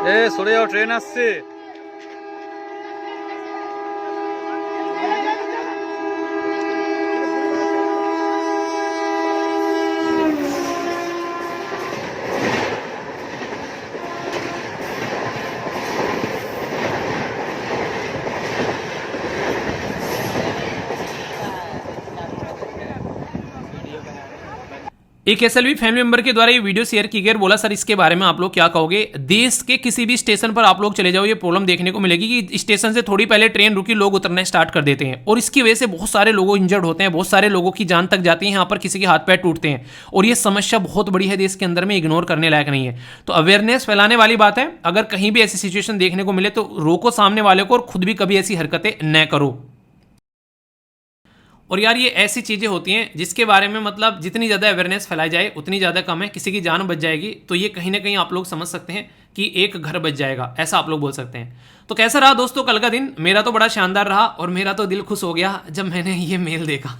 সরে যাও, ট্রেন আসছে। एक एसएलवी फैमिली मेंबर के द्वारा ये वीडियो शेयर की गई और बोला सर इसके बारे में आप लोग क्या कहोगे। देश के किसी भी स्टेशन पर आप लोग चले जाओ, ये प्रॉब्लम देखने को मिलेगी कि स्टेशन से थोड़ी पहले ट्रेन रुकी, लोग उतरना स्टार्ट कर देते हैं और इसकी वजह से बहुत सारे लोगों इंजर्ड होते हैं, बहुत सारे लोगों की जान तक जाती है, यहाँ पर किसी के हाथ पैर टूटते हैं और ये समस्या बहुत बड़ी है देश के अंदर में, इग्नोर करने लायक नहीं है। तो अवेयरनेस फैलाने वाली बात है। अगर कहीं भी ऐसी सिचुएशन देखने को मिले तो रोको सामने वाले को और खुद भी कभी ऐसी हरकतें न करो। और यार ये ऐसी चीज़ें होती हैं जिसके बारे में मतलब जितनी ज़्यादा अवेयरनेस फैलाई जाए उतनी ज़्यादा कम है, किसी की जान बच जाएगी। तो ये कहीं ना कहीं आप लोग समझ सकते हैं कि एक घर बच जाएगा, ऐसा आप लोग बोल सकते हैं। तो कैसा रहा दोस्तों कल का दिन? मेरा तो बड़ा शानदार रहा और मेरा तो दिल खुश हो गया जब मैंने ये मेल देखा।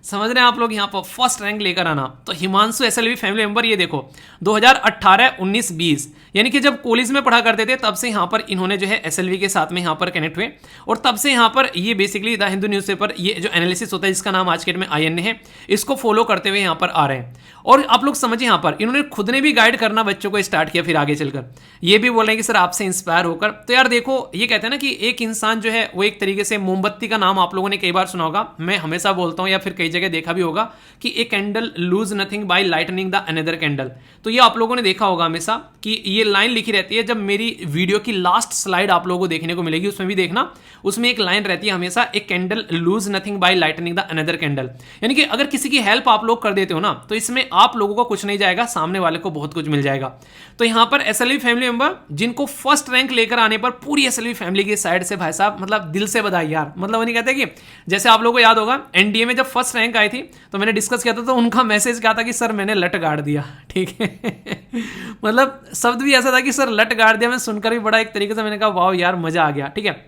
समझ रहे हैं आप लोग, यहाँ पर फर्स्ट रैंक लेकर आना। तो हिमांशु एसएलवी फैमिली मेंबर, ये देखो 2018, 19, 20 यानी कि जब कॉलेज में पढ़ा करते थे तब से यहाँ पर इन्होंने जो है एसएलवी के साथ में यहाँ पर कनेक्ट हुए और तब से यहाँ पर ये बेसिकली द हिंदू न्यूज़पेपर, ये जो एनालिसिस होता है जिसका नाम आज के डेट में INA है, इसको फॉलो करते हुए यहाँ पर आ रहे हैं। और आप लोग समझिए यहाँ पर इन्होंने खुद ने भी गाइड करना बच्चों को स्टार्ट किया, फिर आगे चलकर ये भी बोल रहे हैं कि सर आपसे इंस्पायर होकर। तो यार देखो ये कहते हैं ना कि एक इंसान जो है वो एक तरीके से मोमबत्ती का नाम आप लोगों ने कई बार सुना होगा, मैं हमेशा बोलता हूँ या फिर कई जगह देखा भी होगा कि a candle lose nothing by lightning the another candle. तो ये आप लोगों ने देखा होगा हमेशा कि ये लाइन लिखी रहती है। जब मेरी वीडियो की लास्ट स्लाइड आप लोगों को देखने को मिलेगी उसमें भी देखना, उसमें एक लाइन रहती है हमेशा, a candle lose nothing by lightning the another candle. यानी कि अगर किसी की हेल्प आप लोग कर देते हो ना तो इसमें आप लोगों को कुछ नहीं जाएगा, सामने वाले को बहुत कुछ मिल जाएगा। तो यहाँ पर एसएलवी फैमिली मेंबर जिनको फर्स्ट रैंक लेकर आने पर पूरी एसएलवी फैमिली की साइड से भाई साहब मतलब दिल से बधाई यार। मतलब वो नहीं कहते कि जैसे आप लोगों को याद होगा एनडीए में जब फर्स्ट रैंक आई थी तो मैंने डिस्कस किया था तो उनका मैसेज क्या था कि सर मैंने लट गाड़ दिया, ठीक है। मतलब शब्द भी ऐसा था कि सर लट गाड़ दिया। मैं सुनकर भी बड़ा एक तरीके से मैंने कहा वाह यार मजा आ गया, ठीक है।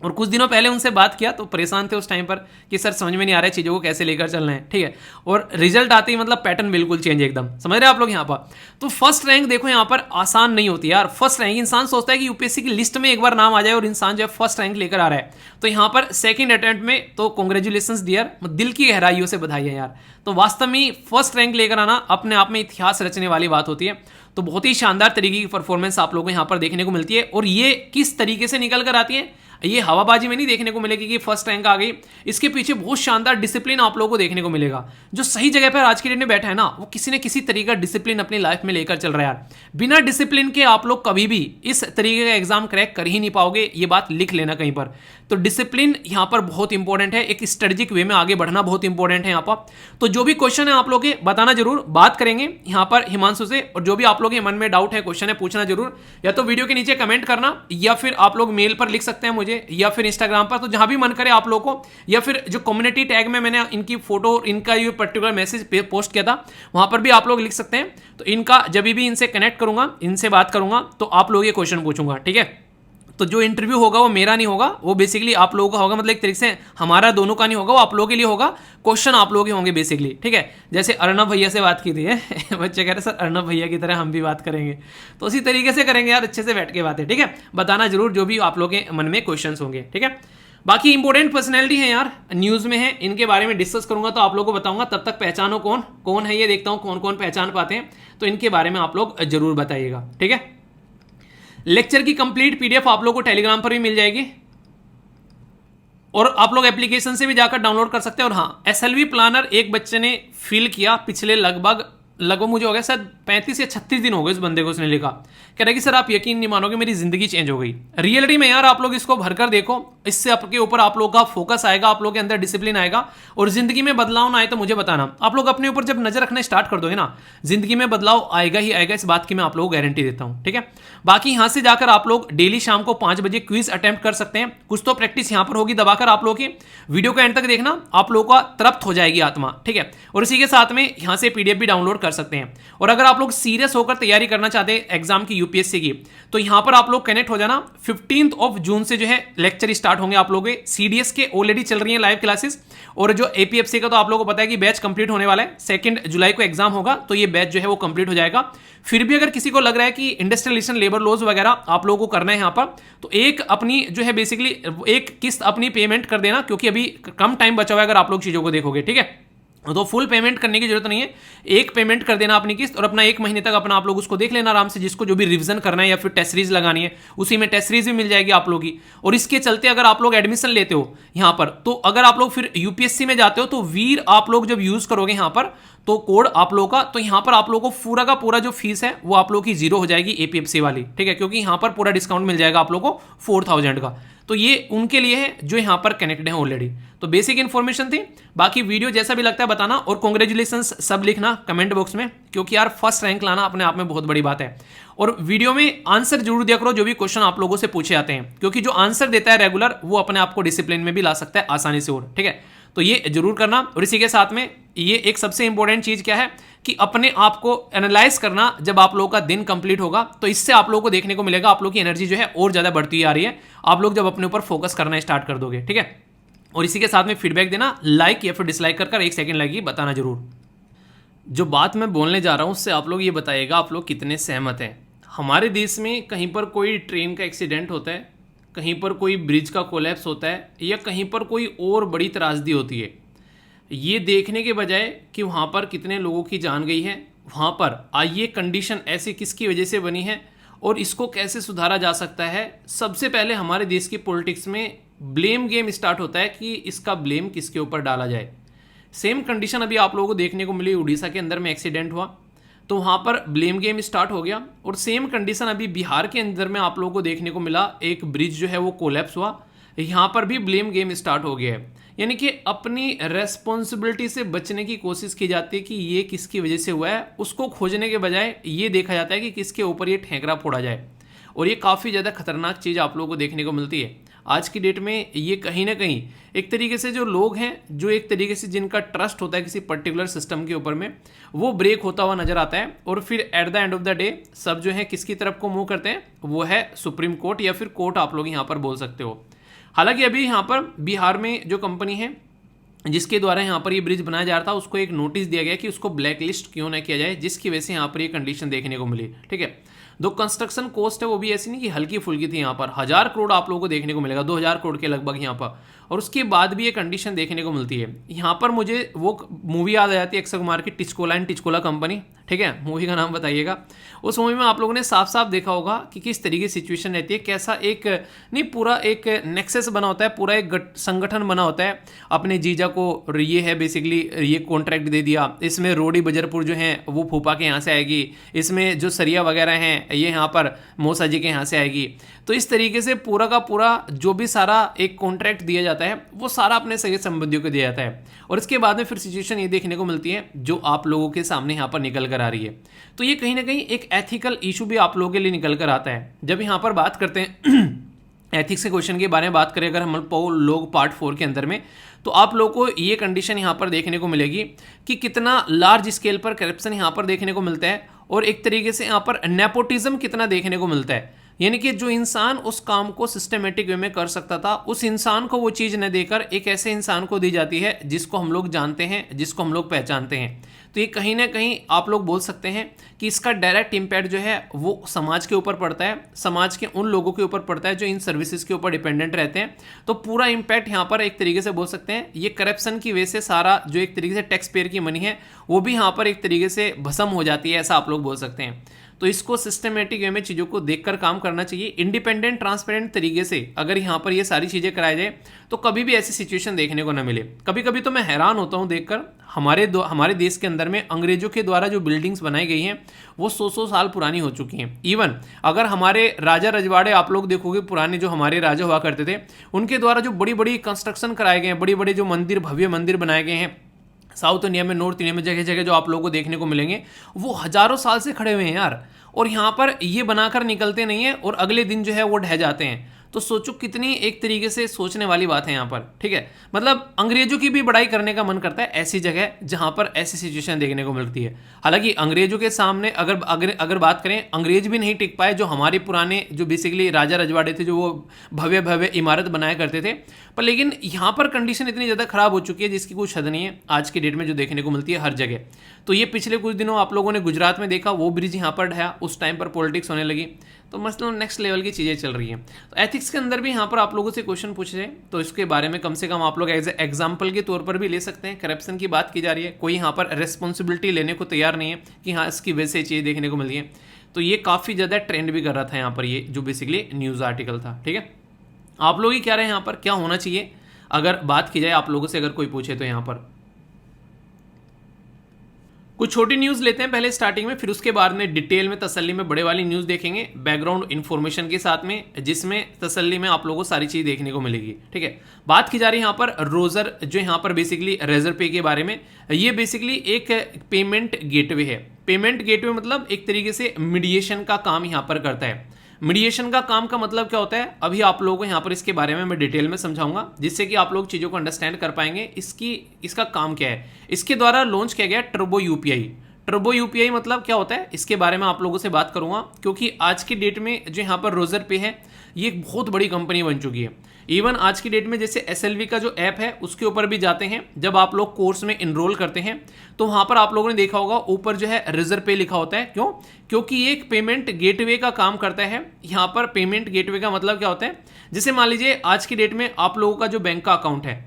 और कुछ दिनों पहले उनसे बात किया तो परेशान थे उस टाइम पर कि सर समझ में नहीं आ रहा है चीज़ों को कैसे लेकर चलना है, ठीक है। और रिजल्ट आते ही मतलब पैटर्न बिल्कुल चेंज एकदम, समझ रहे हैं आप लोग यहाँ पर। तो फर्स्ट रैंक देखो यहाँ पर आसान नहीं होती यार। फर्स्ट रैंक इंसान सोचता है कि यूपीएससी की लिस्ट में एक बार नाम आ जाए और इंसान जो है फर्स्ट रैंक लेकर आ रहा है। तो यहाँ पर सेकंड अटेम्प्ट में तो कॉन्ग्रेचुलेशन डियर, दिल की गहराइयों से बधाई है यार। तो वास्तव में फर्स्ट रैंक लेकर आना अपने आप में इतिहास रचने वाली बात होती है। तो बहुत ही शानदार तरीके की परफॉर्मेंस आप लोगों को यहाँ पर देखने को मिलती है। और ये किस तरीके से निकल कर आती है, ये हवाबाजी में नहीं देखने को मिलेगी कि फर्स्ट रैंक आ गई। इसके पीछे बहुत शानदार डिसिप्लिन आप लोगों को देखने को मिलेगा। जो सही जगह पर आज के डेट में बैठा है ना वो किसी न किसी तरीके का डिसिप्लिन अपनी लाइफ में लेकर चल रहा है यार। बिना डिसिप्लिन के आप लोग कभी भी इस तरीके का एग्जाम क्रैक कर ही नहीं पाओगे, ये बात लिख लेना कहीं पर। तो डिसिप्लिन यहाँ पर बहुत इंपॉर्टेंट है, एक स्ट्रेटेजिक वे में आगे बढ़ना बहुत इंपॉर्टेंट है यहाँ पर। तो जो भी क्वेश्चन है आप लोग के बताना जरूर, बात करेंगे यहाँ पर हिमांशु से। और जो भी आप लोग के मन में डाउट है, क्वेश्चन है, पूछना जरूर, या तो वीडियो के नीचे कमेंट करना या फिर आप लोग मेल पर लिख सकते हैं मुझे या फिर इंस्टाग्राम पर। तो जहां भी मन करे आप लोग को, या फिर जो कम्युनिटी टैग में मैंने इनकी फोटो, इनका ये पर्टिकुलर मैसेज पोस्ट किया था वहां पर भी आप लोग लिख सकते हैं। तो इनका जब भी इनसे कनेक्ट करूंगा, इनसे बात करूंगा तो आप लोग ये क्वेश्चन पूछूंगा, ठीक है। तो जो इंटरव्यू होगा वो मेरा नहीं होगा, वो बेसिकली आप लोगों का होगा। मतलब एक तरीके से हमारा दोनों का नहीं होगा, वो आप लोगों के लिए होगा। क्वेश्चन आप लोग के होंगे बेसिकली, ठीक है। जैसे अर्नब भैया से बात की थी बच्चे कह रहे सर अर्नब भैया की तरह हम भी बात करेंगे, तो उसी तरीके से करेंगे यार, अच्छे से बैठ के बातें, ठीक है। बताना जरूर जो भी आप लोग के मन में क्वेश्चन होंगे, ठीक है। बाकी इंपॉर्टेंट पर्सनैलिटी है यार, न्यूज़ में है, इनके बारे में डिस्कस करूंगा तो आप लोगों को बताऊंगा। तब तक पहचानो कौन कौन है, ये देखता हूं कौन कौन पहचान पाते हैं, तो इनके बारे में आप लोग जरूर बताइएगा, ठीक है। लेक्चर की कंप्लीट पीडीएफ आप लोगों को टेलीग्राम पर भी मिल जाएगी और आप लोग एप्लीकेशन से भी जाकर डाउनलोड कर सकते हैं। और हाँ, एसएलवी प्लानर एक बच्चे ने फिल किया पिछले लगभग मुझे हो गया शायद 35 या 36 दिन हो गए इस बंदे को। उसने लिखा, कह रहा कि सर आप यकीन नहीं मानोगे मेरी जिंदगी चेंज हो गई। रियलिटी में यार आप लोग इसको भरकर देखो, इससे आपके ऊपर आप लोग का फोकस आएगा, आप लोग के अंदर डिसिप्लिन आएगा और जिंदगी में बदलाव ना आए तो मुझे बताना। आप लोग अपने ऊपर जब नजर रखना स्टार्ट कर दोगे ना, जिंदगी में बदलाव आएगा ही आएगा, इस बात की मैं आप लोगों को गारंटी देता हूं, ठीक है। बाकी यहां से जाकर आप लोग डेली शाम को 5 बजे क्विज अटेम्प्ट कर सकते हैं। कुछ तो प्रैक्टिस यहां पर होगी दबाकर, आप लोग की वीडियो को एंड तक देखना, आप लोगों का तृप्त हो जाएगी आत्मा, ठीक है। और इसी के साथ में यहां से पीडीएफ भी डाउनलोड कर सकते हैं। और अगर आप आप लोग सीरियस होकर तैयारी करना चाहते हैं एग्जाम की यूपीएससी की, तो यहां पर आप लोग कनेक्ट हो जाना। 15 जून से जो है लेक्चर स्टार्ट होंगे आप लोगों के। सीडीएस के ऑलरेडी चल रही है लाइव क्लासेस, और जो एपीएफसी का तो आप लोगों को पता है कि बैच कंप्लीट होने वाला है। 2 जुलाई को एग्जाम होगा, तो ये बैच जो है वो कंप्लीट हो जाएगा। फिर भी अगर किसी को लग रहा है कि इंडस्ट्रियलिजेशन, लेबर लॉज वगैरह आप लोगों को करना है यहां पर, तो एक अपनी जो है बेसिकली एक किस्त अपनी पेमेंट कर देना, क्योंकि अभी कम टाइम बचा हुआ है अगर आप लोग चीजों को देखोगे, ठीक है। तो फुल पेमेंट करने की जरूरत नहीं है, एक पेमेंट कर देना अपनी किस्त, और अपना 1 महीने तक अपना आप लोग उसको देख लेना आराम से। जिसको जो भी रिवीजन करना है या फिर टेस्ट सीरीज लगानी है, उसी में टेस्ट सीरीज भी मिल जाएगी आप लोग की। और इसके चलते अगर आप लोग एडमिशन लेते हो यहां पर, तो अगर आप लोग फिर यूपीएससी में जाते हो, तो वीर आप लोग जब यूज करोगे यहां पर, तो कोड आप लोगों का, तो यहां पर आप लोगों को पूरा का पूरा जो फीस है वो आप लोगों की जीरो हो जाएगी एपीएफसी वाली, ठीक है। क्योंकि यहां पर पूरा डिस्काउंट मिल जाएगा आप लोगों को 4000 का। तो ये उनके लिए है जो यहां पर कनेक्टेड है ऑलरेडी। तो बेसिक इंफॉर्मेशन थी। बाकी वीडियो जैसा भी लगता है बताना, और कॉन्ग्रेचुलेशंस सब लिखना कमेंट बॉक्स में, क्योंकि यार फर्स्ट रैंक लाना अपने आप में बहुत बड़ी बात है। और वीडियो में आंसर जरूर दिया करो जो भी क्वेश्चन आप लोगों से पूछे जाते हैं, क्योंकि जो आंसर देता है रेगुलर, वो अपने आप को डिसिप्लिन में भी ला सकता है आसानी से, और ठीक है। तो ये जरूर करना। और इसी के साथ में ये एक सबसे इंपॉर्टेंट चीज क्या है कि अपने आप को एनालाइज करना। जब आप लोगों का दिन कंप्लीट होगा, तो इससे आप लोगों को देखने को मिलेगा आप लोगों की एनर्जी जो है और ज्यादा बढ़ती आ रही है, आप लोग जब अपने ऊपर फोकस करना स्टार्ट कर दोगे, ठीक है। और इसी के साथ में फीडबैक देना, लाइक या फिर डिसलाइक कर 1 सेकंड लगी बताना जरूर। जो बात मैं बोलने जा रहा हूं उससे आप लोग ये बताइएगा आप लोग कितने सहमत हैं। हमारे देश में कहीं पर कोई ट्रेन का एक्सीडेंट होता है, कहीं पर कोई ब्रिज का कोलैप्स होता है, या कहीं पर कोई और बड़ी त्रासदी होती है, ये देखने के बजाय कि वहाँ पर कितने लोगों की जान गई है, वहाँ पर आइए कंडीशन ऐसी किसकी वजह से बनी है और इसको कैसे सुधारा जा सकता है। सबसे पहले हमारे देश की पॉलिटिक्स में ब्लेम गेम स्टार्ट होता है कि इसका ब्लेम किसके ऊपर डाला जाए। सेम कंडीशन अभी आप लोगों को देखने को मिली, उड़ीसा के अंदर में एक्सीडेंट हुआ तो वहाँ पर ब्लेम गेम स्टार्ट हो गया। और सेम कंडीशन अभी बिहार के अंदर में आप लोगों को देखने को मिला, एक ब्रिज जो है वो कोलैप्स हुआ, यहाँ पर भी ब्लेम गेम स्टार्ट हो गया है। यानी कि अपनी रेस्पॉन्सिबिलिटी से बचने की कोशिश की जाती है कि ये किसकी वजह से हुआ है, उसको खोजने के बजाय ये देखा जाता है कि किसके ऊपर ये ठेकरा फोड़ा जाए। और ये काफ़ी ज़्यादा खतरनाक चीज़ आप लोगों को देखने को मिलती है आज की डेट में। ये कहीं ना कहीं एक तरीके से जो लोग हैं, जो एक तरीके से जिनका ट्रस्ट होता है किसी पर्टिकुलर सिस्टम के ऊपर में, वो ब्रेक होता हुआ नजर आता है। और फिर at the end of the day सब जो है किसकी तरफ को मूव करते हैं, वो है सुप्रीम कोर्ट या फिर कोर्ट आप लोग यहाँ पर बोल सकते हो। हालांकि अभी यहाँ पर बिहार में जो कंपनी है जिसके द्वारा यहाँ पर ये ब्रिज बनाया जा रहा था, उसको एक नोटिस दिया गया कि उसको ब्लैक लिस्ट क्यों ना किया जाए, जिसकी वजह से यहाँ पर ये कंडीशन देखने को मिली, ठीक है। दो कंस्ट्रक्शन कॉस्ट है वो भी ऐसी नहीं कि हल्की फुल्की थी, यहाँ पर 1000 करोड़ आप लोगों को देखने को मिलेगा, 2000 करोड़ के लगभग यहाँ पर। और उसके बाद भी ये कंडीशन देखने को मिलती है। यहाँ पर मुझे वो मूवी याद आ जाती है अक्षय कुमार की, टिचकोला एंड टिचकोला कंपनी, ठीक है, मूवी का नाम बताइएगा। उस मूवी में आप लोगों ने साफ साफ देखा होगा कि किस तरीके की सिचुएशन रहती है, कैसा एक नहीं पूरा एक नेक्सस बना होता है, पूरा एक संगठन बना होता है। अपने जीजा को ये है बेसिकली ये कॉन्ट्रैक्ट दे दिया, इसमें रोडी बजरपुर जो है वो फूफा के यहाँ से आएगी, इसमें जो सरिया वगैरह हैं ये यहाँ पर मौसा जी के यहाँ से आएगी। तो इस तरीके से पूरा का पूरा जो भी सारा एक कॉन्ट्रैक्ट दिया जाता है वो सारा अपने सगे संबंधियों को दिया जाता है। और इसके बाद में फिर सिचुएशन ये देखने को मिलती है जो आप लोगों के सामने यहाँ पर निकल कर आ रही है। तो ये कहीं ना कहीं एक एथिकल इशू भी आप लोगों के लिए निकल कर आता है। जब यहाँ पर बात करते हैं एथिक्स के क्वेश्चन के बारे में बात करें अगर हम लोग पार्ट 4 के अंदर में, तो आप लोगों को ये कंडीशन यहाँ पर देखने को मिलेगी कि कितना लार्ज स्केल पर करप्शन यहाँ पर देखने को मिलता है, और एक तरीके से यहाँ पर नेपोटिज्म कितना देखने को मिलता है। यानी कि जो इंसान उस काम को सिस्टमेटिक वे में कर सकता था, उस इंसान को वो चीज़ न देकर एक ऐसे इंसान को दी जाती है जिसको हम लोग जानते हैं, जिसको हम लोग पहचानते हैं। तो ये कहीं ना कहीं आप लोग बोल सकते हैं कि इसका डायरेक्ट इम्पैक्ट जो है वो समाज के ऊपर पड़ता है, समाज के उन लोगों के ऊपर पड़ता है जो इन सर्विसेज के ऊपर डिपेंडेंट रहते हैं। तो पूरा इम्पैक्ट यहाँ पर एक तरीके से बोल सकते हैं ये करप्शन की वजह से सारा जो एक तरीके से टैक्स पेयर की मनी है वो भी यहाँ पर एक तरीके से भस्म हो जाती है, ऐसा आप लोग बोल सकते हैं। तो इसको सिस्टमेटिक वे में चीज़ों को देखकर काम करना चाहिए, इंडिपेंडेंट ट्रांसपेरेंट तरीके से। अगर यहाँ पर ये सारी चीज़ें कराई जाए तो कभी भी ऐसी सिचुएशन देखने को ना मिले। कभी कभी तो मैं हैरान होता हूँ देखकर हमारे देश के अंदर में अंग्रेजों के द्वारा जो बिल्डिंग्स बनाई गई हैं वो 100 साल पुरानी हो चुकी हैं। इवन अगर हमारे राजा रजवाड़े आप लोग देखोगे, पुराने जो हमारे राजा हुआ करते थे, उनके द्वारा जो बड़ी बड़ी कंस्ट्रक्शन कराए गए हैं, बड़े बड़े जो मंदिर, भव्य मंदिर बनाए गए हैं साउथ इंडिया में, नॉर्थ इंडिया में, जगह जगह जो आप लोगों को देखने को मिलेंगे, वो हजारों साल से खड़े हुए हैं यार। और यहाँ पर ये बनाकर निकलते नहीं है और अगले दिन जो है वो ढह जाते हैं। तो सोचो कितनी एक तरीके से सोचने वाली बात है यहाँ पर, ठीक है। मतलब अंग्रेजों की भी बड़ाई करने का मन करता है ऐसी जगह जहाँ पर ऐसी सिचुएशन देखने को मिलती है। हालांकि अंग्रेजों के सामने अगर बात करें, अंग्रेज भी नहीं टिक पाए, जो हमारे पुराने जो बेसिकली राजा रजवाड़े थे, जो वो भव्य भव्य इमारत बनाया करते थे। पर लेकिन यहाँ पर कंडीशन इतनी ज़्यादा खराब हो चुकी है जिसकी कुछ हद नहीं है आज की डेट में, जो देखने को मिलती है हर जगह। तो ये पिछले कुछ दिनों आप लोगों ने गुजरात में देखा, वो ब्रिज यहाँ पर ढहा, उस टाइम पर पॉलिटिक्स होने लगी, तो मतलब नेक्स्ट लेवल की चीज़ें चल रही हैं। तो एथिक्स के अंदर भी यहाँ पर आप लोगों से क्वेश्चन पूछे जाए तो इसके बारे में कम से कम आप लोग एज एग्जाम्पल के तौर पर भी ले सकते हैं। करप्शन की बात की जा रही है, कोई यहाँ पर रिस्पॉन्सिबिलिटी लेने को तैयार नहीं है कि हाँ इसकी वजह से चीज़ें देखने को मिली है। तो ये काफ़ी ज़्यादा ट्रेंड भी कर रहा था यहाँ पर, ये जो बेसिकली न्यूज़ आर्टिकल था, ठीक है। आप लोग ही क्या रहे हैं यहाँ पर, क्या होना चाहिए अगर बात की जाए आप लोगों से, अगर कोई पूछे तो यहाँ पर कुछ छोटी न्यूज़ लेते हैं पहले स्टार्टिंग में, फिर उसके बाद में डिटेल में तसल्ली में बड़े वाली न्यूज़ देखेंगे बैकग्राउंड इन्फॉर्मेशन के साथ में, जिसमें तसल्ली में आप लोगों को सारी चीज़ देखने को मिलेगी, ठीक है। बात की जा रही है यहाँ पर रोजर, जो यहाँ पर बेसिकली रेजर पे के बारे में। ये बेसिकली एक पेमेंट गेटवे है। पेमेंट गेटवे मतलब एक तरीके से मीडिएशन का काम यहाँ पर करता है। मीडिएशन का काम का मतलब क्या होता है, अभी आप लोगों को यहाँ पर इसके बारे में मैं डिटेल में समझाऊंगा, जिससे कि आप लोग चीज़ों को अंडरस्टैंड कर पाएंगे इसका काम क्या है। इसके द्वारा लॉन्च किया गया टर्बो यूपीआई। टर्बो यूपीआई मतलब क्या होता है, इसके बारे में आप लोगों से बात करूंगा, क्योंकि आज की डेट में जो यहाँ पर रोजर पे है, ये एक बहुत बड़ी कंपनी बन चुकी है। इवन आज की डेट में जैसे एसएलवी का जो ऐप है उसके ऊपर भी जाते हैं, जब आप लोग कोर्स में इनरोल करते हैं तो वहाँ पर आप लोगों ने देखा होगा ऊपर जो है रिजर्व पे लिखा होता है। क्यों? क्योंकि ये एक पेमेंट गेटवे का काम करता है। यहाँ पर पेमेंट गेटवे का मतलब क्या होता है, जैसे मान लीजिए आज की डेट में आप लोगों का जो बैंक का अकाउंट है,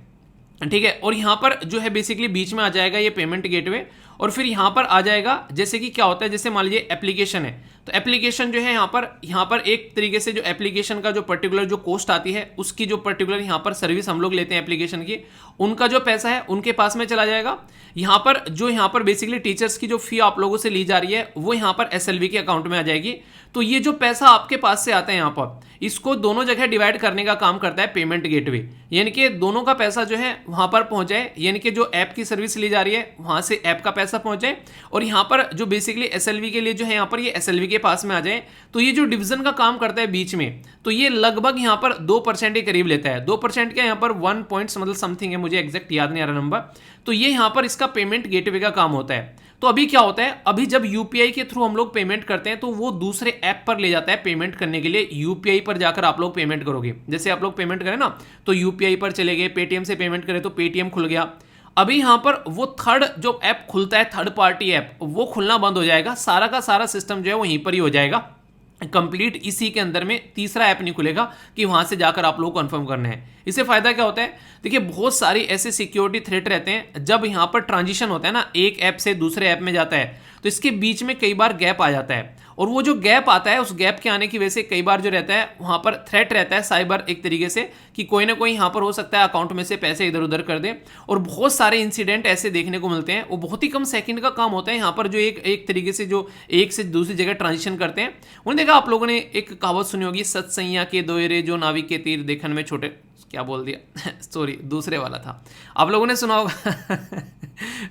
ठीक है, और यहाँ पर जो है बेसिकली बीच में आ जाएगा ये पेमेंट गेटवे, और फिर यहाँ पर आ जाएगा जैसे कि क्या होता है, जैसे मान लीजिए एप्लीकेशन है, तो एप्लीकेशन जो है यहाँ पर एक तरीके से जो एप्लीकेशन का जो पर्टिकुलर जो कॉस्ट आती है, उसकी जो पर्टिकुलर यहाँ पर सर्विस हम लोग लेते हैं एप्लीकेशन की, उनका जो पैसा है उनके पास में चला जाएगा। यहाँ पर बेसिकली टीचर्स की जो फी आप लोगों से ली जा रही है वो यहाँ पर एसएलवी के अकाउंट में आ जाएगी। तो ये जो पैसा आपके पास से आता है यहाँ पर, इसको दोनों जगह डिवाइड करने का काम करता है पेमेंट गेटवे, यानी कि दोनों का पैसा जो है वहां पर पहुंच जाए, यानी कि जो ऐप की सर्विस ली जा रही है वहां से ऐप का पैसा पहुंच जाए, और यहाँ पर जो बेसिकली एसएलवी के लिए जो है यहाँ पर ये एसएलवी के पास में आ जाए। तो ये जो डिवीजन का काम करता है बीच में, तो ये लगभग यहाँ पर 2% के करीब लेता है। 2% का यहाँ पर 1 पॉइंट मतलब समथिंग है, मुझे एग्जैक्ट याद नहीं आ रहा नंबर। तो ये यहाँ पर इसका पेमेंट गेटवे का काम होता है। तो अभी क्या होता है, अभी जब यूपीआई के थ्रू हम लोग पेमेंट करते हैं तो वो दूसरे ऐप पर ले जाता है पेमेंट करने के लिए। यूपीआई पर जाकर आप लोग पेमेंट करोगे, जैसे आप लोग पेमेंट करें ना तो यूपीआई पर चले गए, पेटीएम से पेमेंट करें तो पेटीएम खुल गया। अभी यहाँ पर वो थर्ड जो ऐप खुलता है, थर्ड पार्टी ऐप, वो खुलना बंद हो जाएगा। सारा का सारा सिस्टम जो है वहीं पर ही हो जाएगा कंप्लीट। इसी के अंदर में तीसरा ऐप नहीं खुलेगा कि वहां से जाकर आप लोग कंफर्म करना है। इससे फायदा क्या होता है, देखिए बहुत सारी ऐसे सिक्योरिटी थ्रेट रहते हैं, जब यहाँ पर ट्रांजिशन होता है ना, एक ऐप से दूसरे ऐप में जाता है, तो इसके बीच में कई बार गैप आ जाता है, और वो जो गैप आता है उस गैप के आने की वजह से कई बार जो रहता है वहां पर थ्रेट रहता है साइबर एक तरीके से, कि कोई ना कोई यहाँ पर हो सकता है अकाउंट में से पैसे इधर उधर कर दे। और बहुत सारे इंसिडेंट ऐसे देखने को मिलते हैं। वो बहुत ही कम सेकंड का काम होता है यहाँ पर, जो एक तरीके से जो एक से दूसरी जगह ट्रांजिशन करते हैं। उन्हें देखा आप लोगों ने एक कहावत सुनी होगी, सत्सैया के दोयरे जो नाविक के तीर देखन में छोटे, क्या बोल दिया सॉरी दूसरे वाला था, आप लोगों ने सुना होगा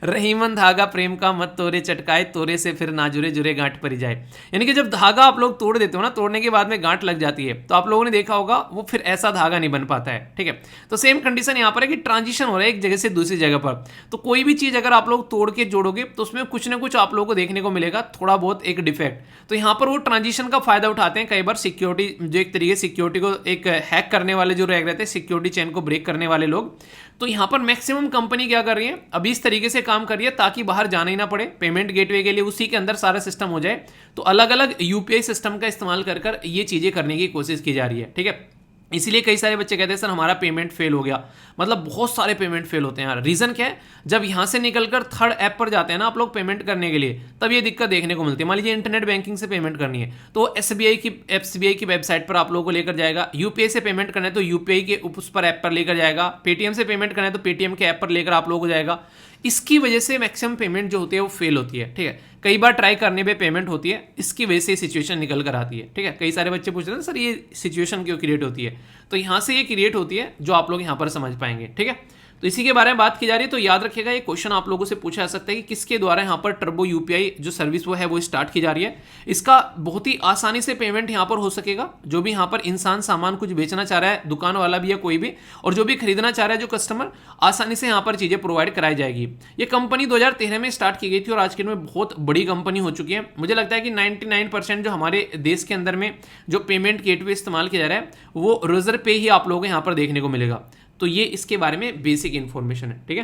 रहीमन धागा प्रेम का मत तोरे चटकाए, तोरे से फिर ना जुरे जुरे गांठ परी जाए। यानी कि जब धागा आप लोग तोड़ देते हो ना, तोड़ने के बाद में गांठ लग जाती है, तो आप लोगों ने देखा होगा वो फिर ऐसा धागा नहीं बन पाता है, ठीक है। तो सेम कंडीशन यहाँ पर है कि ट्रांजिशन हो रहा है एक जगह से दूसरी जगह पर। तो कोई भी चीज अगर आप लोग तोड़ के जोड़ोगे तो उसमें कुछ ना कुछ आप लोगों को देखने को मिलेगा, थोड़ा बहुत एक डिफेक्ट। तो यहाँ पर वो ट्रांजिशन का फायदा उठाते हैं कई बार सिक्योरिटी, जो एक तरीके सिक्योरिटी को एक हैक करने वाले जो रह रहते हैं, सिक्योरिटी चेन को ब्रेक करने वाले लोग। तो यहाँ पर मैक्सिमम कंपनी क्या कर रही है, अभी इस तरीके से काम कर रही है ताकि बाहर जाना ही ना पड़े, पेमेंट गेटवे के लिए उसी के अंदर सारा सिस्टम हो जाए। तो अलग अलग यूपीआई सिस्टम का इस्तेमाल कर ये चीजें करने की कोशिश की जा रही है, ठीक है। इसीलिए कई सारे बच्चे कहते हैं सर हमारा पेमेंट फेल हो गया, मतलब बहुत सारे पेमेंट फेल होते हैं यार। रीजन क्या है, जब यहाँ से निकलकर थर्ड ऐप पर जाते हैं ना आप लोग पेमेंट करने के लिए, तब ये दिक्कत देखने को मिलती है। मान लीजिए इंटरनेट बैंकिंग से पेमेंट करनी है तो एसबीआई की वेबसाइट पर आप लोगों को लेकर जाएगा, यूपीआई से पेमेंट करना है तो यूपीआई के उस पर ऐप पर लेकर जाएगा, पेटीएम से पेमेंट करना है तो पेटीएम के ऐप पर लेकर आप लोगों को जाएगा। इसकी वजह से मैक्सिमम पेमेंट जो होती है वो फेल होती है, ठीक है। कई बार ट्राई करने पे पेमेंट होती है, इसकी वजह से सिचुएशन निकल कर आती है, ठीक है। कई सारे बच्चे पूछ रहे हैं सर ये सिचुएशन क्यों क्रिएट होती है, तो यहाँ से ये क्रिएट होती है जो आप लोग यहाँ पर समझ पाएंगे, ठीक है। तो इसी के बारे में बात की जा रही है। तो याद रखिएगा, ये क्वेश्चन आप लोगों से पूछा जा सकता है कि किसके द्वारा यहाँ पर टर्बो यूपीआई जो सर्विस वो है वो स्टार्ट की जा रही है। इसका बहुत ही आसानी से पेमेंट यहाँ पर हो सकेगा। जो भी यहाँ पर इंसान सामान कुछ बेचना चाह रहा है, दुकान वाला भी या कोई भी, और जो भी खरीदना चाह रहा है जो कस्टमर, आसानी से यहाँ पर चीज़ें प्रोवाइड कराई जाएगी। ये कंपनी 2013 में स्टार्ट की गई थी और आज के दिन में बहुत बड़ी कंपनी हो चुकी है। मुझे लगता है कि 99% जो हमारे देश के अंदर में जो पेमेंट गेटवे इस्तेमाल किया जा रहा है वो रोजर पे ही आप लोगों को यहाँ पर देखने को मिलेगा। तो ये इसके बारे में बेसिक इन्फॉर्मेशन है, ठीक है,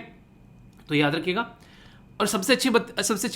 तो याद रखिएगा। और सबसे अच्छी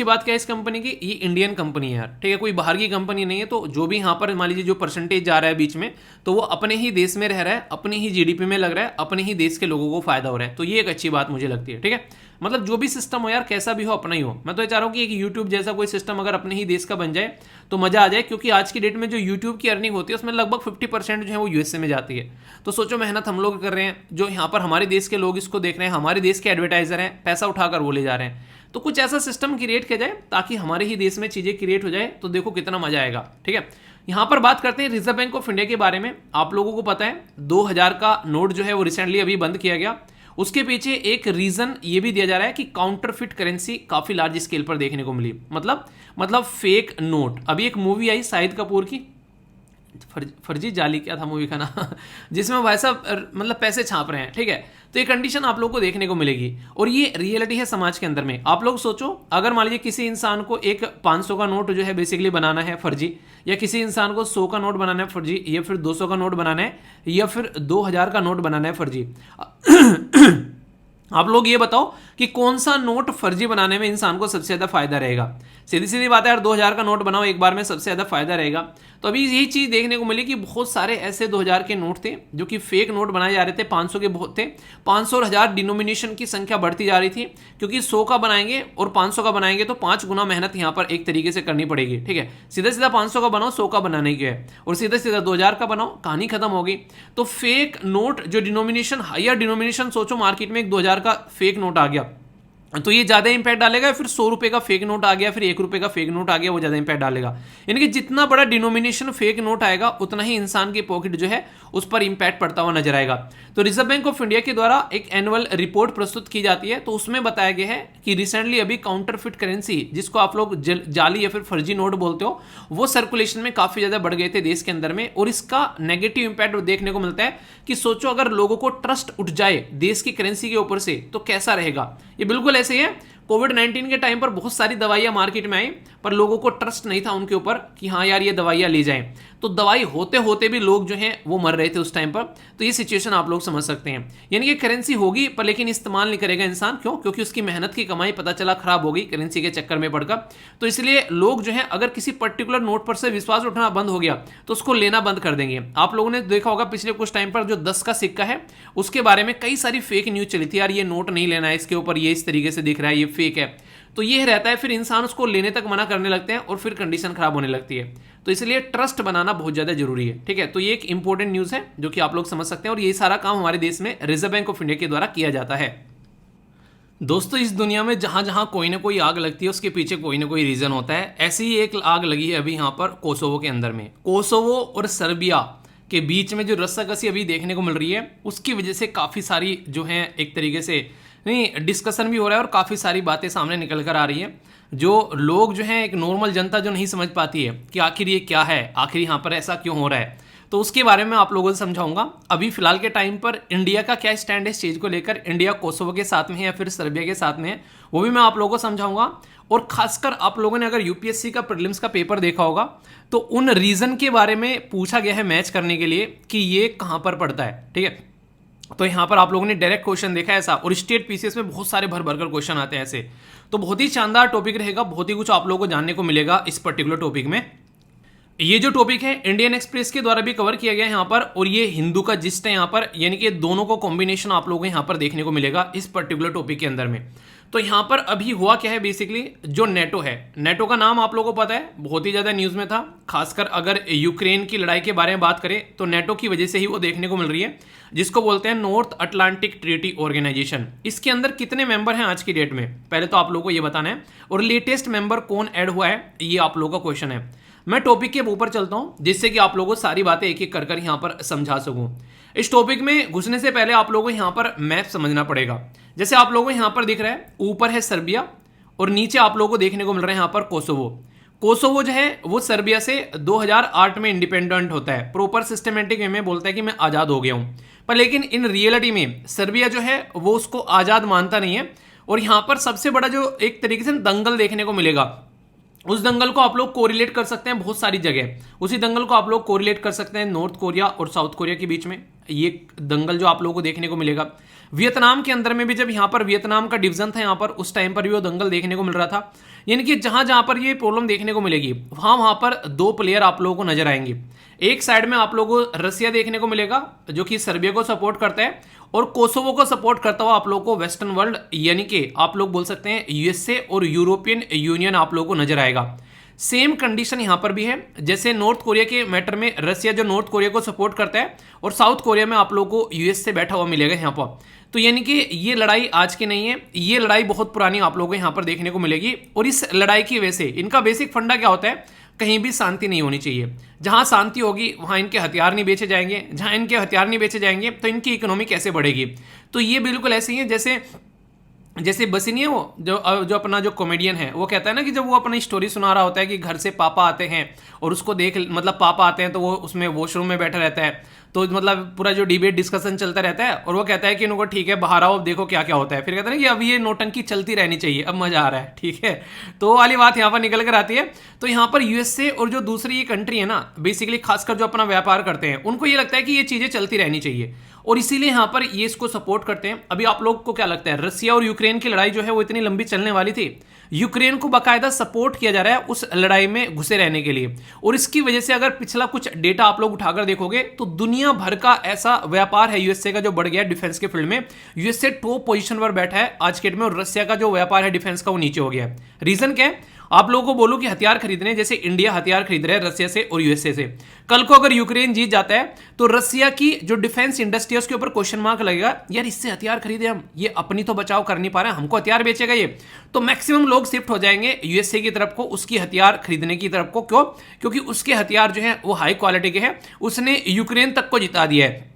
बात क्या है इस कंपनी की, ये इंडियन कंपनी है यार, ठीक है, कोई बाहर की कंपनी नहीं है। तो जो भी यहाँ पर मान लीजिए जो परसेंटेज जा रहा है बीच में, तो वो अपने ही देश में रह रहा है, अपने ही जीडीपी में लग रहा है, अपने ही देश के लोगों को फायदा हो रहा है। तो ये एक अच्छी बात मुझे लगती है, ठीक है। मतलब जो भी सिस्टम हो यार, कैसा भी हो, अपना ही हो। मैं तो ये चाह रहा हूँ कि एक यूट्यूब जैसा कोई सिस्टम अगर अपने ही देश का बन जाए तो मजा आ जाए, क्योंकि आज की डेट में जो यूट्यूब की अर्निंग होती है उसमें लगभग 50% जो है वो यूएसए में जाती है। तो सोचो, मेहनत हम लोग कर रहे हैं, जो यहाँ पर हमारे देश के लोग इसको देख रहे हैं, हमारे देश के एडवर्टाइजर हैं, पैसा उठाकर वो ले जा रहे हैं। तो कुछ ऐसा सिस्टम क्रिएट किया जाए ताकि हमारे ही देश में चीज़ें क्रिएट हो जाए, तो देखो कितना मजा आएगा, ठीक है। यहाँ पर बात करते हैं रिजर्व बैंक ऑफ इंडिया के बारे में। आप लोगों को पता है 2000 का नोट जो है वो रिसेंटली अभी बंद किया गया। उसके पीछे एक रीजन ये भी दिया जा रहा है कि काउंटरफिट करेंसी काफी लार्ज स्केल पर देखने को मिली। मतलब फेक नोट। अभी एक मूवी आई शाहिद कपूर की, फर्जी जाली, क्या था मूवी का नाम जिसमें भाई साहब मतलब पैसे छाप रहे हैं, ठीक है। तो ये कंडीशन आप लोगों को देखने को मिलेगी और ये रियलिटी है समाज के अंदर में। आप लोग सोचो, अगर मान लीजिए किसी इंसान को एक 500 का नोट जो है बेसिकली बनाना है फर्जी, या किसी इंसान को 100 का नोट बनाना है फर्जी, या फिर 200 का नोट बनाना है, या फिर 2000 का नोट बनाना है फर्जी आप लोग ये बताओ कि कौन सा नोट फर्जी बनाने में इंसान को सबसे ज्यादा फायदा रहेगा। सीधी सीधी बात है यार, 2000 का नोट बनाओ एक बार में, सबसे ज्यादा फायदा रहेगा। तो अभी यही चीज देखने को मिली कि बहुत सारे ऐसे 2000 के नोट थे जो कि फेक नोट बनाए जा रहे थे। 500 के बहुत थे, 500 और 1000 डिनोमिनेशन की संख्या बढ़ती जा रही थी, क्योंकि 100 का बनाएंगे और 500 का बनाएंगे तो 5 गुना मेहनत यहाँ पर एक तरीके से करनी पड़ेगी, ठीक है। सीधा सीधा 500 का बनाओ, 100 का बनाने की है, और सीधा सीधा 2000 का बनाओ, कहानी खत्म होगी। तो फेक नोट जो डिनोमिनेशन, हायर डिनोमिनेशन, सोचो मार्केट में एक 2000 का फेक नोट आ गया तो ये ज्यादा इंपैक्ट डालेगा। फिर 100 रुपए का फेक नोट आ गया, फिर 1 रुपए का फेक नोट आ गया, वो ज्यादा इंपैक्ट डालेगा। यानी कि जितना बड़ा डिनोमिनेशन फेक नोट आएगा उतना ही इंसान की पॉकेट जो है उस पर इंपैक्ट पड़ता हुआ नजर आएगा। तो रिजर्व बैंक ऑफ इंडिया के द्वारा एक एनुअल रिपोर्ट प्रस्तुत की जाती है, तो उसमें बताया गया है कि रिसेंटली अभी काउंटरफिट करेंसी, जिसको आप लोग जाली या फिर फर्जी नोट बोलते हो, वो सर्कुलेशन में काफी ज्यादा बढ़ गए थे देश के अंदर में। और इसका नेगेटिव इंपैक्ट देखने को मिलता है कि सोचो अगर लोगों को ट्रस्ट उठ जाए देश की करेंसी के ऊपर से तो कैसा रहेगा। ये बिल्कुल ऐसे ही है, कोविड-19 के टाइम पर बहुत सारी दवाइयां मार्केट में आई, पर लोगों को ट्रस्ट नहीं था उनके ऊपर कि हाँ यार ये दवाइयां ली जाएं। तो दवाई होते होते भी लोग जो हैं वो मर रहे थे उस टाइम पर। तो ये सिचुएशन आप लोग समझ सकते हैं। यानी कि करेंसी होगी पर लेकिन इस्तेमाल नहीं करेगा इंसान, क्यों? क्योंकि उसकी मेहनत की कमाई पता चला खराब हो गई करेंसी के चक्कर में पड़कर। तो इसलिए लोग जो है अगर किसी पर्टिकुलर नोट पर से विश्वास उठना बंद हो गया तो उसको लेना बंद कर देंगे। आप लोगों ने देखा होगा पिछले कुछ टाइम पर जो 10 का सिक्का है उसके बारे में कई सारी फेक न्यूज चली थी, यार ये नोट नहीं लेना है, इसके ऊपर ये इस तरीके से दिख रहा है, ये फेक है। तो ये रहता है, फिर इंसान उसको लेने तक मना करने लगते हैं और फिर कंडीशन खराब होने लगती है। तो इसलिए ट्रस्ट बनाना बहुत ज्यादा जरूरी है, ठीक है। तो ये एक इंपॉर्टेंट न्यूज है जो कि आप लोग समझ सकते हैं, और ये सारा काम हमारे देश में रिजर्व बैंक ऑफ इंडिया के द्वारा किया जाता है। दोस्तों, इस दुनिया में जहां जहां कोई ना कोई आग लगती है उसके पीछे कोई ना कोई रीजन होता है। ऐसी ही एक आग लगी है अभी यहाँ पर कोसोवो के अंदर में। कोसोवो और सर्बिया के बीच में जो रस्साकसी अभी देखने को मिल रही है उसकी वजह से काफी सारी जो है एक तरीके से नहीं डिस्कशन भी हो रहा है और काफ़ी सारी बातें सामने निकल कर आ रही हैं। जो लोग जो हैं, एक नॉर्मल जनता जो नहीं समझ पाती है कि आखिर ये क्या है, आखिर यहाँ पर ऐसा क्यों हो रहा है, तो उसके बारे में आप लोगों से समझाऊंगा। अभी फिलहाल के टाइम पर इंडिया का क्या स्टैंड है इस चीज़ को लेकर, इंडिया कोसोवो के साथ में है या फिर सर्बिया के साथ में है, वो भी मैं आप लोगों को समझाऊंगा। और खासकर आप लोगों ने अगर यूपीएससी का प्रीलिम्स का पेपर देखा होगा तो उन रीज़न के बारे में पूछा गया है मैच करने के लिए कि ये कहाँ पर पड़ता है, ठीक है। तो यहाँ पर आप लोगों ने डायरेक्ट क्वेश्चन देखा है ऐसा, और स्टेट पीसीएस में बहुत सारे भर भरकर क्वेश्चन आते हैं ऐसे। तो बहुत ही शानदार टॉपिक रहेगा, बहुत ही कुछ आप लोगों को जानने को मिलेगा इस पर्टिकुलर टॉपिक में। ये जो टॉपिक है इंडियन एक्सप्रेस के द्वारा भी कवर किया गया है यहाँ पर, और ये हिंदू का जिस्ट है यहाँ पर, यानी कि दोनों को कॉम्बिनेशन आप लोगों को यहाँ पर देखने को मिलेगा इस पर्टिकुलर टॉपिक के अंदर में। तो यहाँ पर अभी हुआ क्या है, बेसिकली जो नेटो है, नेटो का नाम आप लोगों को पता है, बहुत ही ज्यादा न्यूज में था। खासकर अगर यूक्रेन की लड़ाई के बारे में बात करें तो नेटो की वजह से ही वो देखने को मिल रही है, जिसको बोलते हैं नॉर्थ अटलांटिक ट्रीटी ऑर्गेनाइजेशन। इसके अंदर कितने मेंबर हैं आज की डेट में, पहले तो आप लोगों को ये बताना है, और लेटेस्ट मेंबर कौन ऐड हुआ है ये आप लोगों का क्वेश्चन है। मैं टॉपिक के ऊपर चलता हूं जिससे कि आप लोगों को सारी बातें एक एक कर कर यहां पर समझा सकूं। इस टॉपिक में घुसने से पहले आप लोगों को यहां पर मैप समझना पड़ेगा। जैसे आप लोगों को यहां पर दिख रहा है, ऊपर है सर्बिया और नीचे आप लोगों को देखने को मिल रहा है यहां पर कोसोवो। कोसोवो जो है वो सर्बिया से 2008 में इंडिपेंडेंट होता है, प्रॉपर सिस्टमेटिक वे में बोलता है कि मैं आज़ाद हो गया हूं, पर लेकिन इन रियलिटी में सर्बिया जो है वो उसको आज़ाद मानता नहीं है। और यहां पर सबसे बड़ा जो एक तरीके से दंगल देखने को मिलेगा, उस दंगल को आप लोग कोरिलेट कर सकते हैं बहुत सारी जगह। उसी दंगल को आप लोग कोरिलेट कर सकते हैं नॉर्थ कोरिया और साउथ कोरिया के बीच में, ये दंगल जो आप लोगों को देखने को मिलेगा। वियतनाम के अंदर में भी जब यहाँ पर वियतनाम का डिवीजन था यहाँ पर, उस टाइम पर भी वो दंगल देखने को मिल रहा था। यानी कि जहां जहां पर ये प्रॉब्लम देखने को मिलेगी वहां वहां पर दो प्लेयर आप लोगों को नजर आएंगे। एक साइड में आप लोगों को रसिया देखने को मिलेगा जो कि सर्बिया को सपोर्ट करता है, और कोसोवो को सपोर्ट करता हुआ आप लोगों को वेस्टर्न वर्ल्ड यानी कि आप लोग बोल सकते हैं यूएसए और यूरोपियन यूनियन आप लोगों को नजर आएगा। सेम कंडीशन यहां पर भी है, जैसे नॉर्थ कोरिया के मैटर में रसिया जो नॉर्थ कोरिया को सपोर्ट करता है और साउथ कोरिया में आप लोगों को यूएस से बैठा हुआ मिलेगा यहां पर। तो यानी कि ये लड़ाई आज की नहीं है, ये लड़ाई बहुत पुरानी आप लोगों को यहां पर देखने को मिलेगी। और इस लड़ाई की वजह से इनका बेसिक फंडा क्या होता है, कहीं भी शांति नहीं होनी चाहिए। जहां शांति होगी वहां इनके हथियार नहीं बेचे जाएंगे, जहां इनके हथियार नहीं बेचे जाएंगे तो इनकी इकोनॉमी कैसे बढ़ेगी। तो ये बिल्कुल ऐसे ही है जैसे बसी नहीं है वो जो अपना जो कॉमेडियन है, वो कहता है ना कि जब वो अपनी स्टोरी सुना रहा होता है कि घर से पापा आते हैं और उसको देख, मतलब पापा आते हैं तो वो उसमें वॉशरूम में बैठा रहता है, तो मतलब पूरा जो डिबेट डिस्कशन चलता रहता है और वो कहता है कि उनको ठीक है बाहर आओ, अब देखो क्या क्या होता है। फिर कहता है ना कि अब ये नोटंकी चलती रहनी चाहिए, अब मजा आ रहा है, ठीक है। तो वो वाली बात यहाँ पर निकल कर आती है। तो यहाँ पर यूएसए और जो दूसरी ये कंट्री है ना, बेसिकली खासकर जो अपना व्यापार करते हैं, उनको ये लगता है कि ये चीजें चलती रहनी चाहिए और इसीलिए यहां पर ये इसको सपोर्ट करते हैं। अभी आप लोग को क्या लगता है, रसिया और यूक्रेन की लड़ाई जो है वो इतनी लंबी चलने वाली थी? यूक्रेन को बाकायदा सपोर्ट किया जा रहा है उस लड़ाई में घुसे रहने के लिए। और इसकी वजह से अगर पिछला कुछ डेटा आप लोग उठाकर देखोगे तो दुनिया भर का ऐसा व्यापार है यूएसए का जो बढ़ गया डिफेंस के फील्ड में। यूएसए टॉप पोजीशन पर बैठा है आज के डेट में और रसिया का जो व्यापार है डिफेंस का वो नीचे हो गया है। रीजन क्या है? आप लोगों को बोलूं कि हथियार खरीदने, जैसे इंडिया हथियार खरीद रहा है रसिया से और यूएसए से, कल को अगर यूक्रेन जीत जाता है तो रसिया की जो डिफेंस इंडस्ट्री है उसके ऊपर क्वेश्चन मार्क लगेगा, यार इससे हथियार खरीदे हम, ये अपनी तो बचाव कर नहीं पा रहे हैं, हमको हथियार बेचेगा ये। तो मैक्सिमम लोग शिफ्ट हो जाएंगे यूएसए की तरफ को, उसकी हथियार खरीदने की तरफ को। क्यों? क्योंकि उसके हथियार जो है वो हाई क्वालिटी के हैं, उसने यूक्रेन तक को जिता दिया है।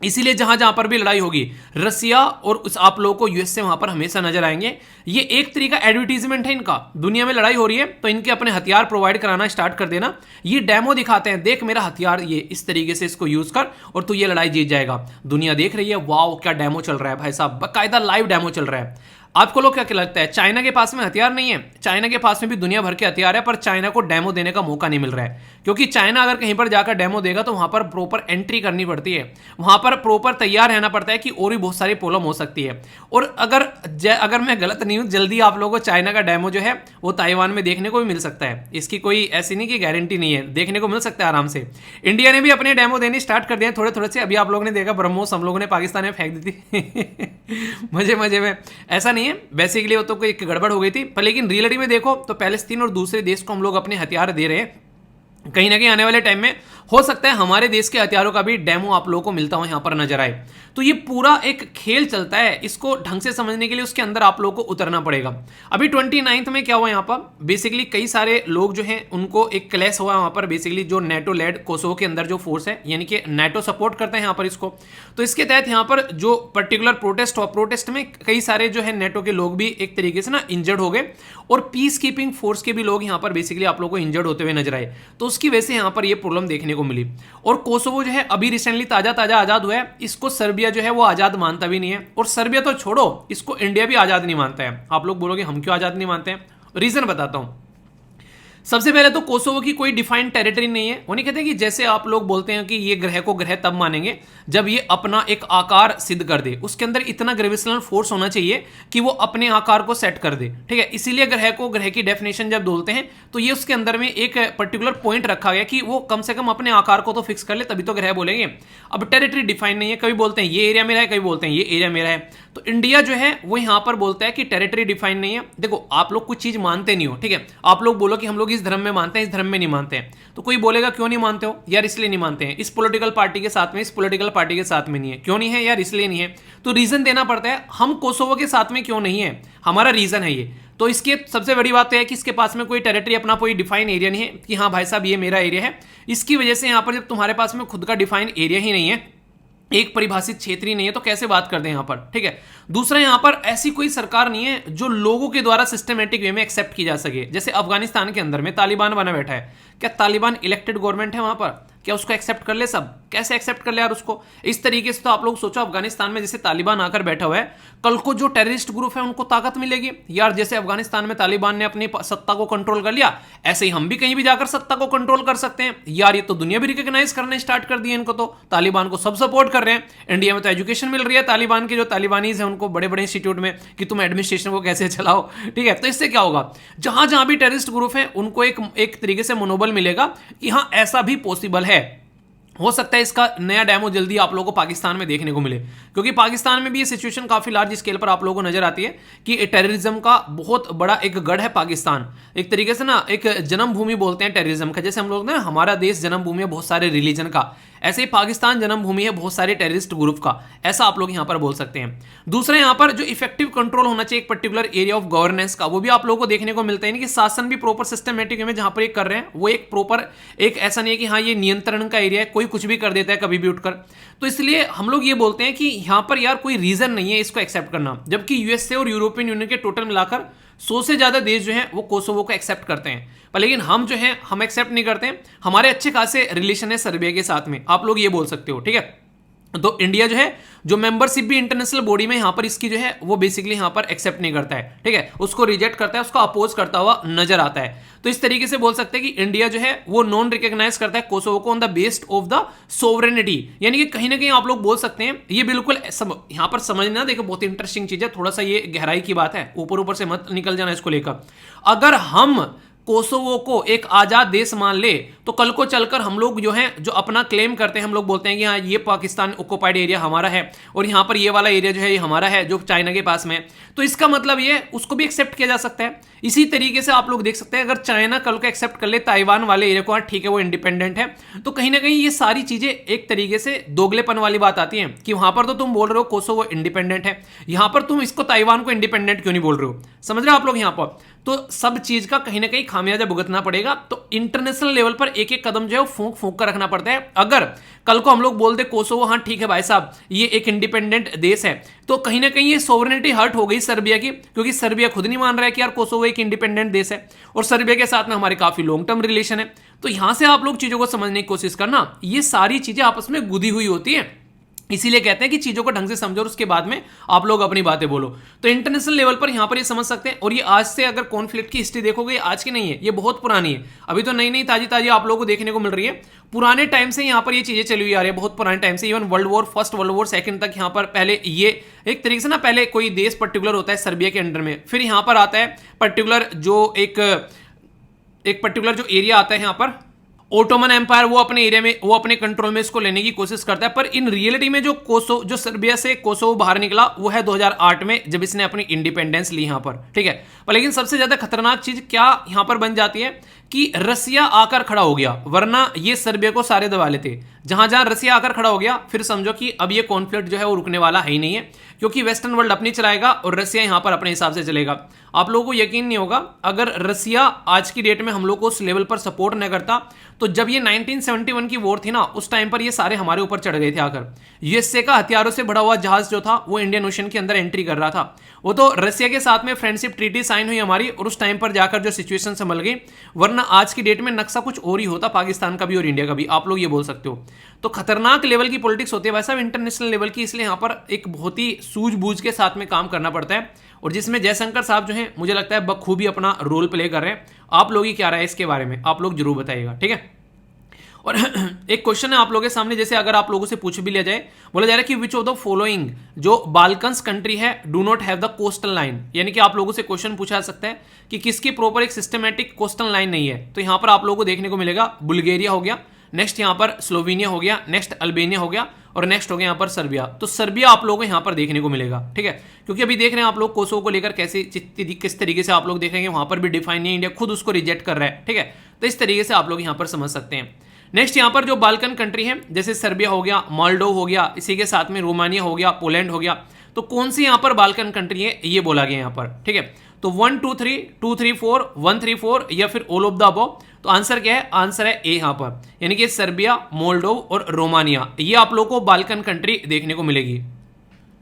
इसीलिए जहां जहां पर भी लड़ाई होगी रसिया और उस आप लोगों को यूएसए वहां पर हमेशा नजर आएंगे। ये एक तरीका एडवर्टीजमेंट है इनका, दुनिया में लड़ाई हो रही है तो इनके अपने हथियार प्रोवाइड कराना स्टार्ट कर देना। ये डेमो दिखाते हैं, देख मेरा हथियार, ये इस तरीके से इसको यूज कर और तू ये लड़ाई जीत जाएगा। दुनिया देख रही है, वाओ क्या डेमो चल रहा है भाई साहब, बाकायदा लाइव डेमो चल रहा है। आपको लोग क्या लगता है, चाइना के पास में हथियार नहीं है? चाइना के पास में भी दुनिया भर के हथियार है, पर चाइना को डेमो देने का मौका नहीं मिल रहा है, क्योंकि चाइना अगर कहीं पर जाकर डेमो देगा तो वहां पर प्रॉपर एंट्री करनी पड़ती है, वहां पर प्रॉपर तैयार रहना पड़ता है कि और भी बहुत सारी प्रॉब्लम हो सकती है। और अगर मैं गलत नहीं हूं, जल्दी आप लोगों को चाइना का डेमो जो है वो ताइवान में देखने को भी मिल सकता है। इसकी कोई ऐसी नहीं कि गारंटी नहीं है, देखने को मिल सकता है आराम से। इंडिया ने भी अपने डेमो देने स्टार्ट कर दिए थोड़े थोड़े से। अभी आप लोगों ने देखा ब्रह्मोस हम लोगों ने पाकिस्तान में फेंक दी थी मजे मजे में। ऐसा नहीं है, बेसिकली वो तो कोई गड़बड़ हो गई थी, पर लेकिन रियलिटी में देखो तो पैलेस्तीन और दूसरे देश को हम लोग अपने हथियार दे रहे हैं। कहीं ना कहीं आने वाले टाइम में हो सकता है हमारे देश के हथियारों का भी डेमो आप लोगों को मिलता हुआ यहां पर नजर आए। तो ये पूरा एक खेल चलता है, इसको ढंग से समझने के लिए उसके अंदर आप लोगों को उतरना पड़ेगा। अभी 29 में क्या हुआ यहाँ पर, बेसिकली कई सारे लोग जो हैं उनको एक क्लैश हुआ वहां पर, बेसिकली जो नेटो लेड कोसोवो के अंदर जो फोर्स है, यानी कि नेटो सपोर्ट करते हैं यहाँ पर इसको। तो इसके तहत यहाँ पर जो पर्टिकुलर प्रोटेस्ट हुआ, प्रोटेस्ट में कई सारे जो है नेटो के लोग भी एक तरीके से ना इंजर्ड हो गए और पीस कीपिंग फोर्स के भी लोग यहाँ पर बेसिकली आप लोगों को इंजर्ड होते हुए नजर आए। तो उसकी वजह से यहाँ पर ये प्रॉब्लम देखने को मिली। और कोसोवो जो है अभी रिसेंटली ताजा आजाद हुआ है, इसको सर्बिया जो है वो आजाद मानता भी नहीं है। और सर्बिया तो छोड़ो, इसको इंडिया भी आजाद नहीं मानता है। आप लोग बोलोगे हम क्यों आजाद नहीं मानते हैं, रीजन बताता हूं। सबसे पहले तो कोसोवो की कोई डिफाइंड टेरिटरी नहीं है। वो नहीं कहते कि जैसे आप लोग बोलते हैं कि ये ग्रह को ग्रह तब मानेंगे जब ये अपना एक आकार सिद्ध कर दे, उसके अंदर इतना ग्रेविटेशनल फोर्स होना चाहिए कि वो अपने आकार को सेट कर दे, ठीक है। इसीलिए ग्रह को ग्रह की डेफिनेशन जब बोलते हैं तो ये उसके अंदर में एक पर्टिकुलर पॉइंट रखा गया कि वो कम से कम अपने आकार को तो फिक्स कर ले, तभी तो ग्रह बोलेंगे। अब टेरिटरी डिफाइन नहीं है, कभी बोलते हैं ये एरिया मेरा है, कभी बोलते हैं ये एरिया मेरा है। तो इंडिया जो है वो यहां पर बोलता है कि टेरिटरी डिफाइन नहीं है। देखो आप लोग कुछ चीज मानते नहीं हो, ठीक है, आप लोग बोलो कि हम लोग लोग इस धर्म में मानते हैं, इस धर्म में नहीं मानते हैं। तो कोई बोलेगा क्यों नहीं मानते हो यार? इसलिए नहीं मानते हैं, इस पॉलिटिकल पार्टी के साथ में, इस पॉलिटिकल पार्टी के साथ में नहीं है। क्यों नहीं है यार? इसलिए नहीं है। तो रीजन देना पड़ता है, हम कोसोवो के साथ में क्यों नहीं है, हमारा रीजन है ये। तो इसके सबसे बड़ी बात तो है कि इसके पास में कोई टेरिटरी, अपना कोई डिफाइन एरिया नहीं है कि हाँ भाई साहब ये मेरा एरिया है। इसकी वजह से यहाँ पर जब तुम्हारे पास में खुद का डिफाइन एरिया ही नहीं है, एक परिभाषित क्षेत्र ही नहीं है, तो कैसे बात करते हैं यहाँ पर, ठीक है। दूसरा, यहाँ पर ऐसी कोई सरकार नहीं है जो लोगों के द्वारा सिस्टमेटिक वे में एक्सेप्ट की जा सके। जैसे अफगानिस्तान के अंदर में तालिबान बना बैठा है, क्या तालिबान इलेक्टेड गवर्नमेंट है वहां पर? क्या उसको एक्सेप्ट कर ले सब? कैसे एक्सेप्ट कर ले यार उसको? इस तरीके से तो आप लोग सोचो, अफगानिस्तान में जैसे तालिबान आकर बैठा हुआ है, कल को जो टेररिस्ट ग्रुप है उनको ताकत मिलेगी यार। जैसे अफगानिस्तान में तालिबान ने अपनी सत्ता को कंट्रोल कर लिया, ऐसे ही हम भी कहीं भी जाकर सत्ता को कंट्रोल कर सकते हैं यार। ये तो दुनिया भी रिकॉग्नाइज करना स्टार्ट कर दिए इनको, तो तालिबान को सब सपोर्ट कर रहे हैं। इंडिया में तो एजुकेशन मिल रही है तालिबान के जो तालिबानीज है उनको, बड़े बड़े इंस्टीट्यूट में, कि तुम एडमिनिस्ट्रेशन को कैसे चलाओ, ठीक है। तो इससे क्या होगा, जहां जहां भी टेररिस्ट ग्रुप है उनको एक तरीके से मनोबल मिलेगा कि हाँ ऐसा भी पॉसिबल है। हो सकता है इसका नया डेमो जल्दी आप लोगों को पाकिस्तान में देखने को मिले, क्योंकि पाकिस्तान में भी ये सिचुएशन काफी लार्ज स्केल पर आप लोगों को नजर आती है कि टेररिज्म का बहुत बड़ा एक गढ़ है पाकिस्तान। एक तरीके से ना एक जन्मभूमि बोलते हैं टेररिज्म का। जैसे हम लोग ना, हमारा देश जन्मभूमि है बहुत सारे रिलीजन का, ऐसे ही पाकिस्तान जन्मभूमि है बहुत सारे टेररिस्ट ग्रुप का, ऐसा आप लोग यहां पर बोल सकते हैं। दूसरा, यहां पर जो इफेक्टिव कंट्रोल होना चाहिए एक पर्टिकुलर एरिया ऑफ गवर्नेंस का, वो भी आप लोगों को देखने को मिलता है कि शासन भी प्रॉपर सिस्टमेटिक में जहां पर एक कर रहे हैं, वो एक प्रॉपर, एक ऐसा नहीं है कि हाँ ये नियंत्रण का एरिया है, कोई कुछ भी कर देता है कभी भी उठकर। तो इसलिए हम लोग ये बोलते हैं कि यहां पर यार कोई रीजन नहीं है इसको एक्सेप्ट करना, जबकि यूएसए और यूरोपियन यूनियन के टोटल मिलाकर 100 से ज्यादा देश जो हैं वो कोसोवो को एक्सेप्ट करते हैं। पर लेकिन हम जो हैं हम एक्सेप्ट नहीं करते हैं। हमारे अच्छे खासे रिलेशन है सर्बिया के साथ में, आप लोग ये बोल सकते हो, ठीक है। तो इंडिया जो है, जो मेंबरशिप भी इंटरनेशनल बॉडी में यहां पर इसकी जो है वो बेसिकली यहां पर एक्सेप्ट नहीं करता है, ठीक है। उसको रिजेक्ट करता है, उसको अपोज करता हुआ नजर आता है। तो इस तरीके से बोल सकते हैं कि इंडिया जो है वो नॉन रिकॉग्नाइज करता है कोसोवो को on the based of the sovereignty. यानी कि कहीं ना कहीं आप लोग बोल सकते हैं, ये बिल्कुल यहां पर समझना, देखो बहुत इंटरेस्टिंग चीज है, थोड़ा सा ये गहराई की बात है, ऊपर ऊपर से मत निकल जाना इसको लेकर। अगर हम कोसोवो को एक आजाद देश मान ले, तो कल को चलकर हम लोग जो हैं, जो अपना क्लेम करते हैं, हम लोग बोलते हैं कि हाँ ये पाकिस्तान ऑक्युपाइड एरिया हमारा है और यहाँ पर ये वाला एरिया जो है ये हमारा है, जो चाइना के पास में है, तो इसका मतलब ये उसको भी एक्सेप्ट किया जा सकता है। इसी तरीके से आप लोग देख सकते हैं, अगर चाइना कल को एक्सेप्ट कर ले ताइवान वाले एरिया को, हाँ ठीक है वो इंडिपेंडेंट है, तो कहीं ना कहीं ये सारी चीजें एक तरीके से दोगलेपन वाली बात आती है कि वहां पर तो तुम बोल रहे हो कोसोवो इंडिपेंडेंट है, यहां पर तुम इसको ताइवान को इंडिपेंडेंट क्यों नहीं बोल रहे हो? समझ रहे हो आप लोग यहां पर? तो सब चीज का कहीं ना कहीं खामियाजा भुगतना पड़ेगा। तो इंटरनेशनल लेवल पर एक एक कदम जो है फूंक फूंक कर रखना पड़ता है। अगर कल को हम लोग बोल दे कोसोवो हाँ ठीक है भाई साहब ये एक इंडिपेंडेंट देश है, तो कहीं ना कहीं ये सोवरेनिटी हर्ट हो गई सर्बिया की, क्योंकि सर्बिया खुद नहीं मान रहा है कि यार कोसोवो एक इंडिपेंडेंट देश है और सर्बिया के साथ में हमारे काफी लॉन्ग टर्म रिलेशन है। तो यहां से आप लोग चीजों को समझने की कोशिश करना, ये सारी चीजें आपस में गुदी हुई होती है। इसीलिए कहते हैं कि चीजों को ढंग से समझो और उसके बाद में आप लोग अपनी बातें बोलो। तो इंटरनेशनल लेवल पर यहां पर ये समझ सकते हैं। और ये आज से अगर कॉन्फ्लिक्ट की हिस्ट्री देखोगे, आज की नहीं है, ये बहुत पुरानी है, अभी तो नई नई ताजी ताजी आप लोगों को देखने को मिल रही है। पुराने टाइम से यहां पर ये चीजें चली हुई आ रही है, बहुत पुराने टाइम से, even world war first, world war second तक यहां पर पहले ये एक तरीके से ना, पहले कोई देश पर्टिकुलर होता है सर्बिया के अंडर में, फिर यहां पर आता है पर्टिकुलर जो एक पर्टिकुलर जो एरिया आता है यहां पर ओटोमन एम्पायर, वो अपने एरिया में, वो अपने कंट्रोल में इसको लेने की कोशिश करता है। पर इन रियलिटी में जो सर्बिया से कोसोवो बाहर निकला वो है 2008 में, जब इसने अपनी इंडिपेंडेंस ली यहां पर, ठीक है। पर लेकिन सबसे ज्यादा खतरनाक चीज क्या यहां पर बन जाती है कि रसिया आकर खड़ा हो गया, वरना ये सर्बिया को सारे दबा लेते। जहां जहां रसिया आकर खड़ा हो गया, फिर समझो कि अब ये कॉन्फ्लिक्ट जो है वो रुकने वाला है ही नहीं है, क्योंकि वेस्टर्न वर्ल्ड अपनी चलाएगा और रसिया यहां पर अपने हिसाब से चलेगा। आप लोगों को यकीन नहीं होगा, अगर रसिया आज की डेट में हम लोग को उस लेवल पर सपोर्ट न करता, तो जब ये 1971 की वॉर थी ना, उस टाइम पर ये सारे हमारे ऊपर चढ़ गए थे आकर। यूएसए का हथियारों से भरा हुआ जहाज जो था वो इंडियन ओशन के अंदर एंट्री कर रहा था, वो तो रसिया के साथ में फ्रेंडशिप ट्रीटी साइन हुई हमारी, और उस टाइम पर जाकर जो सिचुएशन संभल गई, वरना आज की डेट में नक्शा कुछ और ही होता, पाकिस्तान का भी और इंडिया का भी, आप लोग ये बोल सकते हो। तो खतरनाक लेवल की पॉलिटिक्स होती है वैसा इंटरनेशनल लेवल की, इसलिए यहां पर एक बहुत ही सूझबूझ के साथ में काम करना पड़ता है, और जिसमें जयशंकर साहब जो हैं मुझे लगता है बखूबी अपना रोल प्ले कर रहे हैं। आप लोग ही क्या राय है इसके बारे में, आप लोग जरूर बताइएगा, ठीक है। और एक क्वेश्चन है आप लोगों के सामने, जैसे अगर आप लोगों से पूछ भी लिया जाए, बोला जा रहा है कि विच ऑफ द फॉलोइंग, जो बाल्कन्स कंट्री है, do not have the coastal line, यानी कि आप लोगों से क्वेश्चन पूछा जा सकता है कि किसकी प्रॉपर एक सिस्टमैटिक कोस्टल लाइन नहीं है। तो यहां पर आप लोगों को देखने को मिलेगा बुल्गारिया हो गया, नेक्स्ट यहाँ पर स्लोवेनिया हो गया, नेक्स्ट अल्बेनिया हो गया, और नेक्स्ट हो गया यहाँ पर सर्बिया। तो सर्बिया आप लोगों को यहाँ पर देखने को मिलेगा, ठीक है, क्योंकि अभी देख रहे हैं आप लोग कोसोवो को लेकर कैसे किस तरीके से आप लोग देखेंगे वहां पर भी डिफाइन नहीं, इंडिया खुद उसको रिजेक्ट कर रहा है, ठीक है। तो इस तरीके से आप लोग यहाँ पर समझ सकते हैं। नेक्स्ट यहाँ पर जो बाल्कन कंट्री है, जैसे सर्बिया हो गया, मोल्डोव हो गया, इसी के साथ में रोमानिया हो गया, पोलैंड हो गया, तो कौन सी यहाँ पर बाल्कन कंट्री है ये बोला गया यहाँ पर, ठीक है। तो 1 2 3 2 3 4 1 3 4 या फिर ऑल ऑफ द अबव। तो आंसर क्या है? आंसर है ए यहाँ पर, यानी कि सर्बिया, मोल्डोव और रोमानिया, ये आप लोग को बाल्कन कंट्री देखने को मिलेगी।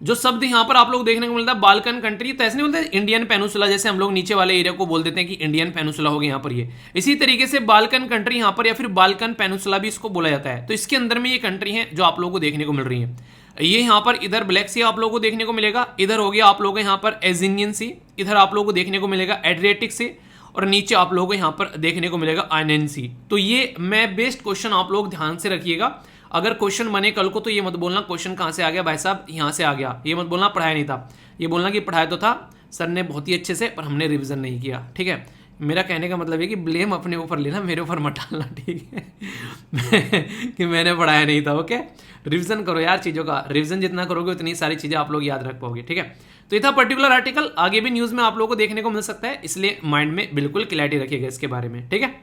जो शब्द यहाँ पर आप लोग देखने को मिलता है बाल्कन कंट्री, तो ऐसे नहीं बोलते इंडियन पेनिसुला, जैसे हम लोग नीचे वाले एरिया को बोल देते हैं कि इंडियन पेनिसुला हो गया यहाँ पर ये, इसी तरीके से बाल्कन कंट्री यहाँ पर या फिर बाल्कन पेनिसुला भी इसको बोला जाता है। तो इसके अंदर में ये कंट्री है जो आप लोगों को देखने को मिल रही है। ये यहाँ पर इधर ब्लैक सी आप लोगों को देखने को मिलेगा, इधर हो गया आप लोगों को यहाँ पर एजिनियन सी, इधर आप लोगों को देखने को मिलेगा एड्रियाटिक सी, और नीचे आप लोगों को यहाँ पर देखने को मिलेगा आयरन सी। तो ये मैं बेस्ट क्वेश्चन आप लोग ध्यान से रखिएगा। अगर क्वेश्चन बने कल को तो ये मत बोलना क्वेश्चन कहाँ से आ गया भाई साहब, यहाँ से आ गया, ये मत बोलना पढ़ाया नहीं था, ये बोलना कि पढ़ाया तो था सर ने बहुत ही अच्छे से, पर हमने रिवीजन नहीं किया, ठीक है। मेरा कहने का मतलब है कि ब्लेम अपने ऊपर लेना, मेरे ऊपर मत डालना, ठीक है कि मैंने पढ़ाया नहीं था। ओके, रिवीजन करो यार, चीज़ों का रिवीजन जितना करोगे उतनी सारी चीज़ें आप लोग याद रख पाओगे, ठीक है। तो ये था पर्टिकुलर आर्टिकल, आगे भी न्यूज़ में आप लोगों को देखने को मिल सकता है, इसलिए माइंड में बिल्कुल क्लैरिटी रखिएगा इसके बारे में, ठीक है।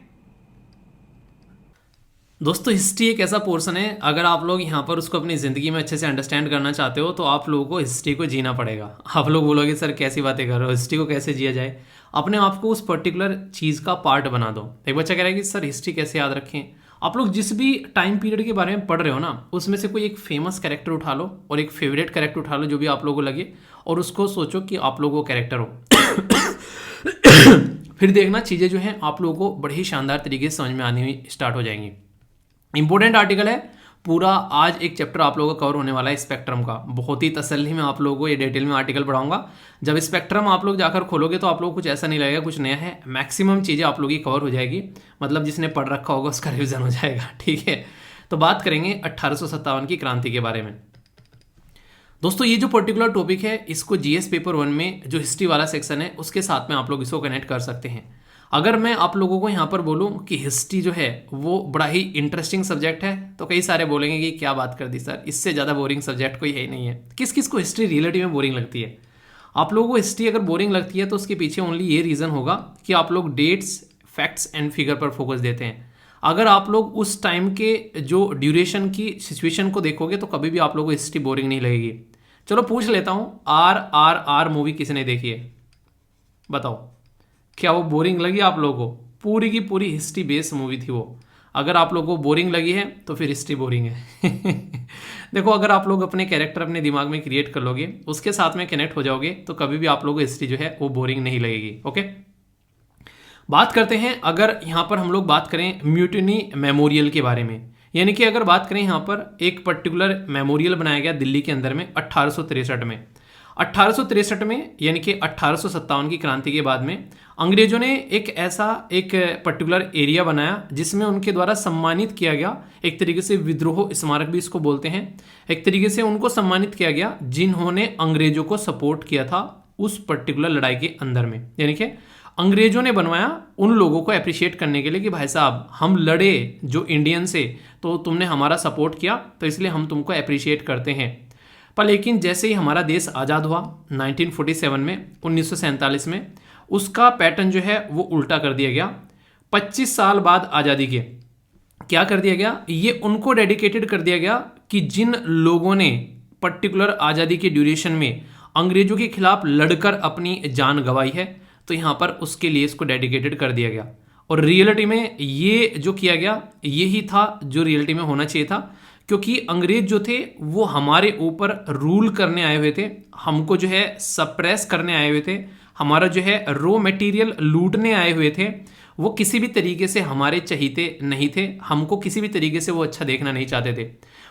दोस्तों हिस्ट्री एक ऐसा पोर्शन है, अगर आप लोग यहाँ पर उसको अपनी ज़िंदगी में अच्छे से अंडरस्टैंड करना चाहते हो तो आप लोगों को हिस्ट्री को जीना पड़ेगा। आप लोग बोलोगे सर कैसी बातें कर रहे हो, हिस्ट्री को कैसे जिया जाए? अपने आप को उस पर्टिकुलर चीज़ का पार्ट बना दो। एक बच्चा कह रहा है कि सर हिस्ट्री कैसे याद रखें? आप लोग जिस भी टाइम पीरियड के बारे में पढ़ रहे हो ना, उसमें से कोई एक फेमस कैरेक्टर उठा लो और एक फेवरेट कैरेक्टर उठा लो जो भी आप लोगों को लगे, और उसको सोचो कि आप लोगों को कैरेक्टर हो। फिर देखना चीज़ें जो हैं आप लोगों को बड़े ही शानदार तरीके से समझ में आनी हुई स्टार्ट हो जाएंगी। इंपॉर्टेंट आर्टिकल है पूरा, आज एक चैप्टर आप लोगों का कवर होने वाला है स्पेक्ट्रम का। बहुत ही तसल्ली में आप लोगों को ये डिटेल में आर्टिकल पढ़ाऊंगा। जब स्पेक्ट्रम आप लोग जाकर खोलोगे तो आप लोग कुछ ऐसा नहीं लगेगा कुछ नया है, मैक्सिमम चीज़ें आप लोग की कवर हो जाएगी, मतलब जिसने पढ़ रखा होगा उसका रिविजन हो जाएगा, ठीक है। तो बात करेंगे 1857 की क्रांति के बारे में। दोस्तों ये जो पर्टिकुलर टॉपिक है इसको जीएस पेपर 1 में जो हिस्ट्री वाला सेक्शन है उसके साथ में आप लोग इसको कनेक्ट कर सकते हैं। अगर मैं आप लोगों को यहाँ पर बोलूँ कि हिस्ट्री जो है वो बड़ा ही इंटरेस्टिंग सब्जेक्ट है तो कई सारे बोलेंगे कि क्या बात कर दी सर, इससे ज़्यादा बोरिंग सब्जेक्ट कोई है ही नहीं है। किस किस को हिस्ट्री रियलिटी में बोरिंग लगती है? आप लोगों को हिस्ट्री अगर बोरिंग लगती है तो उसके पीछे ओनली ये रीज़न होगा कि आप लोग डेट्स, फैक्ट्स एंड फिगर पर फोकस देते हैं। अगर आप लोग उस टाइम के जो ड्यूरेशन की सिचुएशन को देखोगे तो कभी भी आप लोगों को हिस्ट्री बोरिंग नहीं लगेगी। चलो पूछ लेता हूँ, RRR मूवी किसने देखी है? बताओ, क्या वो बोरिंग लगी आप लोगों को? पूरी की पूरी हिस्ट्री बेस्ड मूवी थी वो। अगर आप लोगों को बोरिंग लगी है तो फिर हिस्ट्री बोरिंग है। देखो अगर आप लोग अपने कैरेक्टर अपने दिमाग में क्रिएट कर लोगे, उसके साथ में कनेक्ट हो जाओगे तो कभी भी आप लोगों को हिस्ट्री जो है वो बोरिंग नहीं लगेगी। ओके, बात करते हैं अगर यहाँ पर हम लोग बात करें म्यूटिनी मेमोरियल के बारे में, यानी कि अगर बात करें यहाँ पर एक पर्टिकुलर मेमोरियल बनाया गया दिल्ली के अंदर में 1863 में। 1863 में यानी कि 1857 की क्रांति के बाद में अंग्रेजों ने एक ऐसा एक पर्टिकुलर एरिया बनाया जिसमें उनके द्वारा सम्मानित किया गया, एक तरीके से विद्रोह स्मारक भी इसको बोलते हैं, एक तरीके से उनको सम्मानित किया गया जिन्होंने अंग्रेजों को सपोर्ट किया था उस पर्टिकुलर लड़ाई के अंदर में। यानी कि अंग्रेजों ने बनवाया उन लोगों को अप्रिशिएट करने के लिए कि भाई साहब हम लड़े जो इंडियन से, तो तुमने हमारा सपोर्ट किया तो इसलिए हम तुमको अप्रिशिएट करते हैं। पर लेकिन जैसे ही हमारा देश आज़ाद हुआ 1947 में, 1947 में, उसका पैटर्न जो है वो उल्टा कर दिया गया। 25 साल बाद आज़ादी के क्या कर दिया गया, ये उनको डेडिकेटेड कर दिया गया कि जिन लोगों ने पर्टिकुलर आज़ादी के ड्यूरेशन में अंग्रेजों के खिलाफ लड़कर अपनी जान गंवाई है, तो यहाँ पर उसके लिए इसको डेडिकेटेड कर दिया गया। और रियलिटी में ये जो किया गया यही था जो रियलिटी में होना चाहिए था, क्योंकि अंग्रेज जो थे वो हमारे ऊपर रूल करने आए हुए थे, हमको जो है सप्रेस करने आए हुए थे, हमारा जो है रॉ मटेरियल लूटने आए हुए थे। वो किसी भी तरीके से हमारे चहीते नहीं थे, हमको किसी भी तरीके से वो अच्छा देखना नहीं चाहते थे।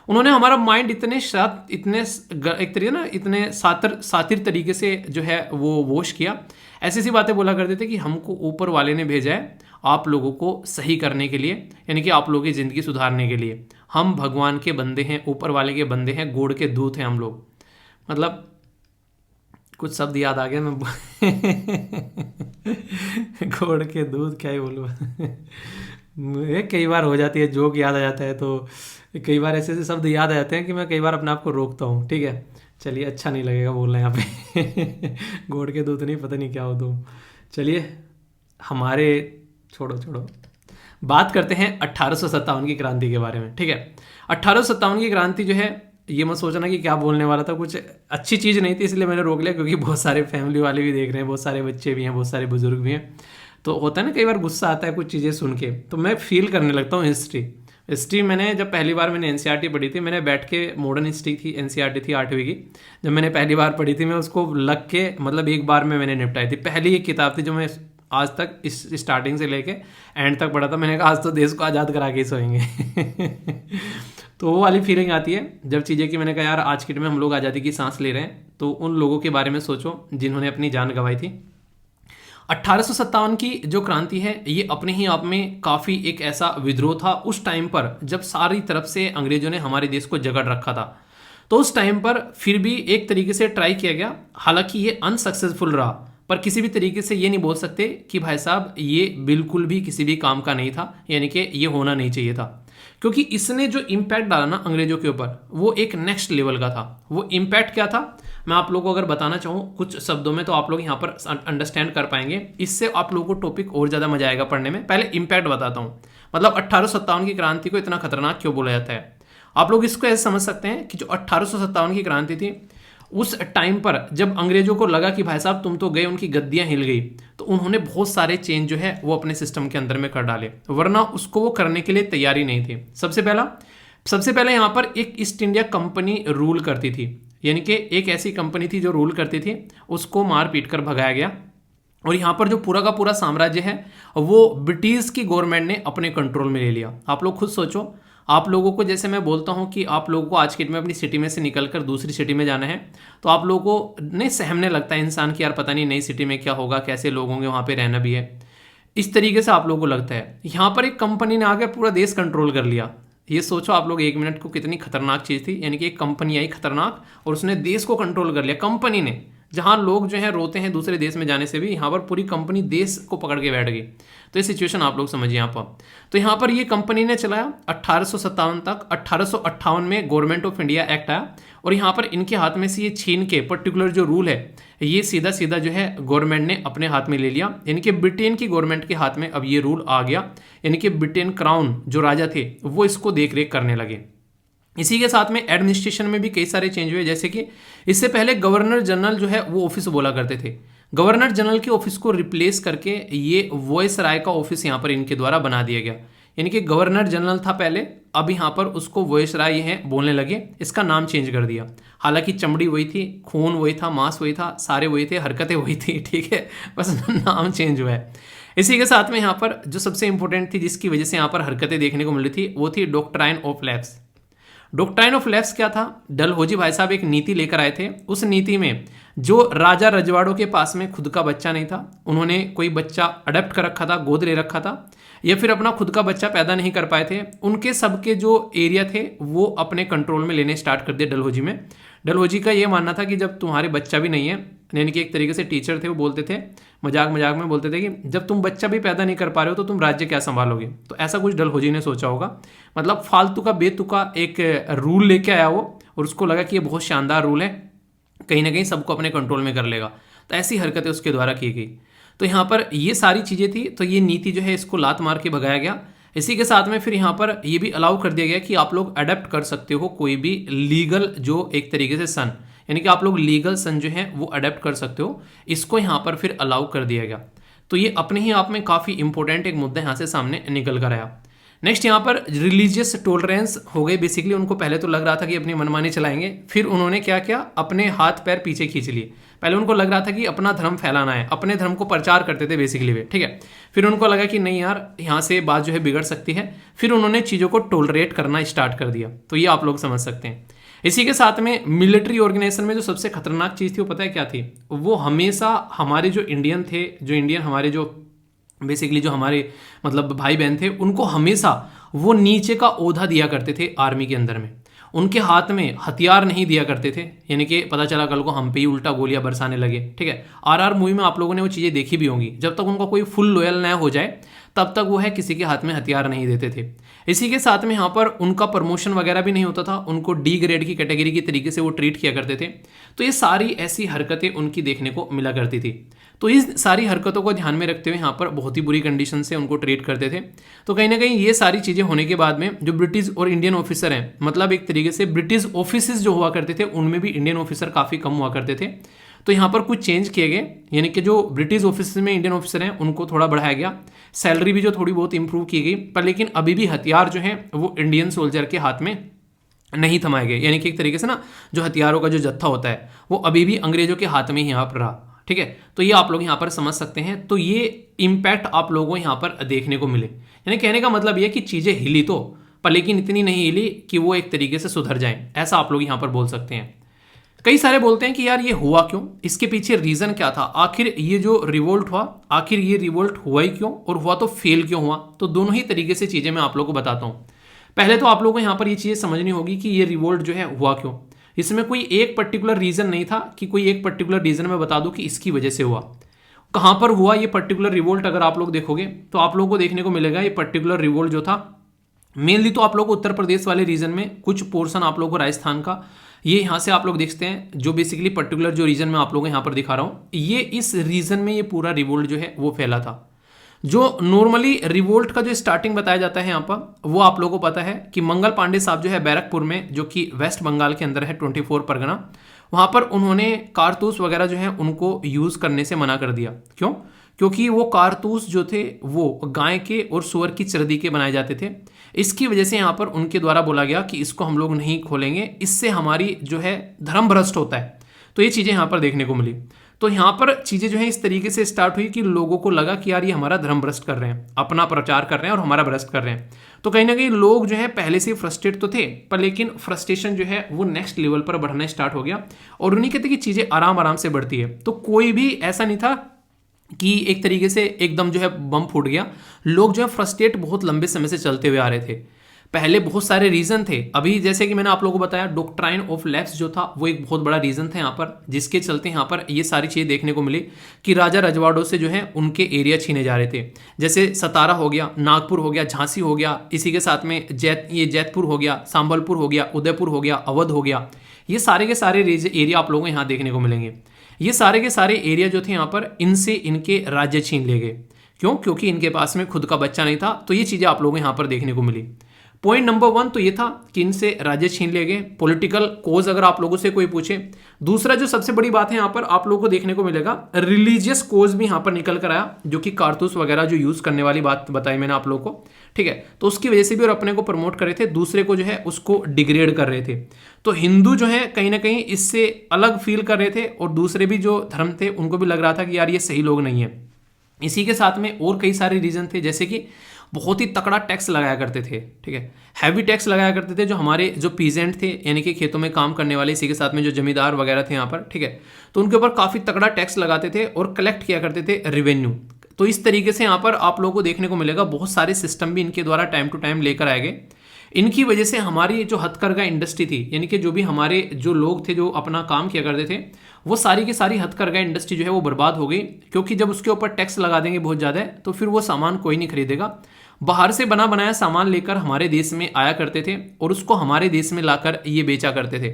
उन्होंने हमारा माइंड इतने एक तरीके ना इतने सातिर तरीके से जो है वो वॉश किया। ऐसी सी बातें बोला करते थे कि हमको ऊपर वाले ने भेजा है आप लोगों को सही करने के लिए, यानी कि आप लोगों की ज़िंदगी सुधारने के लिए। हम भगवान के बंदे हैं, ऊपर वाले के बंदे हैं, गोड़ के दूत हैं हम लोग। मतलब कुछ शब्द याद आ गया, मैं गोड़ के दूध क्या ही बोलूँ। मुझे कई बार हो जाती है, जोक याद आ जाता है तो कई बार ऐसे ऐसे शब्द याद आ जाते हैं कि मैं कई बार अपने आप को रोकता हूँ। ठीक है, चलिए, अच्छा नहीं लगेगा बोलना यहाँ पे गोड़ के दूध नहीं, पता नहीं क्या हो तुम। चलिए, हमारे, छोड़ो छोड़ो, बात करते हैं 1857 की क्रांति के बारे में। ठीक है, 1857 की क्रांति जो है, ये मत सोचना कि क्या बोलने वाला था, कुछ अच्छी चीज़ नहीं थी इसलिए मैंने रोक लिया, क्योंकि बहुत सारे फैमिली वाले भी देख रहे हैं, बहुत सारे बच्चे भी हैं, बहुत सारे बुजुर्ग भी हैं, तो होता है ना कई बार गुस्सा आता है कुछ चीज़ें सुन के, तो मैं फील करने लगता हूँ। हिस्ट्री मैंने जब पहली बार मैंने एनसीईआरटी पढ़ी थी, मैंने बैठ के, मॉडर्न हिस्ट्री थी, एनसीईआरटी थी 8वीं की, जब मैंने पहली बार पढ़ी थी मैं उसको लग के, मतलब एक बार में मैंने निपटाई थी। पहली एक किताब थी जो मैं आज तक इस स्टार्टिंग से लेके एंड तक पढ़ा था। मैंने कहा आज तो देश को आज़ाद करा के ही सोएंगे तो वो वाली फीलिंग आती है जब चीज़ें कि मैंने कहा यार आज के टाइम में हम लोग आज़ादी की सांस ले रहे हैं, तो उन लोगों के बारे में सोचो जिन्होंने अपनी जान गंवाई थी। 1857 की जो क्रांति है ये अपने ही आप में काफ़ी एक ऐसा विद्रोह था उस टाइम पर, जब सारी तरफ से अंग्रेजों ने हमारे देश को जकड़ रखा था। तो उस टाइम पर फिर भी एक तरीके से ट्राई किया गया, हालांकि ये अनसक्सेसफुल रहा, पर किसी भी तरीके से ये नहीं बोल सकते कि भाई साहब ये बिल्कुल भी किसी भी काम का नहीं था, यानी कि ये होना नहीं चाहिए था, क्योंकि इसने जो इम्पैक्ट डाला ना अंग्रेजों के ऊपर, वो एक नेक्स्ट लेवल का था। वो इम्पैक्ट क्या था, मैं आप लोगों को अगर बताना चाहूँ कुछ शब्दों में तो आप लोग यहाँ पर अंडरस्टैंड कर पाएंगे, इससे आप लोगों को टॉपिक और ज़्यादा मजा आएगा पढ़ने में। पहले इम्पैक्ट बताता हूँ, मतलब 1857 की क्रांति को इतना खतरनाक क्यों बोला जाता है। आप लोग इसको ऐसे समझ सकते हैं कि जो 1857 की क्रांति थी, उस टाइम पर जब अंग्रेजों को लगा कि भाई साहब तुम तो गए, उनकी गद्दियां हिल गई, तो उन्होंने बहुत सारे चेंज जो है वो अपने सिस्टम के अंदर में कर डाले, वरना उसको वो करने के लिए तैयारी नहीं थी। सबसे पहले यहाँ पर एक ईस्ट इंडिया कंपनी रूल करती थी, यानी कि एक ऐसी कंपनी थी जो रूल करती थी, उसको मार पीट कर भगाया गया, और यहाँ पर जो पूरा का पूरा साम्राज्य है वो ब्रिटिश की गवर्नमेंट ने अपने कंट्रोल में ले लिया। आप लोग खुद सोचो, आप लोगों को, जैसे मैं बोलता हूँ कि आप लोगों को आज के दिन में अपनी सिटी में से निकलकर दूसरी सिटी में जाना है, तो आप लोगों को नहीं सहमने लगता है इंसान कि यार पता नहीं नई सिटी में क्या होगा, कैसे लोग होंगे, वहाँ पे रहना भी है, इस तरीके से आप लोगों को लगता है। यहाँ पर एक कंपनी ने आकर पूरा देश कंट्रोल कर लिया। ये सोचो आप लोग एक मिनट को, कितनी खतरनाक चीज़ थी, यानी कि एक कंपनी आई खतरनाक और उसने देश को कंट्रोल कर लिया। कंपनी ने, जहाँ लोग जो है रोते हैं दूसरे देश में जाने से भी, यहाँ पर पूरी कंपनी देश को पकड़ के बैठ गई। तो ये सिचुएशन आप लोग समझिए यहाँ पर। तो यहाँ पर ये कंपनी ने चलाया 1857 तक। 1858 में गवर्नमेंट ऑफ इंडिया एक्ट आया, और यहाँ पर इनके हाथ में से ये छीन के पर्टिकुलर जो रूल है ये सीधा सीधा जो है गवर्नमेंट ने अपने हाथ में ले लिया, यानी कि ब्रिटेन की गवर्नमेंट के हाथ में अब ये रूल आ गया, यानी कि ब्रिटेन क्राउन जो राजा थे वो इसको देख रेख करने लगे। इसी के साथ में एडमिनिस्ट्रेशन में भी कई सारे चेंज हुए, जैसे कि इससे पहले गवर्नर जनरल जो है वो ऑफिस बोला करते थे, गवर्नर जनरल के ऑफिस को रिप्लेस करके ये वॉइसराय का ऑफिस यहाँ पर इनके द्वारा बना दिया गया, यानी कि गवर्नर जनरल था पहले, अब यहाँ पर उसको वॉइसराय है बोलने लगे, इसका नाम चेंज कर दिया। हालांकि चमड़ी वही थी, खून वही था, मांस वही था, सारे वही थे, हरकतें वही थी, ठीक है, बस नाम चेंज हुआ है। इसी के साथ में यहाँ पर जो सबसे इंपॉर्टेंट थी, जिसकी वजह से यहाँ पर हरकतें देखने को मिली थी, वो थी doctrine of lapse. Doctrine of lapse क्या था, डलहौजी भाई साहब एक नीति लेकर आए थे। उस नीति में जो राजा रजवाड़ों के पास में खुद का बच्चा नहीं था, उन्होंने कोई बच्चा अडेप्ट कर रखा था, गोद ले रखा था, या फिर अपना खुद का बच्चा पैदा नहीं कर पाए थे, उनके सबके जो एरिया थे वो अपने कंट्रोल में लेने स्टार्ट कर दिए डलहौजी में। डलहौजी का ये मानना था कि जब तुम्हारे बच्चा भी नहीं है, यानी कि एक तरीके से टीचर थे वो बोलते थे, मजाक मजाक में बोलते थे कि जब तुम बच्चा भी पैदा नहीं कर पा रहे हो तो तुम राज्य क्या संभालोगे। तो ऐसा कुछ डलहौजी ने सोचा होगा, मतलब फालतू का बेतुका एक रूल लेके आया वो, और उसको लगा कि ये बहुत शानदार रूल है, कहीं ना कहीं सबको अपने कंट्रोल में कर लेगा, तो ऐसी हरकतें उसके द्वारा की गई। तो यहाँ पर ये सारी चीज़ें थी, तो ये नीति जो है इसको लात मार के भगाया गया। इसी के साथ में फिर यहाँ पर ये भी अलाउ कर दिया गया कि आप लोग अडेप्ट कर सकते हो कोई भी लीगल जो एक तरीके से सन, यानी कि आप लोग लीगल सन जो है वो अडेप्ट कर सकते हो, इसको यहाँ पर फिर अलाउ कर दिया गया। तो ये अपने ही आप में काफ़ी इंपॉर्टेंट एक मुद्दा यहाँ से सामने निकल कर आया। नेक्स्ट यहाँ पर रिलीजियस टॉलरेंस हो गई। बेसिकली उनको पहले तो लग रहा था कि अपनी मनमानी चलाएंगे, फिर उन्होंने क्या किया, अपने हाथ पैर पीछे खींच लिए। पहले उनको लग रहा था कि अपना धर्म फैलाना है, अपने धर्म को प्रचार करते थे बेसिकली वे, ठीक है। फिर उनको लगा कि नहीं यार यहाँ से बात जो है बिगड़ सकती है, फिर उन्होंने चीज़ों को टॉलरेट करना स्टार्ट कर दिया। तो ये आप लोग समझ सकते हैं। इसी के साथ में मिलिट्री ऑर्गेनाइजेशन में जो सबसे खतरनाक चीज़ थी वो पता है क्या थी, वो हमेशा हमारे जो इंडियन थे, जो इंडियन हमारे जो बेसिकली जो हमारे मतलब भाई बहन थे, उनको हमेशा वो नीचे का ओहदा दिया करते थे आर्मी के अंदर में। उनके हाथ में हथियार नहीं दिया करते थे, यानी कि पता चला कल को हम पे ही उल्टा गोलियां बरसाने लगे। ठीक है, आरआर मूवी में आप लोगों ने वो चीज़ें देखी भी होंगी। जब तक उनका कोई फुल लॉयल ना हो जाए तब तक वो है किसी के हाथ में हथियार नहीं देते थे। इसी के साथ में यहाँ पर उनका प्रमोशन वगैरह भी नहीं होता था, उनको डी ग्रेड की कैटेगरी की तरीके से वो ट्रीट किया करते थे। तो ये सारी ऐसी हरकतें उनकी देखने को मिला करती थी। तो इस सारी हरकतों को ध्यान में रखते हुए यहाँ पर बहुत ही बुरी कंडीशन से उनको ट्रीट करते थे। तो कहीं ना कहीं ये सारी चीज़ें होने के बाद में जो ब्रिटिश और इंडियन ऑफिसर हैं, मतलब एक तरीके से ब्रिटिश ऑफिसेज जो हुआ करते थे उनमें भी इंडियन ऑफिसर काफ़ी कम हुआ करते थे। तो यहाँ पर कुछ चेंज किए गए, यानी कि जो ब्रिटिश ऑफिस में इंडियन ऑफिसर हैं उनको थोड़ा बढ़ाया गया, सैलरी भी जो थोड़ी बहुत इंप्रूव की गई, पर लेकिन अभी भी हथियार जो हैं वो इंडियन सोल्जर के हाथ में नहीं थमाए गए। यानी कि एक तरीके से ना जो हथियारों का जो जत्था होता है वो अभी भी अंग्रेजों के हाथ में ही यहाँ पर रहा। ठीक है, तो ये आप लोग यहाँ पर समझ सकते हैं। तो ये इम्पैक्ट आप लोगों को यहाँ पर देखने को मिले, यानी कहने का मतलब ये कि चीज़ें हिली तो, पर लेकिन इतनी नहीं हिली कि वो एक तरीके से सुधर जाएं, ऐसा आप लोग यहाँ पर बोल सकते हैं। कई सारे बोलते हैं कि यार ये हुआ क्यों, इसके पीछे रीज़न क्या था, आखिर ये जो रिवोल्ट हुआ, आखिर ये रिवोल्ट हुआ ही क्यों, और हुआ तो फेल क्यों हुआ। तो दोनों ही तरीके से चीज़ें मैं आप लोगों को बताता हूँ। पहले तो आप लोगों को यहाँ पर ये चीज़ें समझनी होगी कि ये रिवोल्ट जो है हुआ क्यों। इसमें कोई एक पर्टिकुलर रीज़न नहीं था कि कोई एक पर्टिकुलर रीज़न मैं बता दूं कि इसकी वजह से हुआ। कहाँ पर हुआ ये पर्टिकुलर रिवोल्ट, अगर आप लोग देखोगे तो आप लोगों को देखने को मिलेगा ये पर्टिकुलर रिवोल्ट जो था मेनली तो आप लोग को उत्तर प्रदेश वाले रीजन में, कुछ पोर्शन आप लोगों को राजस्थान का, ये यहाँ से आप लोग देखते हैं जो बेसिकली पर्टिकुलर जो रीजन में आप लोगों को यहाँ पर दिखा रहा हूँ, ये इस रीजन में ये पूरा रिवोल्ट जो है वो फैला था। जो नॉर्मली रिवोल्ट का जो स्टार्टिंग बताया जाता है यहाँ पर वो आप लोगों को पता है कि मंगल पांडे साहब जो है बैरकपुर में, जो कि वेस्ट बंगाल के अंदर है 24 परगना, वहाँ पर उन्होंने कारतूस वगैरह जो है उनको यूज़ करने से मना कर दिया। क्यों? क्योंकि वो कारतूस जो थे वो गाय के और सुअर की चर्बी के बनाए जाते थे। इसकी वजह से यहाँ पर उनके द्वारा बोला गया कि इसको हम लोग नहीं खोलेंगे, इससे हमारी जो है धर्म भ्रष्ट होता है। तो ये चीज़ें यहाँ पर देखने को मिली। तो यहाँ पर चीज़ें जो है इस तरीके से स्टार्ट हुई कि लोगों को लगा कि यार ये हमारा धर्म भ्रष्ट कर रहे हैं, अपना प्रचार कर रहे हैं और हमारा भ्रष्ट कर रहे हैं। तो कहीं ना कहीं लोग जो है पहले से फ्रस्ट्रेट तो थे, पर लेकिन फ्रस्ट्रेशन जो है वो नेक्स्ट लेवल पर बढ़ना स्टार्ट हो गया। और उन्हीं कहते कि चीज़ें आराम आराम से बढ़ती है। तो कोई भी ऐसा नहीं था कि एक तरीके से एकदम जो है बम फूट गया। लोग जो है फ्रस्ट्रेट बहुत लंबे समय से चलते हुए आ रहे थे। पहले बहुत सारे रीज़न थे। अभी जैसे कि मैंने आप लोगों को बताया डॉक्ट्राइन ऑफ लैप्स जो था वो एक बहुत बड़ा रीज़न था यहाँ पर, जिसके चलते यहाँ पर ये सारी चीज़ें देखने को मिली कि राजा रजवाड़ों से जो है उनके एरिया छीने जा रहे थे। जैसे सतारा हो गया, नागपुर हो गया, झांसी हो गया, इसी के साथ में जैतपुर हो गया, संबलपुर हो गया, उदयपुर हो गया, अवध हो गया। ये सारे के सारे एरिया आप लोगों को यहाँ देखने को मिलेंगे। ये सारे के सारे एरिया जो थे यहाँ पर इनसे इनके राज्य छीन ले गए। क्यों? क्योंकि इनके पास में खुद का बच्चा नहीं था। तो ये चीज़ें आप लोगों को यहाँ पर देखने को मिली। पॉइंट नंबर 1 तो ये था कि इनसे राज्य छीन ले गए, पॉलिटिकल कोज अगर आप लोगों से कोई पूछे। दूसरा जो सबसे बड़ी बात है यहाँ पर आप लोगों को देखने को मिलेगा, रिलीजियस कोज भी यहाँ पर निकल कर आया, जो कि कारतूस वगैरह जो यूज करने वाली बात बताई मैंने आप लोगों को। ठीक है, तो उसकी वजह से भी और अपने को प्रमोट कर रहे थे, दूसरे को जो है उसको डिग्रेड कर रहे थे। तो हिंदू जो है कहीं ना कहीं इससे अलग फील कर रहे थे और दूसरे भी जो धर्म थे उनको भी लग रहा था कि यार ये सही लोग नहीं है। इसी के साथ में और कई सारे रीजन थे, जैसे कि बहुत ही तकड़ा टैक्स लगाया करते थे। ठीक है, हैवी टैक्स लगाया करते थे जो हमारे जो पीजेंट थे, यानी कि खेतों में काम करने वाले, इसी के साथ में जो जमींदार वगैरह थे यहाँ पर। ठीक है, तो उनके ऊपर काफ़ी तकड़ा टैक्स लगाते थे और कलेक्ट किया करते थे रेवेन्यू। तो इस तरीके से यहाँ पर आप लोगों को देखने को मिलेगा बहुत सारे सिस्टम भी इनके द्वारा टाइम टू टाइम लेकर आए गए। इनकी वजह से हमारी जो हथकरघा इंडस्ट्री थी, यानी कि जो भी हमारे जो लोग थे जो अपना काम किया करते थे, वो सारी की सारी हथकरघा इंडस्ट्री जो है वो बर्बाद हो गई। क्योंकि जब उसके ऊपर टैक्स लगा देंगे बहुत ज़्यादा तो फिर वो सामान कोई नहीं खरीदेगा। बाहर से बना बनाया सामान लेकर हमारे देश में आया करते थे और उसको हमारे देश में लाकर ये बेचा करते थे।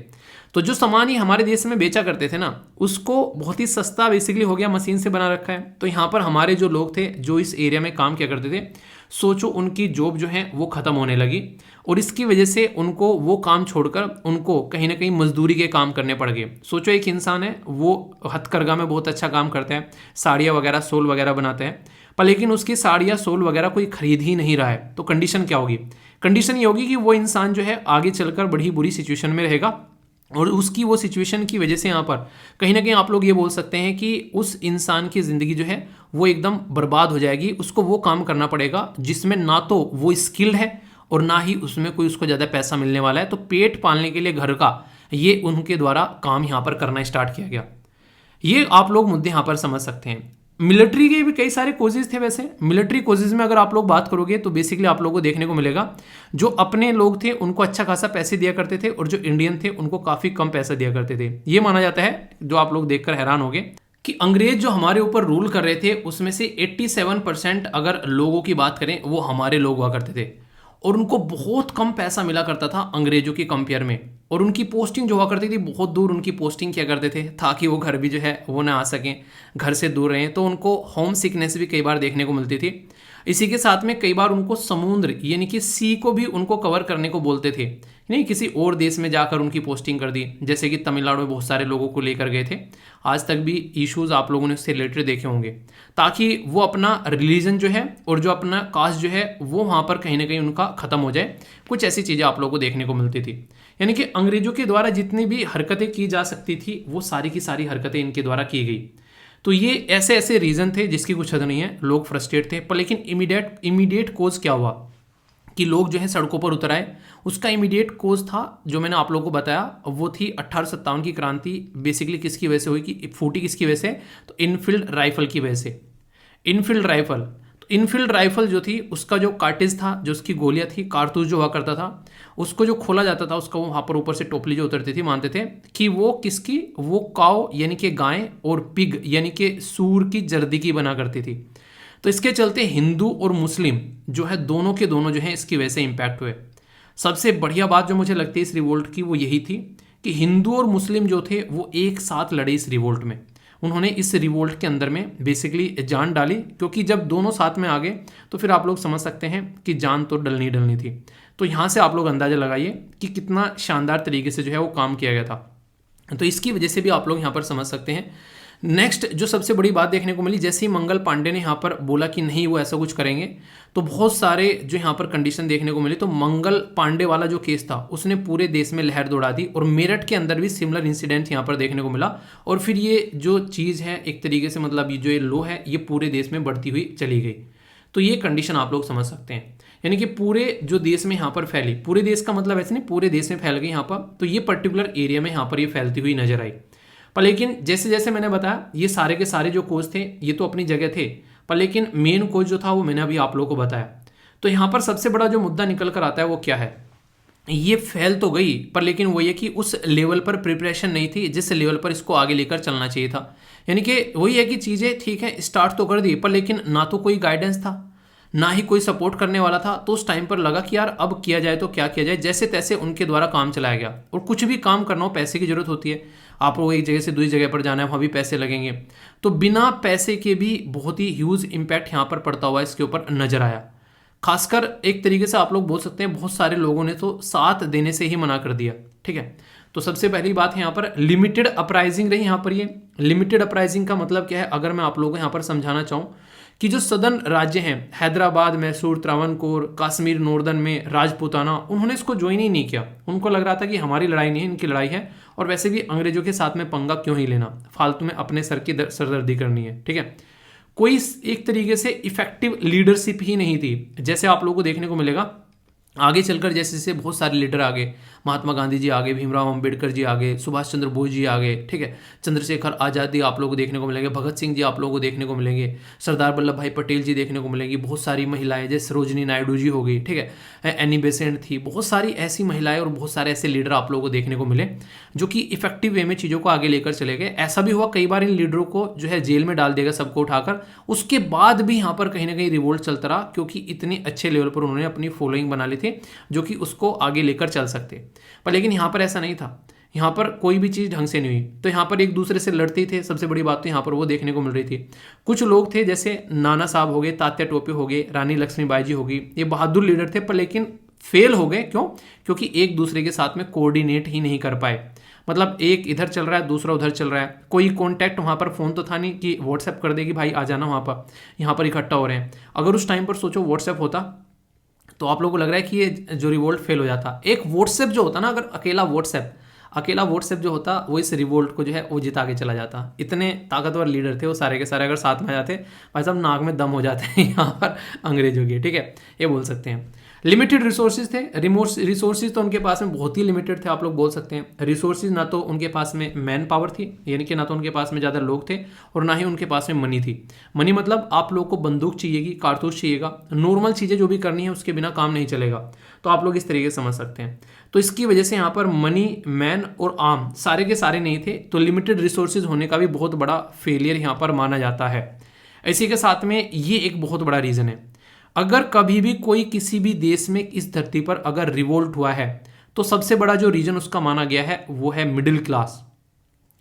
तो जो सामान ये हमारे देश में बेचा करते थे ना, उसको बहुत ही सस्ता बेसिकली हो गया, मशीन से बना रखा है। तो यहाँ पर हमारे जो लोग थे जो इस एरिया में काम किया करते थे, सोचो उनकी जॉब जो है वो ख़त्म होने लगी और इसकी वजह से उनको वो काम छोड़कर उनको कहीं ना कहीं मजदूरी के काम करने पड़ गए। सोचो एक इंसान है वो हथकरघा में बहुत अच्छा काम करता है, साड़ियाँ वगैरह सोल वगैरह बनाते हैं, पर लेकिन उसकी साड़ियाँ सोल वगैरह कोई खरीद ही नहीं रहा है। तो कंडीशन क्या होगी? कंडीशन ये होगी कि वो इंसान जो है आगे चलकर बड़ी बुरी सिचुएशन में रहेगा और उसकी वो सिचुएशन की वजह से यहाँ पर कहीं ना कहीं आप लोग ये बोल सकते हैं कि उस इंसान की ज़िंदगी जो है वो एकदम बर्बाद हो जाएगी। उसको वो काम करना पड़ेगा जिसमें ना तो वो स्किल्ड है और ना ही उसमें कोई उसको ज़्यादा पैसा मिलने वाला है। तो पेट पालने के लिए घर का ये उनके द्वारा काम यहाँ पर करना स्टार्ट किया गया। ये आप लोग मुद्दे यहाँ पर समझ सकते हैं। मिलिट्री के भी कई सारे कोजेज थे। वैसे मिलिट्री कोजेज में अगर आप लोग बात करोगे तो बेसिकली आप लोगों को देखने को मिलेगा जो अपने लोग थे उनको अच्छा खासा पैसे दिया करते थे और जो इंडियन थे उनको काफ़ी कम पैसा दिया करते थे। ये माना जाता है, जो आप लोग देखकर हैरान होंगे, कि अंग्रेज जो हमारे ऊपर रूल कर रहे थे उसमें से 87% अगर लोगों की बात करें वो हमारे लोग हुआ करते थे और उनको बहुत कम पैसा मिला करता था अंग्रेजों की कंपेयर में। और उनकी पोस्टिंग जो हुआ करती थी बहुत दूर उनकी पोस्टिंग किया करते थे ताकि वो घर भी जो है वो ना आ सकें, घर से दूर रहें। तो उनको होम सिकनेस भी कई बार देखने को मिलती थी। इसी के साथ में कई बार उनको समुद्र यानी कि सी को भी उनको कवर करने को बोलते थे, नहीं किसी और देश में जाकर उनकी पोस्टिंग कर दी। जैसे कि तमिलनाडु में बहुत सारे लोगों को लेकर गए थे, आज तक भी इश्यूज आप लोगों ने उससे रिलेटेड देखे होंगे, ताकि वो अपना रिलीजन जो है और जो अपना कास्ट जो है वो वहाँ पर कहीं ना कहीं उनका खत्म हो जाए। कुछ ऐसी चीज़ें आप लोगों को देखने को मिलती थी। यानी कि अंग्रेजों के द्वारा जितनी भी हरकतें की जा सकती थी वो सारी की सारी हरकतें इनके द्वारा की गई। तो ये ऐसे ऐसे रीज़न थे जिसकी कुछ हद नहीं है, लोग फ्रस्ट्रेट थे। पर लेकिन इमीडिएट कोज क्या हुआ कि लोग जो है सड़कों पर उतर आए, उसका इमीडिएट कोज था जो मैंने आप लोगों को बताया, वो थी 1857 की क्रांति। बेसिकली किसकी वजह से हुई कि फूटी किसकी वजह से, तो इनफील्ड राइफल की वजह से। इनफील्ड राइफल जो थी उसका जो कार्टेज था, जो उसकी गोलियां थी, कारतूस जो हुआ करता था, उसको जो खोला जाता था उसका वहाँ पर ऊपर से टोपली जो उतरती थी, मानते थे कि वो किसकी, वो काव यानी कि गाय और पिग यानी कि सूर की जर्दी की बना करती थी। तो इसके चलते हिंदू और मुस्लिम जो है दोनों के दोनों जो है इसकी वजह से इम्पैक्ट हुए। सबसे बढ़िया बात जो मुझे लगती है इस रिवोल्ट की वो यही थी कि हिंदू और मुस्लिम जो थे वो एक साथ लड़े इस रिवोल्ट में। उन्होंने इस रिवोल्ट के अंदर में बेसिकली जान डाली, क्योंकि जब दोनों साथ में आ गए तो फिर आप लोग समझ सकते हैं कि जान तो डलनी डलनी थी। तो यहाँ से आप लोग अंदाज़ा लगाइए कि कितना शानदार तरीके से जो है वो काम किया गया था। तो इसकी वजह से भी आप लोग यहाँ पर समझ सकते हैं। नेक्स्ट जो सबसे बड़ी बात देखने को मिली, जैसे ही मंगल पांडे ने यहाँ पर बोला कि नहीं वो ऐसा कुछ करेंगे, तो बहुत सारे जो यहाँ पर कंडीशन देखने को मिली। तो मंगल पांडे वाला जो केस था उसने पूरे देश में लहर दौड़ा दी और मेरठ के अंदर भी सिमिलर इंसिडेंट यहाँ पर देखने को मिला। और फिर ये जो चीज़ है एक तरीके से मतलब ये जो ये लो है ये पूरे देश में बढ़ती हुई चली गई। तो ये कंडीशन आप लोग समझ सकते हैं, यानी कि पूरे जो देश में यहाँ पर फैली, पूरे देश का मतलब ऐसे नहीं पूरे देश में फैल गई यहाँ पर, तो ये पर्टिकुलर एरिया में यहाँ पर ये फैलती हुई नजर आई। पर लेकिन जैसे जैसे मैंने बताया ये सारे के सारे जो कोच थे ये तो अपनी जगह थे, पर लेकिन मेन कोच जो था वो मैंने अभी आप लोगों को बताया। तो यहाँ पर सबसे बड़ा जो मुद्दा निकल कर आता है वो क्या है, ये फैल तो गई पर लेकिन वो ये कि उस लेवल पर प्रिपरेशन नहीं थी जिस लेवल पर इसको आगे लेकर चलना चाहिए था। यानी कि वही है कि चीज़ें ठीक है स्टार्ट तो कर दी, पर लेकिन ना तो कोई गाइडेंस था ना ही कोई सपोर्ट करने वाला था। तो उस टाइम पर लगा कि यार अब किया जाए तो क्या किया जाए, जैसे तैसे उनके द्वारा काम चलाया गया। और कुछ भी काम करना हो पैसे की जरूरत होती है, आपको एक जगह से दूसरी जगह पर जाना है वहाँ भी पैसे लगेंगे। तो बिना पैसे के भी बहुत ही ह्यूज इम्पैक्ट यहाँ पर पड़ता हुआ इसके ऊपर नजर आया। खासकर एक तरीके से आप लोग बोल सकते हैं बहुत सारे लोगों ने तो साथ देने से ही मना कर दिया। ठीक है, तो सबसे पहली बात है यहाँ पर लिमिटेड अपराइजिंग रही। यहाँ पर ये लिमिटेड अपराइजिंग का मतलब क्या है, अगर मैं आप लोगों को यहाँ पर समझाना चाहूँ कि जो सदर्न राज्य हैं हैदराबाद, मैसूर, त्रावणकोर, कश्मीर, नॉर्दर्न में राजपूताना, उन्होंने इसको ज्वाइन ही नहीं किया। उनको लग रहा था कि हमारी लड़ाई नहीं है इनकी लड़ाई है, और वैसे भी अंग्रेजों के साथ में पंगा क्यों ही लेना, फालतू में अपने सर की सरदर्दी करनी है। ठीक है, कोई एक तरीके से इफेक्टिव लीडरशिप ही नहीं थी। जैसे आप लोगों को देखने को मिलेगा आगे चलकर जैसे जैसे बहुत सारे लीडर आ गए, महात्मा गांधी जी आ गए, भीमराव अंबेडकर जी आ गए, सुभाष चंद्र बोस जी आ गए, ठीक है, चंद्रशेखर आज़ादी आप लोगों को देखने को मिलेंगे, भगत सिंह जी आप लोगों को देखने को मिलेंगे, सरदार वल्लभ भाई पटेल जी देखने को मिलेंगी, बहुत सारी महिलाएं जैसे सरोजिनी नायडू जी हो गई, ठीक है, एनी बेसेंट थी, बहुत सारी ऐसी महिलाएं और बहुत सारे ऐसे लीडर आप लोगों को देखने को मिले जो कि इफेक्टिव वे में चीज़ों को आगे लेकर चले गए। ऐसा भी हुआ कई बार इन लीडरों को जो है जेल में डाल देगा सबको उठाकर, उसके बाद भी यहाँ पर कहीं ना कहीं रिवोल्ट चलता रहा, क्योंकि इतने अच्छे लेवल पर उन्होंने अपनी फॉलोइंग बना ली थी जो कि उसको आगे लेकर चल सकते। पर लेकिन यहाँ पर ऐसा नहीं था, यहाँ पर कोई भी चीज़ ढंग से नहीं हुई। तो यहाँ पर एक दूसरे से लड़ते थे, सबसे बड़ी बात तो यहाँ पर वो देखने को मिल रही थी। कुछ लोग थे जैसे नाना साहब हो गए, तात्या टोपे हो गए, रानी लक्ष्मीबाई जी हो गई, ये बहादुर लीडर थे, पर लेकिन फेल हो गए। क्यों? क्योंकि एक दूसरे के साथ में कोऑर्डिनेट ही नहीं कर पाए। मतलब एक इधर चल रहा है दूसरा उधर चल रहा है, कोई कॉन्टैक्ट वहाँ पर फ़ोन तो था नहीं कि व्हाट्सएप कर दे कि भाई आ जाना वहाँ पर, यहाँ पर इकट्ठा हो रहे हैं। अगर उस टाइम पर सोचो व्हाट्सएप होता तो आप लोगों को लग रहा है कि ये जो रिवोल्ट फेल हो जाता। एक व्हाट्सएप जो होता ना, अगर अकेला व्हाट्सएप जो होता वो इस रिवोल्ट को जो है वो जिता के चला जाता। इतने ताकतवर लीडर थे वो सारे के सारे, अगर साथ में आ जाते भाई साहब नाक में दम हो जाते हैं यहाँ पर अंग्रेजों के। ठीक है, ये बोल सकते हैं। लिमिटेड रिसोर्सेज थे, रिसोर्सेज तो उनके पास में बहुत ही लिमिटेड थे, आप लोग बोल सकते हैं। रिसोर्सेज ना तो उनके पास में मैन पावर थी, यानी कि ना तो उनके पास में ज़्यादा लोग थे, और ना ही उनके पास में मनी थी। मनी मतलब आप लोग को बंदूक चाहिएगी, कारतूस चाहिएगा, नॉर्मल चीज़ें जो भी करनी है उसके बिना काम नहीं चलेगा। तो आप लोग इस तरीके से समझ सकते हैं। तो इसकी वजह से यहाँ पर मनी, मैन और आर्म सारे के सारे नहीं थे, तो लिमिटेड रिसोर्सेज होने का भी बहुत बड़ा फेलियर यहाँ पर माना जाता है। इसी के साथ में ये एक बहुत बड़ा रीज़न है। अगर कभी भी कोई किसी भी देश में इस धरती पर अगर रिवोल्ट हुआ है तो सबसे बड़ा जो रीजन उसका माना गया है वो है मिडिल क्लास।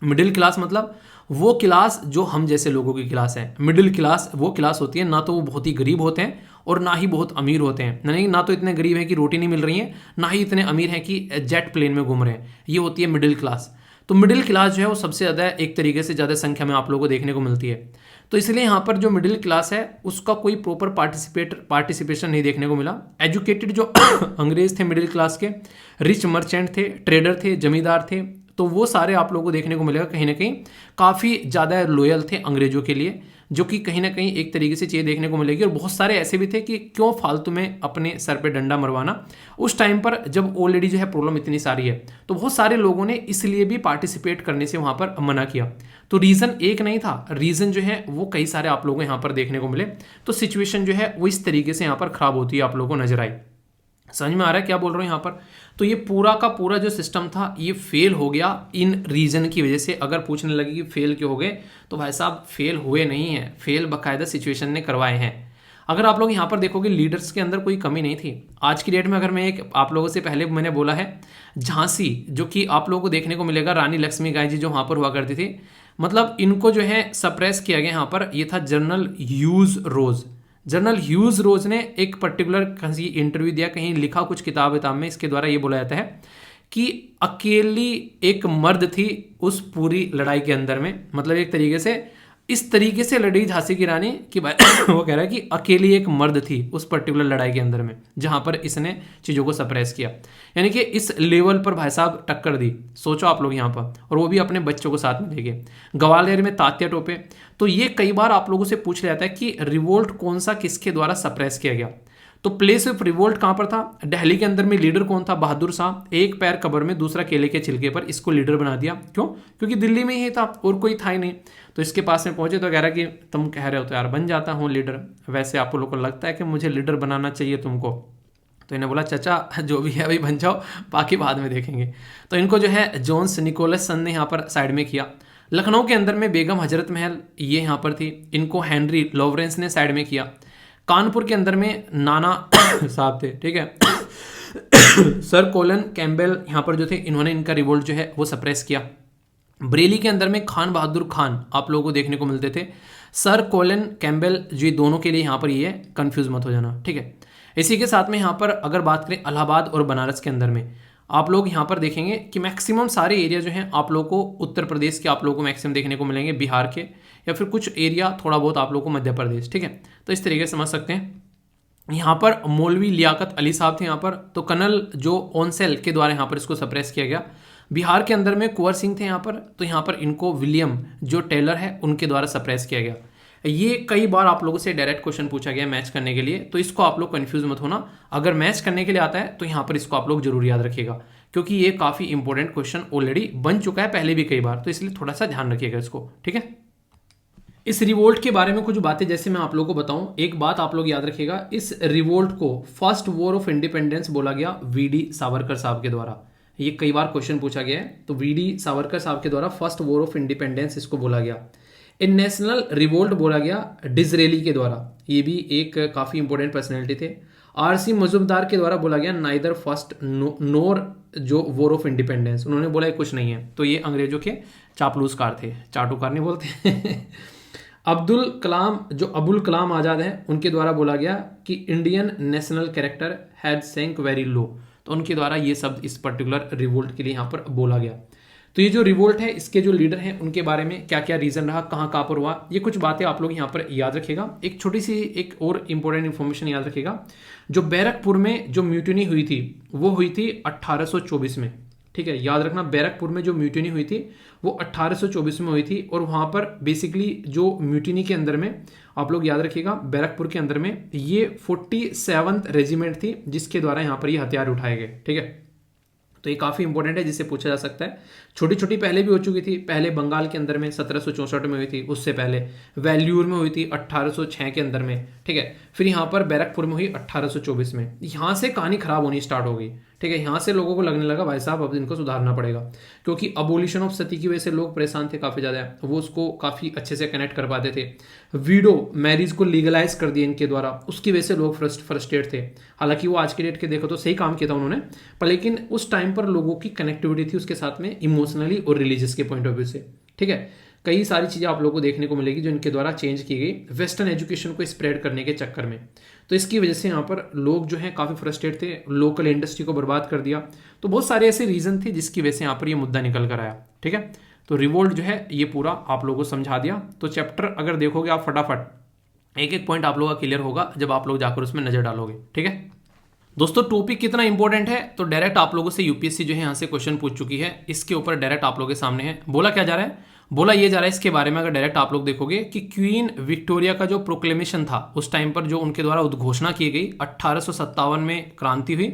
मिडिल क्लास मतलब वो क्लास जो हम जैसे लोगों की क्लास है। मिडिल क्लास वो क्लास होती है, ना तो वो बहुत ही गरीब होते हैं और ना ही बहुत अमीर होते हैं, नहीं, ना तो इतने गरीब हैं कि रोटी नहीं मिल रही है, ना ही इतने अमीर हैं कि जेट प्लेन में घूम रहे हैं। ये होती है मिडिल क्लास। तो मिडिल क्लास जो है वो सबसे ज़्यादा एक तरीके से ज़्यादा संख्या में आप लोगों को देखने को मिलती है। तो इसलिए यहाँ पर जो मिडिल क्लास है उसका कोई प्रॉपर पार्टिसिपेशन नहीं देखने को मिला। एजुकेटेड जो अंग्रेज थे मिडिल क्लास के, रिच मर्चेंट थे, ट्रेडर थे, जमींदार थे, तो वो सारे आप लोगों को देखने को मिलेगा कहीं ना कहीं काफ़ी ज़्यादा लॉयल थे अंग्रेजों के लिए, जो कि कहीं ना कहीं एक तरीके से चीज़ देखने को मिलेगी। और बहुत सारे ऐसे भी थे कि क्यों फालतू में अपने सर पे डंडा मरवाना, उस टाइम पर जब ऑलरेडी जो है प्रॉब्लम इतनी सारी है। तो बहुत सारे लोगों ने इसलिए भी पार्टिसिपेट करने से वहाँ पर मना किया। तो रीज़न एक नहीं था, रीज़न जो है वो कई सारे आप लोगों को यहाँ पर देखने को मिले। तो सिचुएशन जो है वो इस तरीके से यहाँ पर खराब होती है, आप लोगों को नजर आई। समझ में आ रहा है क्या बोल रहा हूँ यहाँ पर? तो ये पूरा का पूरा जो सिस्टम था ये फेल हो गया इन रीजन की वजह से। अगर पूछने लगे कि फेल क्यों हो गए, तो भाई साहब फेल हुए नहीं है, फेल बाकायदा सिचुएशन ने करवाए हैं। अगर आप लोग यहाँ पर देखोगे लीडर्स के अंदर कोई कमी नहीं थी। आज की डेट में अगर मैं एक आप लोगों से पहले मैंने बोला है झांसी, जो कि आप लोगों को देखने को मिलेगा रानी लक्ष्मीबाई जी जो वहाँ पर हुआ करती थी, मतलब इनको जो है सप्रेस किया गया यहाँ पर। ये था जनरल ह्यूज रोज। जनरल ह्यूज रोज ने एक पर्टिकुलर कहीं इंटरव्यू दिया, कहीं लिखा कुछ किताब में, इसके द्वारा ये बोला जाता है कि अकेली एक मर्द थी उस पूरी लड़ाई के अंदर में। मतलब एक तरीके से इस तरीके से लड़ी झांसी की रानी कि भाई वो कह रहा है कि अकेली एक मर्द थी उस पर्टिकुलर लड़ाई के अंदर में जहां पर इसने चीज़ों को सप्रेस किया। यानी कि इस लेवल पर भाई साहब टक्कर दी। सोचो आप लोग यहाँ पर, और वो भी अपने बच्चों को साथ में लेके। ग्वालियर में तात्या टोपे। तो ये कई बार आप लोगों से पूछ लिया जाता है कि रिवोल्ट कौन सा किसके द्वारा सप्रेस किया गया। तो प्लेस ऑफ रिवोल्ट कहाँ पर था? दिल्ली के अंदर में। लीडर कौन था? बहादुर शाह। एक पैर कब्र में, दूसरा केले के छिलके पर, इसको लीडर बना दिया। क्यों? क्योंकि दिल्ली में ही था और कोई था ही नहीं। तो इसके पास में पहुंचे तो कह रहा कि तुम कह रहे हो तो यार बन जाता हूँ लीडर, वैसे आप लोगों को लगता है कि मुझे लीडर बनाना चाहिए तुमको। तो इन्हें बोला चाचा जो भी है अभी बन जाओ, बाकी बाद में देखेंगे। तो इनको जो है जोन्स निकोलस सन ने यहाँ पर साइड में किया। लखनऊ के अंदर में बेगम हजरत महल ये यहाँ पर थी, इनको हेनरी लॉरेंस ने साइड में किया। कानपुर के अंदर में नाना साहब थे, ठीक है। सर कॉलन कैम्बेल यहाँ पर जो थे, इन्होंने इनका रिवोल्ट जो है वो सप्रेस किया। बरेली के अंदर में खान बहादुर खान आप लोगों को देखने को मिलते थे। सर कॉलन कैम्बेल जो ये दोनों के लिए यहाँ पर ये है, कंफ्यूज मत हो जाना, ठीक है। इसी के साथ में यहाँ पर अगर बात करें इलाहाबाद और बनारस के अंदर में, आप लोग यहाँ पर देखेंगे कि मैक्सिमम सारे एरिया जो हैं आप लोगों को उत्तर प्रदेश के आप लोगों को मैक्सिमम देखने को मिलेंगे, बिहार के, या फिर कुछ एरिया थोड़ा बहुत आप लोगों को मध्य प्रदेश, ठीक है। तो इस तरीके से समझ सकते हैं। यहाँ पर मौलवी लियाकत अली साहब थे यहाँ पर, तो कर्नल जो ओनसेल के द्वारा यहाँ पर इसको सप्रेस किया गया। बिहार के अंदर में कुंवर सिंह थे यहाँ पर, तो यहाँ पर इनको विलियम जो टेलर है उनके द्वारा सप्रेस किया गया। ये कई बार आप लोगों से डायरेक्ट क्वेश्चन पूछा गया मैच करने के लिए, तो इसको आप लोग कंफ्यूज मत होना। अगर मैच करने के लिए आता है तो यहाँ पर इसको आप लोग जरूर याद रखिएगा, क्योंकि ये काफ़ी इंपॉर्टेंट क्वेश्चन ऑलरेडी बन चुका है पहले भी कई बार, तो इसलिए थोड़ा सा ध्यान रखिएगा इसको, ठीक है। इस रिवोल्ट के बारे में कुछ बातें जैसे मैं आप लोगों को बताऊं, एक बात आप लोग याद रखिएगा, इस रिवोल्ट को फर्स्ट वॉर ऑफ इंडिपेंडेंस बोला गया वीडी सावरकर साहब के द्वारा। ये कई बार क्वेश्चन पूछा गया है, तो वीडी सावरकर साहब के द्वारा फर्स्ट वॉर ऑफ इंडिपेंडेंस इसको बोला गया। इन नेशनल रिवोल्ट बोला गया डिजरेली के द्वारा, ये भी एक काफ़ी इंपॉर्टेंट पर्सनैलिटी थे। आरसी मजुमदार के द्वारा बोला गया नाइदर फर्स्ट नोर जो वॉर ऑफ इंडिपेंडेंस, उन्होंने बोला कुछ नहीं है, तो ये अंग्रेजों के चापलूसकार थे, चाटुकार नहीं बोलते। अब्दुल कलाम जो अबुल कलाम आज़ाद हैं, उनके द्वारा बोला गया कि Indian national character had sank very low, तो उनके द्वारा ये शब्द इस पर्टिकुलर रिवोल्ट के लिए यहाँ पर बोला गया। तो ये जो रिवोल्ट है इसके जो लीडर हैं उनके बारे में क्या क्या रीजन रहा, कहाँ कहाँ पर हुआ, ये कुछ बातें आप लोग यहाँ पर याद रखिएगा। एक छोटी सी एक और इंपॉर्टेंट इन्फॉर्मेशन याद रखिएगा, जो बैरकपुर में जो म्यूटिनी हुई थी वो हुई थी 1824 में। ठीक है, याद रखना बैरकपुर में जो म्यूटिनी हुई थी वो 1824 में हुई थी, और वहां पर बेसिकली जो म्यूटिनी के अंदर में आप लोग याद रखिएगा बैरकपुर के अंदर में ये 47th रेजिमेंट थी जिसके द्वारा यहाँ पर ये हथियार उठाए गए। ठीक है, तो ये काफी इंपॉर्टेंट है जिससे पूछा जा सकता है। छोटी छोटी पहले भी हो चुकी थी, पहले बंगाल के अंदर में 1764 में हुई थी, उससे पहले वेल्यूर में हुई थी 1806 के अंदर में। ठीक है, फिर यहाँ पर बैरकपुर में हुई 1824 में। यहाँ से कहानी खराब होनी स्टार्ट हो गई। ठीक है, यहाँ से लोगों को लगने लगा भाई साहब अब इनको सुधारना पड़ेगा, क्योंकि अबोलिशन ऑफ सती की वजह से लोग परेशान थे काफी ज्यादा, वो उसको काफी अच्छे से कनेक्ट कर पाते थे। वीडो मैरिज को लीगलाइज कर दिया इनके द्वारा, उसकी वजह से लोग फ्रस्ट्रेट थे। हालांकि वो आज के डेट के देखो तो सही काम किया था उन्होंने, पर लेकिन उस टाइम पर लोगों की कनेक्टिविटी थी उसके साथ में इमोशनली और रिलीजियस के पॉइंट ऑफ व्यू से। ठीक है, कई सारी चीजें आप लोगों को देखने को मिलेगी जो इनके द्वारा चेंज की गई वेस्टर्न एजुकेशन को स्प्रेड करने के चक्कर में। तो इसकी वजह से यहाँ पर लोग जो हैं काफी फ्रस्ट्रेट थे, लोकल इंडस्ट्री को बर्बाद कर दिया। तो बहुत सारे ऐसे रीजन थे जिसकी वजह से यहाँ पर ये मुद्दा निकल कर आया। ठीक है, तो रिवोल्ट जो है ये पूरा आप लोगों को समझा दिया। तो चैप्टर अगर देखोगे आप फटाफट एक एक पॉइंट आप लोगों का क्लियर होगा जब आप लोग जाकर उसमें नजर डालोगे। ठीक है दोस्तों, टॉपिक कितना इंपॉर्टेंट है तो डायरेक्ट आप लोगों से यूपीएससी जो है यहाँ से क्वेश्चन पूछ चुकी है, इसके ऊपर डायरेक्ट आप लोगों के सामने है। बोला क्या जा रहा है, बोला ये जा रहा है इसके बारे में अगर डायरेक्ट आप लोग देखोगे कि क्वीन विक्टोरिया का जो प्रोक्लेमेशन था उस टाइम पर जो उनके द्वारा उद्घोषणा की गई, 1857 में क्रांति हुई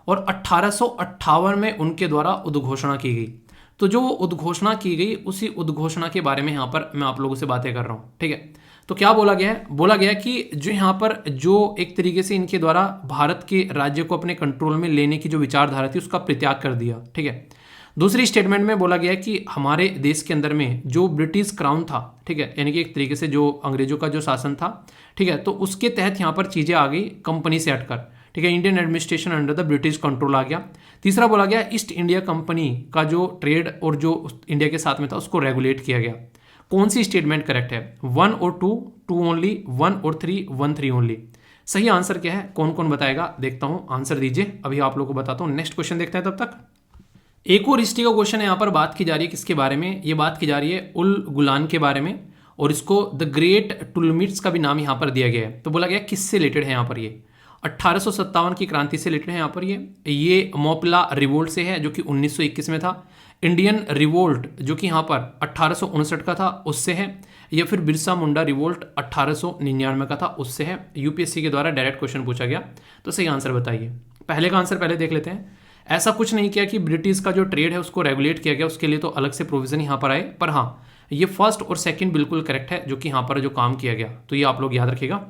और 1858 में उनके द्वारा उद्घोषणा की गई। तो जो उद्घोषणा की गई उसी उद्घोषणा के बारे में यहाँ पर मैं आप लोगों से बातें कर रहा हूँ। ठीक है, तो क्या बोला गया है, बोला गया कि जो यहाँ पर जो एक तरीके से इनके द्वारा भारत के राज्य को अपने कंट्रोल में लेने की जो विचारधारा थी उसका परित्याग कर दिया। ठीक है, दूसरी स्टेटमेंट में बोला गया कि हमारे देश के अंदर में जो ब्रिटिश क्राउन था, ठीक है, यानी कि एक तरीके से जो अंग्रेजों का जो शासन था, ठीक है, तो उसके तहत यहाँ पर चीजें आ गई कंपनी से हटकर। ठीक है, Indian administration under the British control आ गया। तीसरा बोला गया ईस्ट इंडिया कंपनी का जो ट्रेड और जो इंडिया के साथ में था उसको रेगुलेट किया गया। कौन सी स्टेटमेंट करेक्ट है, 1 और 2, 2 ओनली, 1 और 3, 1 3 ओनली। सही आंसर क्या है, कौन कौन बताएगा, देखता हूं, आंसर दीजिए, अभी आप लोगों को बताता हूं। नेक्स्ट क्वेश्चन देखते हैं तब तक। एक और हिस्ट्री का क्वेश्चन है, यहाँ पर बात की जा रही है किसके बारे में, ये बात की जा रही है उल गुलान के बारे में, और इसको द ग्रेट टुलमिट्स का भी नाम यहाँ पर दिया गया है। तो बोला गया किससे रिलेटेड है यहाँ पर, ये 1857 की क्रांति से रिलेटेड है यहाँ पर। ये मोपला रिवोल्ट से है जो कि 1921 में था। इंडियन रिवोल्ट जो कि यहाँ पर 1859 का था उससे है, या फिर बिरसा मुंडा रिवोल्ट 1899 का था उससे है। यूपीएससी के द्वारा डायरेक्ट क्वेश्चन पूछा गया, तो सही आंसर बताइए। पहले का आंसर पहले देख लेते हैं। ऐसा कुछ नहीं किया कि ब्रिटिश का जो ट्रेड है उसको रेगुलेट किया गया, उसके लिए तो अलग से प्रोविजन यहाँ पर आए, पर हाँ ये फर्स्ट और सेकंड बिल्कुल करेक्ट है जो कि यहाँ पर जो काम किया गया, तो ये आप लोग याद रखिएगा।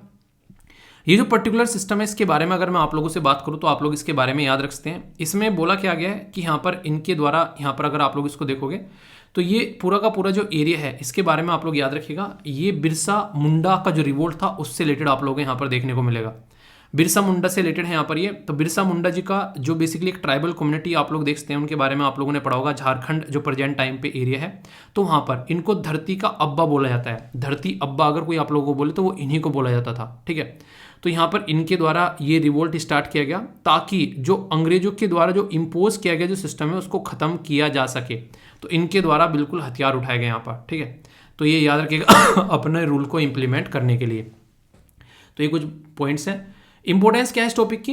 ये जो पर्टिकुलर सिस्टम है इसके बारे में अगर मैं आप लोगों से बात करूं तो आप लोग इसके बारे में याद रख सकते हैं। इसमें बोला क्या गया है कि यहाँ पर इनके द्वारा, यहाँ पर अगर आप लोग इसको देखोगे तो ये पूरा का पूरा जो एरिया है इसके बारे में आप लोग याद रखिएगा। ये बिरसा मुंडा का जो रिवोल्ट था उससे रिलेटेड आप लोगों को यहाँ पर देखने को मिलेगा। बिरसा मुंडा से रिलेटेड है यहाँ पर ये। तो बिरसा मुंडा जी का जो बेसिकली एक ट्राइबल कम्युनिटी आप लोग देख सकते हैं, उनके बारे में आप लोगों ने पढ़ा होगा। झारखंड जो प्रेजेंट टाइम पे एरिया है, तो वहाँ पर इनको धरती का अब्बा बोला जाता है। धरती अब्बा अगर कोई आप लोगों को बोले तो वो इन्हीं को बोला जाता था। ठीक है, तो यहाँ पर इनके द्वारा ये रिवोल्ट स्टार्ट किया गया ताकि जो अंग्रेजों के द्वारा जो इम्पोज किया गया जो सिस्टम है उसको खत्म किया जा सके। तो इनके द्वारा बिल्कुल हथियार उठाए गए यहाँ पर। ठीक है, तो ये याद रखिएगा अपने रूल को इम्प्लीमेंट करने के लिए। तो ये कुछ पॉइंट्स हैं। इंपॉर्टेंस क्या है इस टॉपिक की,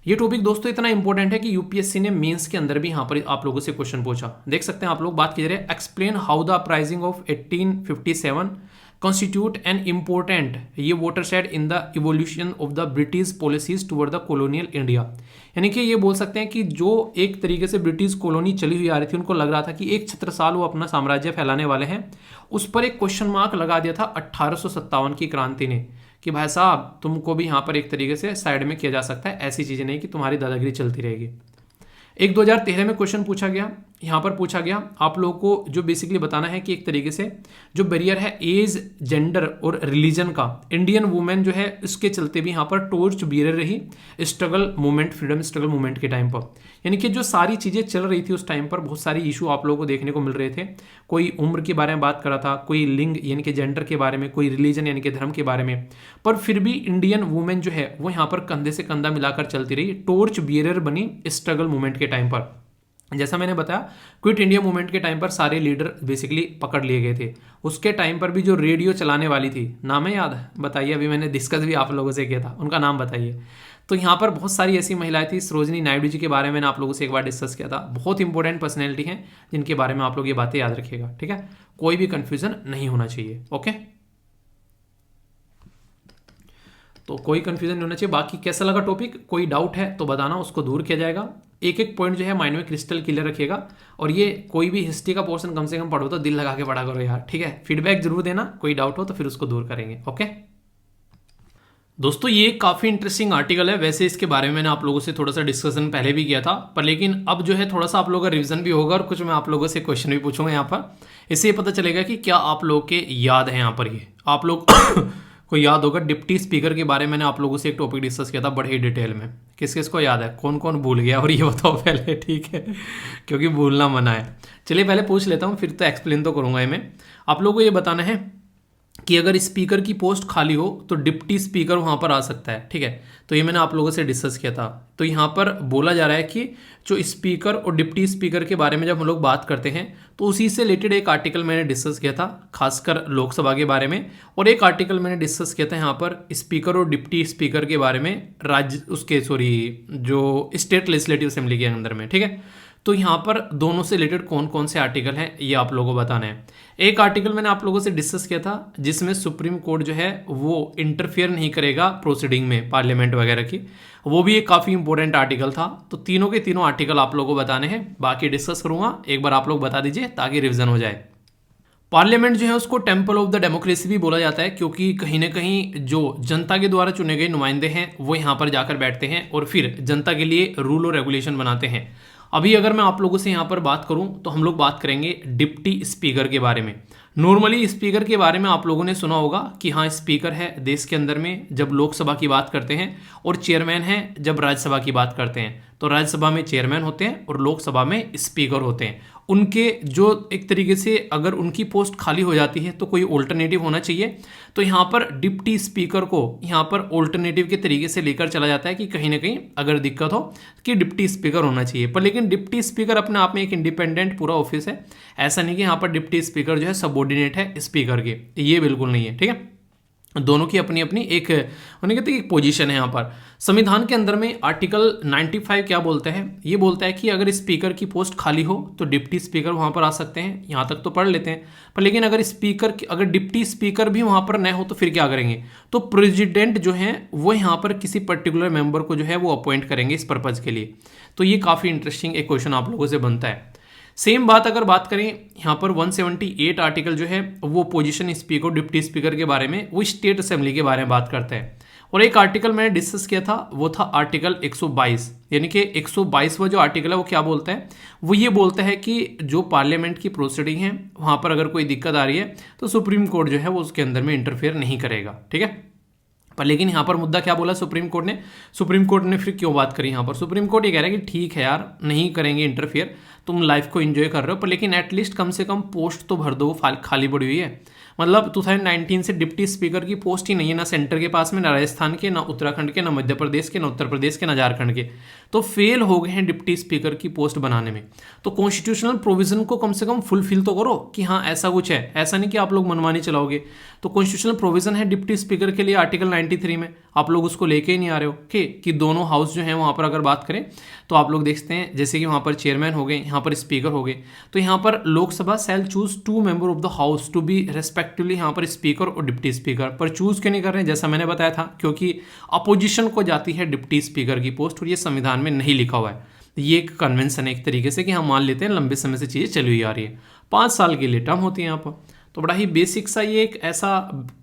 ये टॉपिक दोस्तों इतना इंपॉर्टेंट है कि यूपीएससी ने मेंस के अंदर भी यहाँ पर आप लोगों से क्वेश्चन पूछा। देख सकते हैं आप लोग, बात की जा रही है explain how the uprising of 1857 constitute an important ये watershed in the evolution of the British policies toward the colonial India। यानी कि ये बोल सकते हैं कि जो एक तरीके से ब्रिटिश कॉलोनी चली हुई आ रही थी, उनको लग रहा था कि एक छत्रसाल वो अपना साम्राज्य फैलाने वाले हैं, उस पर एक क्वेश्चन मार्क लगा दिया था 1857 की क्रांति ने कि भाई साहब तुमको भी यहाँ पर एक तरीके से साइड में किया जा सकता है, ऐसी चीजें नहीं कि तुम्हारी दादागिरी चलती रहेगी। एक 2013 में क्वेश्चन पूछा गया, यहाँ पर पूछा गया आप लोगों को जो बेसिकली बताना है कि एक तरीके से जो बैरियर है एज, जेंडर और रिलीजन का, इंडियन वुमेन जो है इसके चलते भी यहाँ पर टॉर्च बियरर रही struggle movement, freedom struggle movement के टाइम पर। यानी कि जो सारी चीज़ें चल रही थी उस टाइम पर, बहुत सारी इशू आप लोगों को देखने को मिल रहे थे। कोई उम्र के बारे में बात कर रहा था, कोई लिंग यानी कि जेंडर के बारे में, कोई रिलीजन यानी कि धर्म के बारे में, पर फिर भी इंडियन वुमेन जो है वो यहाँ पर कंधे से कंधा मिलाकर चलती रही, टॉर्च बियरर बनी स्ट्रगल मूवमेंट के टाइम पर। जैसा मैंने बताया क्विट इंडिया मूवमेंट के टाइम पर सारे लीडर बेसिकली पकड़ लिए गए थे। उसके टाइम पर भी जो रेडियो चलाने वाली थी, नाम है याद, बताइए, अभी मैंने डिस्कस भी आप लोगों से किया था, उनका नाम बताइए। तो यहाँ पर बहुत सारी ऐसी महिलाएं थी। सरोजिनी नायडू जी के बारे में मैंने आप लोगों से एक बार डिस्कस किया था। बहुत इंपॉर्टेंट पर्सनैलिटी हैं जिनके बारे में आप लोग ये बातें याद रखिएगा, ठीक है। कोई भी कंफ्यूजन नहीं होना चाहिए, ओके। तो कोई कंफ्यूजन नहीं होना चाहिए। बाकी कैसा लगा टॉपिक, कोई डाउट है तो बताना, उसको दूर किया जाएगा। एक एक पॉइंट जो है माइंड में क्रिस्टल क्लियर रखिएगा। और ये कोई भी हिस्ट्री का पोर्शन कम से कम पढ़ो तो दिल लगा के पढ़ा करो यार, ठीक है। फीडबैक जरूर देना, कोई डाउट हो तो फिर उसको दूर करेंगे, ओके। दोस्तों ये काफ़ी इंटरेस्टिंग आर्टिकल है। वैसे इसके बारे में मैंने आप लोगों से थोड़ा सा डिस्कशन पहले भी किया था, पर लेकिन अब जो है थोड़ा सा आप लोगों का रिवीजन भी होगा और कुछ मैं आप लोगों से क्वेश्चन भी पूछूंगा यहाँ पर। इससे ये पता चलेगा कि क्या आप लोग के याद है यहाँ पर। ये आप लोग को याद होगा डिप्टी स्पीकर के बारे में मैंने आप लोगों से एक टॉपिक डिस्कस किया था बड़े ही डिटेल में। किस किस को याद है, कौन कौन भूल गया और ये बताओ पहले, ठीक है, क्योंकि भूलना मना है। चलिए पहले पूछ लेता हूँ, फिर तो एक्सप्लेन तो करूँगा। मैं आप लोगों को ये बताना है कि अगर स्पीकर की पोस्ट खाली हो तो डिप्टी स्पीकर वहाँ पर आ सकता है, ठीक है। तो ये मैंने आप लोगों से डिस्कस किया था। तो यहाँ पर बोला जा रहा है कि जो स्पीकर और डिप्टी स्पीकर के बारे में जब हम लोग बात करते हैं तो उसी से रिलेटेड एक आर्टिकल मैंने डिस्कस किया था, खासकर लोकसभा के बारे में। और एक आर्टिकल मैंने डिस्कस किया था यहाँ पर स्पीकर और डिप्टी स्पीकर के बारे में जो स्टेट लेजिस्लेटिव असेंबली के अंदर में, ठीक है। तो यहाँ पर दोनों से रिलेटेड कौन कौन से आर्टिकल हैं ये आप लोगों को बताना है। एक आर्टिकल मैंने आप लोगों से डिस्कस किया था जिसमें सुप्रीम कोर्ट जो है वो इंटरफेयर नहीं करेगा प्रोसीडिंग में पार्लियामेंट वगैरह की। वो भी एक काफ़ी इंपॉर्टेंट आर्टिकल था। तो तीनों के तीनों आर्टिकल आप लोगों को बताने हैं, बाकी डिस्कस करूंगा, एक बार आप लोग बता दीजिए ताकि रिविजन हो जाए। पार्लियामेंट जो है उसको टेम्पल ऑफ द डेमोक्रेसी भी बोला जाता है, क्योंकि कहीं ना कहीं जो जनता के द्वारा चुने गए नुमाइंदे हैं वो यहाँ पर जाकर बैठते हैं और फिर जनता के लिए रूल और रेगुलेशन बनाते हैं। अभी अगर मैं आप लोगों से यहाँ पर बात करूँ तो हम लोग बात करेंगे डिप्टी स्पीकर के बारे में। नॉर्मली स्पीकर के बारे में आप लोगों ने सुना होगा कि हाँ स्पीकर है देश के अंदर में जब लोकसभा की बात करते हैं, और चेयरमैन है जब राज्यसभा की बात करते हैं। तो राज्यसभा में चेयरमैन होते हैं और लोकसभा में स्पीकर होते हैं। उनके जो एक तरीके से अगर उनकी पोस्ट खाली हो जाती है तो कोई ऑल्टरनेटिव होना चाहिए। तो यहाँ पर डिप्टी स्पीकर को यहाँ पर ऑल्टरनेटिव के तरीके से लेकर चला जाता है कि कहीं ना कहीं अगर दिक्कत हो कि डिप्टी स्पीकर होना चाहिए। पर लेकिन डिप्टी स्पीकर अपने आप में एक इंडिपेंडेंट पूरा ऑफिस है। ऐसा नहीं कि यहाँ पर डिप्टी स्पीकर जो है सबऑर्डिनेट है स्पीकर के, ये बिल्कुल नहीं है, ठीक है। दोनों की अपनी अपनी एक उन्हें कहते हैं एक पोजीशन है यहाँ पर। संविधान के अंदर में आर्टिकल 95 क्या बोलता है, ये बोलता है कि अगर स्पीकर की पोस्ट खाली हो तो डिप्टी स्पीकर वहाँ पर आ सकते हैं। यहाँ तक तो पढ़ लेते हैं, पर लेकिन अगर डिप्टी स्पीकर भी वहाँ पर न हो तो फिर क्या करेंगे, तो प्रेसिडेंट जो है वो यहाँ पर किसी पर्टिकुलर मेंबर को जो है वो अपॉइंट करेंगे इस पर्पज़ के लिए। तो ये काफ़ी इंटरेस्टिंग एक क्वेश्चन आप लोगों से बनता है। सेम बात अगर बात करें यहाँ पर 178 आर्टिकल जो है वो पोजीशन स्पीकर डिप्टी स्पीकर के बारे में, वो स्टेट असेंबली के बारे में बात करता है। और एक आर्टिकल मैंने डिस्कस किया था वो था आर्टिकल 122, यानी कि 122वां जो आर्टिकल है वो क्या बोलता है, वो ये बोलता है कि जो पार्लियामेंट की प्रोसीडिंग है वहाँ पर अगर कोई दिक्कत आ रही है तो सुप्रीम कोर्ट जो है वो उसके अंदर में इंटरफेयर नहीं करेगा, ठीक है। पर लेकिन यहाँ पर मुद्दा क्या बोला सुप्रीम कोर्ट ने फिर क्यों बात करी यहाँ पर, सुप्रीम कोर्ट ये कह रहा है कि ठीक है यार नहीं करेंगे इंटरफेयर, तुम लाइफ को एंजॉय कर रहे हो, पर लेकिन एटलीस्ट कम से कम पोस्ट तो भर दो, खाली पड़ी हुई है। मतलब 2019 से डिप्टी स्पीकर की पोस्ट ही नहीं है, ना सेंटर के पास में, ना राजस्थान के, ना उत्तराखंड के, ना मध्य प्रदेश के, ना उत्तर प्रदेश के, ना झारखंड के। तो फेल हो गए हैं डिप्टी स्पीकर की पोस्ट बनाने में। तो कॉन्स्टिट्यूशनल प्रोविजन को कम से कम फुलफिल तो करो कि हाँ ऐसा कुछ है, ऐसा नहीं कि आप लोग मनमानी चलाओगे। तो कॉन्स्टिट्यूशनल प्रोविजन है डिप्टी स्पीकर के लिए आर्टिकल 93 में, आप लोग उसको लेके ही नहीं आ रहे हो कि दोनों हाउस जो है वहाँ पर अगर बात करें तो आप लोग देखते हैं जैसे कि वहाँ पर चेयरमैन हो गए, यहाँ पर स्पीकर हो गए। तो यहाँ पर Lok Sabha shall choose 2 member of the house to be respectively, यहाँ पर स्पीकर और डिप्टी स्पीकर। पर चूज क्यों नहीं कर रहे हैं, जैसा मैंने बताया था क्योंकि अपोजिशन को जाती है डिप्टी स्पीकर की पोस्ट, और ये संविधान में नहीं लिखा हुआ है। ये एक कन्वेंशन है एक तरीके से कि हम मान लेते हैं लंबे समय से चीज़ें चली हुई आ रही है, 5 साल के लिए टर्म होती है यहाँ पर। तो बड़ा ही बेसिक सा ये एक ऐसा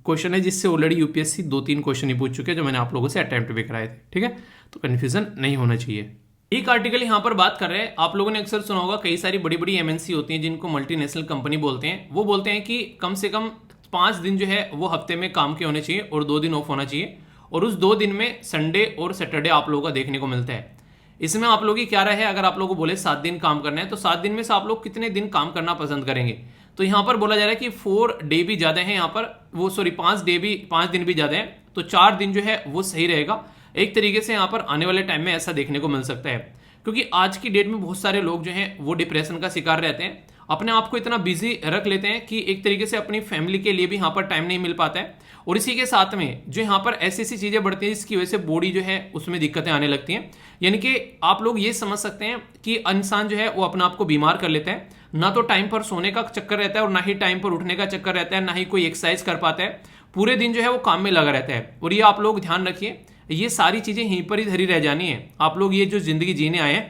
क्वेश्चन है जिससे ऑलरेडी यूपीएससी 2-3 क्वेश्चन ही पूछ चुके हैं जो मैंने आप लोगों से अटेम्प्ट भी कराए थे, ठीक है। तो कन्फ्यूजन नहीं होना चाहिए। एक आर्टिकल यहाँ पर बात कर रहे हैं, आप लोगों ने अक्सर सुना होगा कई सारी बड़ी बड़ी एमएनसी होती हैं जिनको मल्टीनेशनल कंपनी बोलते हैं। वो बोलते हैं कि कम से कम 5 दिन जो है वो हफ्ते में काम के होने चाहिए और 2 दिन ऑफ होना चाहिए, और उस 2 दिन में संडे और सैटरडे आप लोगों का देखने को मिलता है। इसमें आप लोगों की क्या राय है, अगर आप लोगों को बोले 7 दिन काम करना है तो 7 दिन में से आप लोग कितने दिन काम करना पसंद करेंगे। तो यहाँ पर बोला जा रहा है कि 4 डे भी ज़्यादा है यहाँ पर, वो 5 दिन भी ज़्यादा है, तो 4 दिन जो है वो सही रहेगा। एक तरीके से यहाँ पर आने वाले टाइम में ऐसा देखने को मिल सकता है, क्योंकि आज की डेट में बहुत सारे लोग जो हैं वो डिप्रेशन का शिकार रहते हैं, अपने आप को इतना बिजी रख लेते हैं कि एक तरीके से अपनी फैमिली के लिए भी यहाँ पर टाइम नहीं मिल पाता है। और इसी के साथ में जो यहाँ पर ऐसी ऐसी चीज़ें बढ़ती हैं जिसकी वजह से बॉडी जो है उसमें दिक्कतें आने लगती हैं। यानी कि आप लोग ये समझ सकते हैं कि इंसान जो है वो अपने आप को बीमार कर लेता है, ना तो टाइम पर सोने का चक्कर रहता है और ना ही टाइम पर उठने का चक्कर रहता है, ना ही कोई एक्सरसाइज कर पाता है, पूरे दिन जो है वो काम में लगा रहता है। और ये आप लोग ध्यान रखिए, ये सारी चीज़ें यहीं पर ही धरी रह जानी है। आप लोग ये जो जिंदगी जीने आए हैं,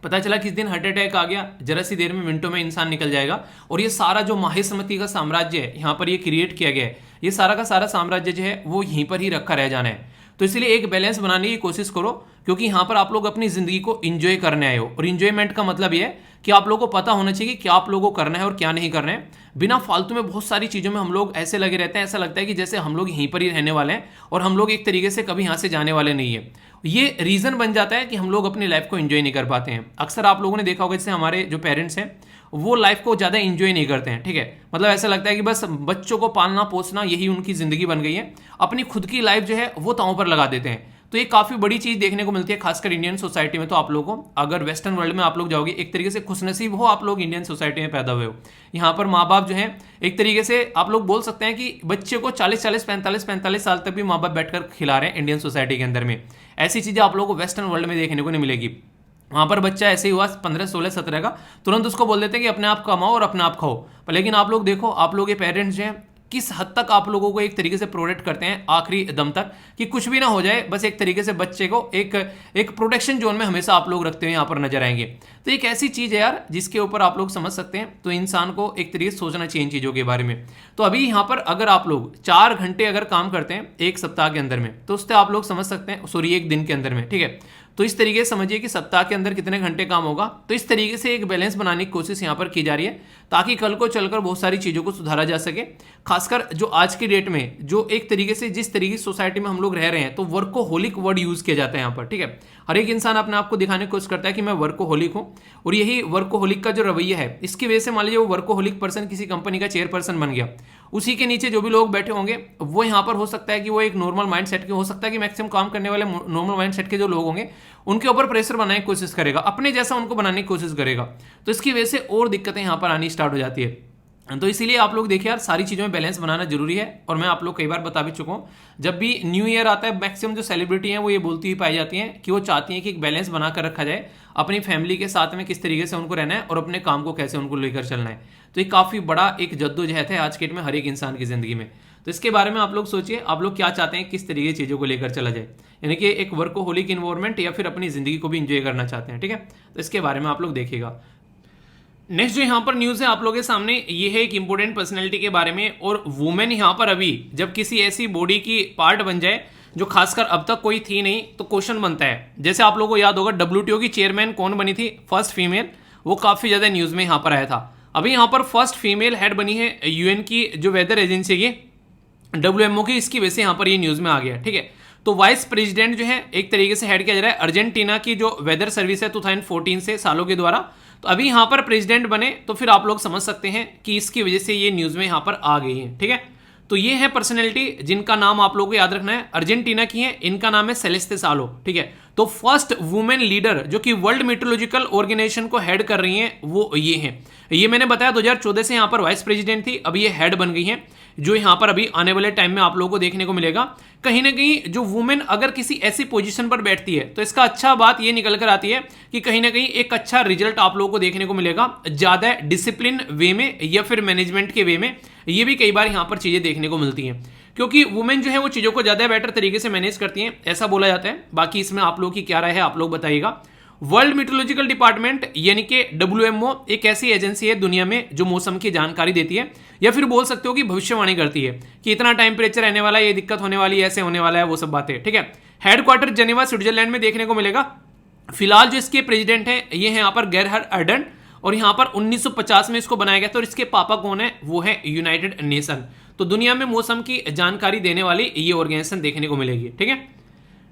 पता चला किस दिन हार्ट अटैक आ गया, जरा सी देर में मिनटों में इंसान निकल जाएगा। और ये सारा जो माहिस्मती का साम्राज्य है यहाँ पर ये क्रिएट किया गया है, ये सारा का सारा साम्राज्य जो है वो यहीं पर ही रखा रह जाना है। तो इसलिए एक बैलेंस बनाने की कोशिश करो, क्योंकि यहाँ पर आप लोग अपनी जिंदगी को इंजॉय करने आए हो। और इंजॉयमेंट का मतलब ये है कि आप लोगों को पता होना चाहिए कि क्या आप लोगों को करना है और क्या नहीं करना है। बिना फालतू में बहुत सारी चीज़ों में हम लोग ऐसे लगे रहते हैं, ऐसा लगता है कि जैसे हम लोग यहीं पर ही रहने वाले हैं और हम लोग एक तरीके से कभी यहाँ से जाने वाले नहीं है। ये रीज़न बन जाता है कि हम लोग अपनी लाइफ को एंजॉय नहीं कर पाते हैं। अक्सर आप लोगों ने देखा होगा, जैसे हमारे जो पेरेंट्स हैं वो लाइफ को ज़्यादा एंजॉय नहीं करते हैं, ठीक है। मतलब ऐसा लगता है कि बस बच्चों को पालना पोसना यही उनकी ज़िंदगी बन गई है, अपनी खुद की लाइफ जो है वो तांव पर लगा देते हैं। तो ये काफ़ी बड़ी चीज़ देखने को मिलती है, खासकर इंडियन सोसाइटी में। तो आप लोगों को अगर वेस्टर्न वर्ल्ड में आप लोग जाओगे, एक तरीके से खुशनसीब हो आप लोग इंडियन सोसाइटी में पैदा हुए हो। यहाँ पर माँ बाप जो है एक तरीके से आप लोग बोल सकते हैं कि बच्चे को 40-40, 45-45 साल तक भी माँ बाप बैठकर खिला रहे हैं इंडियन सोसाइटी के अंदर में। ऐसी चीज़ें आप लोगों को वेस्टर्न वर्ल्ड में देखने को नहीं मिलेगी। वहाँ पर बच्चा ऐसे ही हुआ 15, 16, 17 का, तुरंत उसको बोल देते हैं कि अपने आप कमाओ और अपने आप खाओ। लेकिन आप लोग देखो, आप लोग के पेरेंट्स जो हैं किस हद तक आप लोगों को एक तरीके से प्रोटेक्ट करते हैं आखिरी दम तक, कि कुछ भी ना हो जाए, बस एक तरीके से बच्चे को एक प्रोटेक्शन जोन में हमेशा आप लोग रखते हुए यहाँ पर नजर आएंगे। तो एक ऐसी चीज़ है यार जिसके ऊपर आप लोग समझ सकते हैं। तो इंसान को एक तरीके से सोचना चाहिए इन चीज़ों के बारे में। तो अभी यहाँ पर अगर आप लोग 4 घंटे अगर काम करते हैं एक सप्ताह के अंदर में, तो उससे आप लोग समझ सकते हैं, सॉरी एक दिन के अंदर में, ठीक है। तो इस तरीके से समझिए कि सप्ताह के अंदर कितने घंटे काम होगा। तो इस तरीके से एक बैलेंस बनाने की कोशिश यहाँ पर की जा रही है, ताकि कल को चलकर बहुत सारी चीज़ों को सुधारा जा सके। खासकर जो आज की डेट में जो एक तरीके से जिस तरीके से सोसाइटी में हम लोग रह रहे हैं, तो वर्कोहोलिक वर्ड यूज़ किया जाता है यहाँ पर, ठीक है। हर एक इंसान अपने आप को दिखाने की कोशिश करता है कि मैं वर्कोहोलिक हूँ, और यही वर्कोहोलिक का जो रवैया है, इसकी वजह से मान लीजिए वो वर्कोहोलिक पर्सन किसी कंपनी का चेयरपर्सन बन गया, उसी के नीचे जो भी लोग बैठे होंगे वो यहाँ पर हो सकता है कि वो एक नॉर्मल माइंड सेट के, हो सकता है कि मैक्सिमम काम करने वाले नॉर्मल माइंड सेट के जो लोग होंगे उनके ऊपर प्रेशर बनाने की कोशिश करेगा, अपने जैसा उनको बनाने की कोशिश करेगा। तो इसकी वजह से और दिक्कतें यहाँ पर आनी स्टार्ट हो जाती है। तो इसीलिए आप लोग देखिए यार, सारी चीज़ों में बैलेंस बनाना जरूरी है। और मैं आप लोग कई बार बता भी चुका हूँ, जब भी न्यू ईयर आता है, मैक्सिमम जो सेलिब्रिटी हैं वो ये बोलती हुई पाई जाती हैं कि वो चाहती हैं कि एक बैलेंस बनाकर रखा जाए, अपनी फैमिली के साथ में किस तरीके से उनको रहना है और अपने काम को कैसे उनको लेकर चलना है। तो ये काफ़ी बड़ा एक जद्दोजहद है आज के डेट में हर एक इंसान की ज़िंदगी में। तो इसके बारे में आप लोग सोचिए, आप लोग क्या चाहते हैं, किस तरीके की चीज़ों को लेकर चला जाए, यानी कि एक वर्कोहोलिक इन्वायरमेंट या फिर अपनी ज़िंदगी को भी इंजॉय करना चाहते हैं, ठीक है। तो इसके बारे में आप लोग देखिएगा। नेक्स्ट जो यहाँ पर न्यूज़ है आप लोगों के सामने, ये है एक इंपॉर्टेंट पर्सनैलिटी के बारे में। और वुमेन यहाँ पर अभी जब किसी ऐसी बॉडी की पार्ट बन जाए जो खासकर अब तक कोई थी नहीं, तो क्वेश्चन बनता है। जैसे आप लोगों को याद होगा WTO की चेयरमैन कौन बनी थी, फर्स्ट फीमेल, वो काफ़ी ज़्यादा न्यूज़ में यहाँ पर आया था। अभी यहाँ पर फर्स्ट फीमेल हेड बनी है UN की जो वेदर एजेंसी की, WMO की, इसकी वजह से यहाँ पर ये न्यूज़ में आ गया, ठीक है। तो वाइस प्रेसिडेंट जो है एक तरीके से हेड किया जा रहा है अर्जेंटीना की जो वेदर सर्विस है 2014 से सालों के द्वारा। तो अभी यहाँ पर प्रेसिडेंट बने, तो फिर आप लोग समझ सकते हैं कि इसकी वजह से ये न्यूज़ में यहाँ पर आ गई है, ठीक है। तो ये है पर्सनैलिटी जिनका नाम आप लोगों को याद रखना है, अर्जेंटीना की है, इनका नाम है सेलेस्ते सालो, ठीक है। तो फर्स्ट वुमेन लीडर जो कि वर्ल्ड मीटरोलॉजिकल ऑर्गेनाइजेशन को हेड कर रही हैं वो ये हैं। ये मैंने बताया 2014 से यहाँ पर वाइस प्रेसिडेंट थी, अब ये हेड बन गई हैं, जो यहाँ पर अभी आने वाले टाइम में आप लोगों को देखने को मिलेगा। कहीं ना कहीं जो वुमेन अगर किसी ऐसी पोजीशन पर बैठती है, तो इसका अच्छा बात ये निकल कर आती है कि कहीं ना कहीं एक अच्छा रिजल्ट आप लोगों को देखने को मिलेगा, ज़्यादा डिसिप्लिन वे में या फिर मैनेजमेंट के वे में। ये भी कई बार यहाँ पर चीज़ें देखने को मिलती हैं, क्योंकि वुमेन जो है वो चीज़ों को ज़्यादा बेटर तरीके से मैनेज करती हैं, ऐसा बोला जाता है। बाकी इसमें आप लोगों की क्या राय है आप लोग बताइएगा। वर्ल्ड मीटरोलॉजिकल डिपार्टमेंट यानी कि WMO एक ऐसी एजेंसी है दुनिया में जो मौसम की जानकारी देती है, या फिर बोल सकते हो कि भविष्यवाणी करती है कि इतना टेम्परेचर रहने वाला है, ये दिक्कत होने वाली है, ऐसे होने वाला है, वो सब बातें, ठीक है। हेडक्वार्टर जेनेवा स्विट्जरलैंड में देखने को मिलेगा। फिलहाल जो इसके प्रेसिडेंट हैं ये है यहाँ पर गेरहर्ड अर्डन, और यहाँ पर 1950 में इसको बनाया गया था, और इसके पापा कौन है, वो है यूनाइटेड नेशन। तो दुनिया में मौसम की जानकारी देने वाली ये ऑर्गेनाइजेशन देखने को मिलेगी, ठीक है।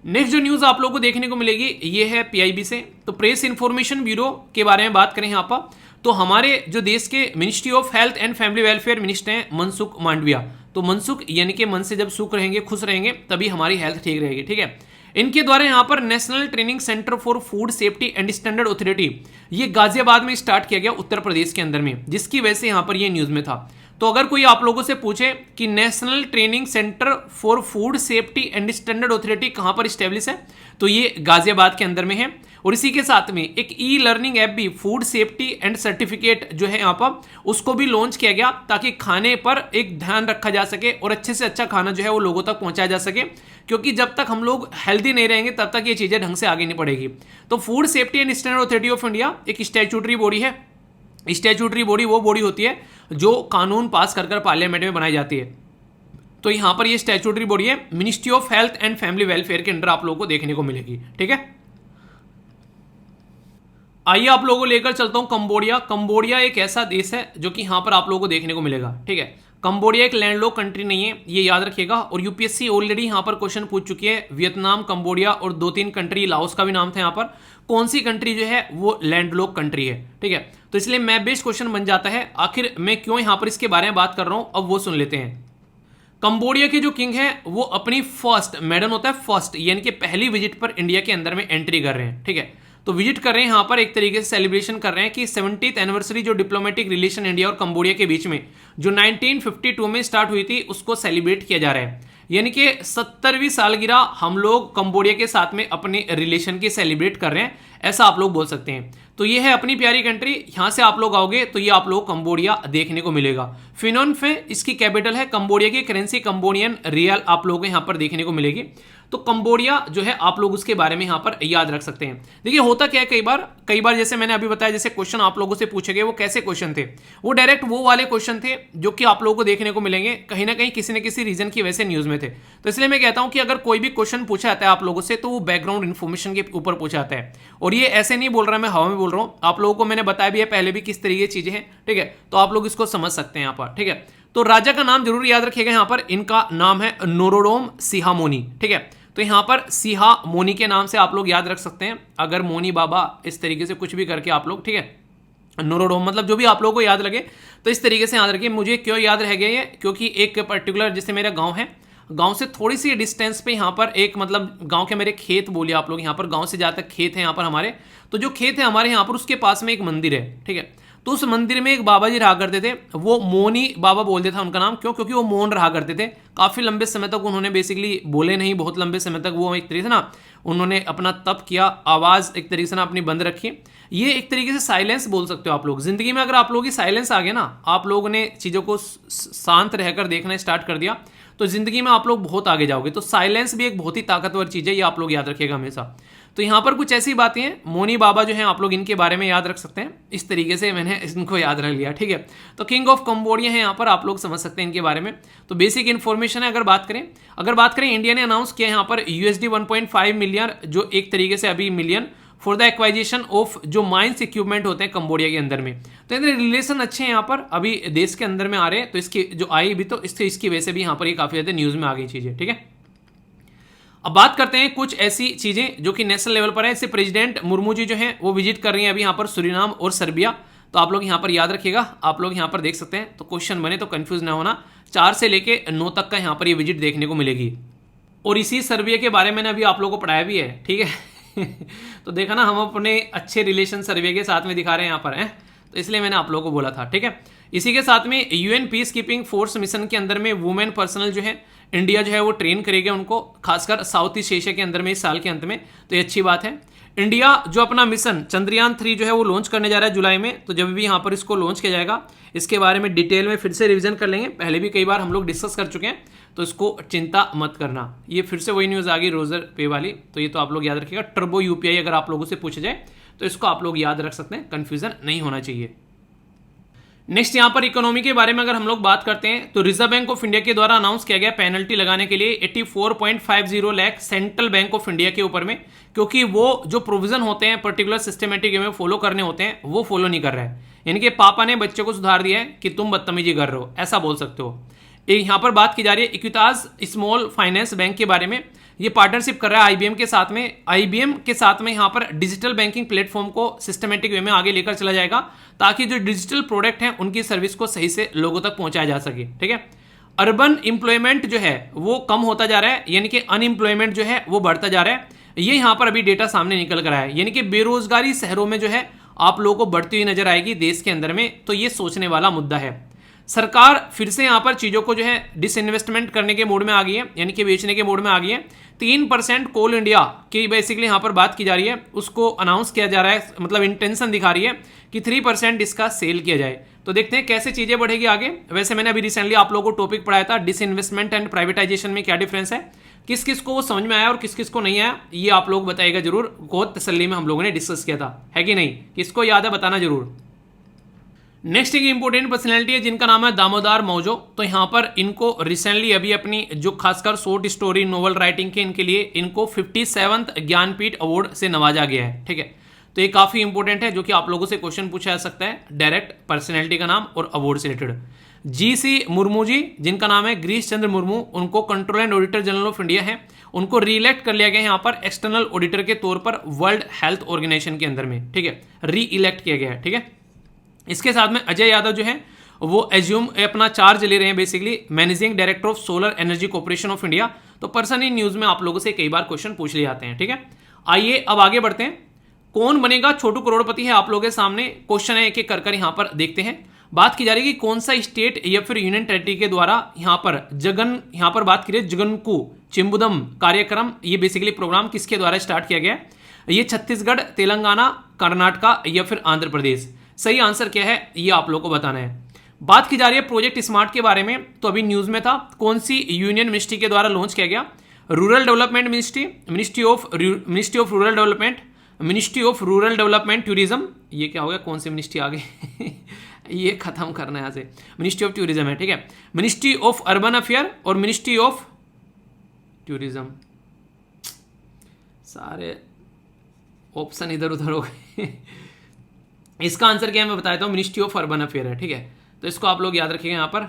नेक्स्ट जो न्यूज़ आप लोगों को देखने को मिलेगी ये है PIB से। तो प्रेस इंफॉर्मेशन ब्यूरो के बारे में बात करें यहाँ पर, तो हमारे जो देश के ministry of health and family welfare minister हैं मनसुख मांडविया। तो मनसुख यानी कि मन से जब सुख रहेंगे, खुश रहेंगे, तभी हमारी हेल्थ ठीक रहेगी, ठीक है। इनके द्वारा यहाँ पर national training centre for food safety and standard authority, ये गाजियाबाद में स्टार्ट किया गया उत्तर प्रदेश के अंदर में, जिसकी वजह से यहाँ पर ये न्यूज में था। तो अगर कोई आप लोगों से पूछे कि national training centre for food safety and standard authority कहां पर स्टैब्लिश है, तो ये गाजियाबाद के अंदर में है। और इसी के साथ में एक ई लर्निंग ऐप भी फूड सेफ्टी एंड सर्टिफिकेट जो है यहाँ पर उसको भी लॉन्च किया गया, ताकि खाने पर एक ध्यान रखा जा सके और अच्छे से अच्छा खाना जो है वो लोगों तक पहुंचाया जा सके, क्योंकि जब तक हम लोग हेल्दी नहीं रहेंगे तब तक ये चीजें ढंग से आगे नहीं बढ़ेगी। तो food safety and standard authority of India एक स्टैट्यूटरी बॉडी है। स्टैट्यूटरी बॉडी वो बॉडी होती है जो कानून पास कर पार्लियामेंट में बनाई जाती है। तो यहां पर ये स्टैट्यूटरी बॉडी है, ministry of health and family welfare के अंडर आप लोगों को देखने को मिलेगी। ठीक है, आइए आप लोगों को लेकर चलता हूं कंबोडिया। कंबोडिया एक ऐसा देश है जो कि यहां पर आप लोगों को देखने को मिलेगा। ठीक है, कंबोडिया एक लैंडलॉक कंट्री नहीं है, ये याद रखिएगा। और यूपीएससी ऑलरेडी यहां पर क्वेश्चन पूछ चुकी है, वियतनाम, कंबोडिया और 2-3 कंट्री, लाओस का भी नाम था यहाँ पर, कौन सी कंट्री जो है वो लैंडलॉक कंट्री है। ठीक है, तो इसलिए मैप बेस्ड क्वेश्चन बन जाता है। आखिर मैं क्यों यहां पर इसके बारे में बात कर रहा हूं, अब वो सुन लेते हैं। कंबोडिया के जो किंग है वो अपनी फर्स्ट, मैडम होता है फर्स्ट, यानी कि पहली विजिट पर इंडिया के अंदर में एंट्री कर रहे हैं। ठीक है, तो विजिट कर रहे हैं यहाँ पर, एक तरीके से सेलिब्रेशन कर रहे हैं कि 70th एनिवर्सरी जो डिप्लोमेटिक रिलेशन इंडिया और कंबोडिया के बीच में जो 1952 में स्टार्ट हुई थी उसको सेलिब्रेट किया जा रहा है। यानी कि 70वीं सालगिरह हम लोग कंबोडिया के साथ में अपने रिलेशन की सेलिब्रेट कर रहे हैं, ऐसा आप लोग बोल सकते हैं। तो ये है अपनी प्यारी कंट्री। यहां से आप लोग आओगे तो ये आप लोग कंबोडिया देखने को मिलेगा। फिनोम फे इसकी कैपिटल है। कंबोडिया की करेंसी कंबोडियन रियल आप लोगों को यहां पर देखने को मिलेगी। तो कंबोडिया जो है आप लोग उसके बारे में यहां पर याद रख सकते हैं। देखिए होता क्या है, कई बार जैसे मैंने अभी बताया, जैसे क्वेश्चन आप लोगों से पूछे गए वो कैसे क्वेश्चन थे, वो डायरेक्ट वो वाले क्वेश्चन थे जो कि आप लोगों को देखने को मिलेंगे कहीं ना कहीं किसी न किसी रीजन की वजह से न्यूज में थे। तो इसलिए मैं कहता हूं कि अगर कोई भी क्वेश्चन पूछा जाता है आप लोगों से तो वो बैकग्राउंड इन्फॉर्मेशन के ऊपर पूछा जाता है। और ये ऐसे नहीं बोल रहा, मैं हवा में बोल रहा हूं, आप लोगों को मैंने बताया भी है पहले भी किस तरीके की चीजें हैं। ठीक है, तो आप लोग इसको समझ सकते हैं यहाँ पर। ठीक है, तो राजा का नाम जरूर याद रखिएगा। यहाँ पर इनका नाम है नोरोडोम सिहामोनी। ठीक है, तो यहां पर सिहामोनी के नाम से आप लोग याद रख सकते हैं। अगर मोनी बाबा इस तरीके से कुछ भी करके आप लोग, ठीक है, नोरोडोम मतलब जो भी आप लोगों को याद लगे तो इस तरीके से याद रखिए। मुझे क्यों याद रह गया ये, क्योंकि एक पर्टिकुलर जैसे मेरा गांव है, गांव से थोड़ी सी डिस्टेंस पे यहाँ पर एक मतलब गांव के मेरे खेत बोलिए आप लोग, यहाँ पर गांव से जहाँ तक खेत है यहाँ पर हमारे, तो जो खेत है हमारे यहाँ पर उसके पास में एक मंदिर है। ठीक है, तो उस मंदिर में एक बाबा जी रहा करते थे, वो मोनी बाबा बोलते था उनका नाम। क्यों? क्योंकि वो मौन रहा करते थे। काफी लंबे समय तक उन्होंने बेसिकली बोले नहीं, बहुत लंबे समय तक वो एक तरीके से ना उन्होंने अपना तप किया, आवाज एक तरीके से ना अपनी बंद रखी। ये एक तरीके से साइलेंस बोल सकते हो आप लोग। जिंदगी में अगर आप लोगों की साइलेंस आ गया ना, आप लोगों ने चीजों को शांत रहकर देखना स्टार्ट कर दिया, तो जिंदगी में आप लोग बहुत आगे जाओगे। तो साइलेंस भी एक बहुत ही ताकतवर चीज है, ये आप लोग याद रखिएगा हमेशा। तो यहाँ पर कुछ ऐसी बातें हैं, मोनी बाबा जो हैं आप लोग इनके बारे में याद रख सकते हैं। इस तरीके से मैंने इनको याद रख लिया। ठीक है, तो किंग ऑफ कंबोडिया है यहाँ पर, आप लोग समझ सकते हैं इनके बारे में। तो बेसिक इन्फॉर्मेशन है। अगर बात करें इंडिया ने अनाउंस किया यहाँ पर USD 1.5 मिलियन, जो एक तरीके से अभी मिलियन फॉर द एक्वाइजिशन ऑफ जो माइंस इक्विपमेंट होते हैं कंबोडिया के अंदर में। तो इनके रिलेशन अच्छे हैं यहाँ पर, अभी देश के अंदर में आ रहे हैं। तो इसकी जो आई भी, तो इसकी वजह से भी यहाँ पर ये काफी ज्यादा न्यूज में आ गई चीजें। ठीक है, अब बात करते हैं कुछ ऐसी चीजें जो कि नेशनल लेवल पर है। इससे प्रेसिडेंट मुर्मू जी जो हैं वो विजिट कर रही हैं अभी यहाँ पर सुरीनाम और सर्बिया। तो आप लोग यहाँ पर याद रखिएगा, आप लोग यहाँ पर देख सकते हैं। तो क्वेश्चन बने तो कंफ्यूज ना होना, 4 से लेके 9 तक का यहाँ पर ये विजिट देखने को मिलेगी। और इसी सर्बिया के बारे में मैंने अभी आप लोगों को पढ़ाया भी है। ठीक है तो देखा ना, हम अपने अच्छे रिलेशन सर्बिया के साथ में दिखा रहे हैं यहाँ पर हैं, तो इसलिए मैंने आप लोगों को बोला था। ठीक है, इसी के साथ में UN peace keeping force mission के अंदर में वुमेन पर्सनल जो है इंडिया जो है वो ट्रेन करेगा उनको, खासकर साउथ ईस्ट एशिया के अंदर में इस साल के अंत में। तो ये अच्छी बात है। इंडिया जो अपना मिशन चंद्रयान 3 जो है वो लॉन्च करने जा रहा है जुलाई में। तो जब भी यहाँ पर इसको लॉन्च किया जाएगा, इसके बारे में डिटेल में फिर से रिवीजन कर लेंगे। पहले भी कई बार हम लोग डिस्कस कर चुके हैं, तो इसको चिंता मत करना। ये फिर से वही न्यूज़ आ गई रोजर पे वाली, तो ये तो आप लोग याद रखिएगा। टर्बो UPI अगर आप लोगों से पूछा जाए तो इसको आप लोग याद रख सकते हैं, कंफ्यूजन नहीं होना चाहिए। नेक्स्ट यहाँ पर इकोनॉमी के बारे में अगर हम लोग बात करते हैं तो रिजर्व बैंक ऑफ इंडिया के द्वारा अनाउंस किया गया पेनल्टी लगाने के लिए 84.50 lakh central bank of India के ऊपर में, क्योंकि वो जो प्रोविजन होते हैं पर्टिकुलर सिस्टमेटिक वे में फॉलो करने होते हैं वो फॉलो नहीं कर रहा है। यानी कि पापा ने बच्चे को सुधार दिया है कि तुम बदतमीजी कर रहे हो, ऐसा बोल सकते हो। यहाँ पर बात की जा रही है इक्विटास स्मॉल फाइनेंस बैंक के बारे में। ये पार्टनरशिप कर रहा है IBM के साथ में। IBM के साथ में यहाँ पर डिजिटल बैंकिंग प्लेटफॉर्म को सिस्टमेटिक वे में आगे लेकर चला जाएगा, ताकि जो डिजिटल प्रोडक्ट हैं उनकी सर्विस को सही से लोगों तक पहुंचाया जा सके। ठीक है, अर्बन एम्प्लॉयमेंट जो है वो कम होता जा रहा है, यानी कि अनएम्प्लॉयमेंट जो है वो बढ़ता जा रहा है। ये यहाँ पर अभी डेटा सामने निकल कर आया है, यानी कि बेरोजगारी शहरों में जो है आप लोगों को बढ़ती हुई नजर आएगी देश के अंदर में। तो ये सोचने वाला मुद्दा है। सरकार फिर से यहाँ पर चीज़ों को जो है डिसइन्वेस्टमेंट करने के मोड में आ गई है, यानी कि बेचने के मोड में आ गई है। 3% कोल इंडिया की बेसिकली यहाँ पर बात की जा रही है, उसको अनाउंस किया जा रहा है, मतलब इंटेंशन दिखा रही है कि 3% इसका सेल किया जाए। तो देखते हैं कैसे चीज़ें बढ़ेगी आगे। वैसे मैंने अभी रिसेंटली आप लोगों को टॉपिक पढ़ाया था डिसइन्वेस्टमेंट एंड प्राइवेटाइजेशन में क्या डिफरेंस है, किस किस को वो समझ में आया और किस किस को नहीं आया, ये आप लोग बताइएगा जरूर। बहुत तसल्ली में हम लोगों ने डिस्कस किया था, है कि नहीं, किसको याद है बताना जरूर। नेक्स्ट एक इंपॉर्टेंट पर्सनैलिटी है जिनका नाम है दामोदर मौजो। तो यहाँ पर इनको रिसेंटली अभी अपनी जो खासकर शॉर्ट स्टोरी नोवेल राइटिंग के इनके लिए इनको 57th ज्ञानपीठ अवार्ड से नवाजा गया है। ठीक है, तो ये काफ़ी इंपॉर्टेंट है, जो कि आप लोगों से क्वेश्चन पूछा जा सकता है डायरेक्ट, पर्सनैलिटी का नाम और अवार्ड से रिलेटेड। GC मुर्मू जी, जिनका नाम है गिरीश चंद्र मुर्मू, उनको control and auditor general of India है, उनको रीइलेक्ट कर लिया गया है यहाँ पर एक्सटर्नल ऑडिटर के तौर पर वर्ल्ड हेल्थ ऑर्गेनाइजेशन के अंदर में। ठीक है, री इलेक्ट किया गया है। ठीक है, इसके साथ में अजय यादव जो है वो एज्यूम अपना चार्ज ले रहे हैं, basically managing director of solar energy corporation of India. तो पर्सन इन न्यूज में आप लोगों से कई बार क्वेश्चन पूछ लिए जाते हैं। ठीक है, आइए अब आगे बढ़ते हैं। कौन बनेगा छोटू करोड़पति है आप लोगों के सामने क्वेश्चन है, एक एक कर कर यहाँ पर देखते हैं। बात की जा रही है कि कौन सा स्टेट या फिर यूनियन टेरिटरी के द्वारा यहाँ पर बात की जगनकू चिंबुदम कार्यक्रम, ये बेसिकली प्रोग्राम किसके द्वारा स्टार्ट किया गया है? ये छत्तीसगढ़, तेलंगाना, कर्नाटका या फिर आंध्र प्रदेश। सही आंसर क्या है ये आप लोगों को बताना है। बात की जा रही है प्रोजेक्ट स्मार्ट के बारे में, तो अभी न्यूज में था, कौन सी यूनियन मिनिस्ट्री के द्वारा लॉन्च किया गया? Rural development ministry, ministry of rural development, ministry of rural development tourism. ये क्या हो गया, कौन सी मिनिस्ट्री आ गई ये खत्म करना है यहाँ से। मिनिस्ट्री ऑफ टूरिज्म है। ठीक है, मिनिस्ट्री ऑफ अर्बन अफेयर और मिनिस्ट्री ऑफ टूरिज्म, सारे ऑप्शन इधर उधर हो गए इसका आंसर क्या है मैं बता देता हूँ, मिनिस्ट्री ऑफ अर्बन अफेयर है। ठीक है, तो इसको आप लोग याद रखिएगा यहाँ पर।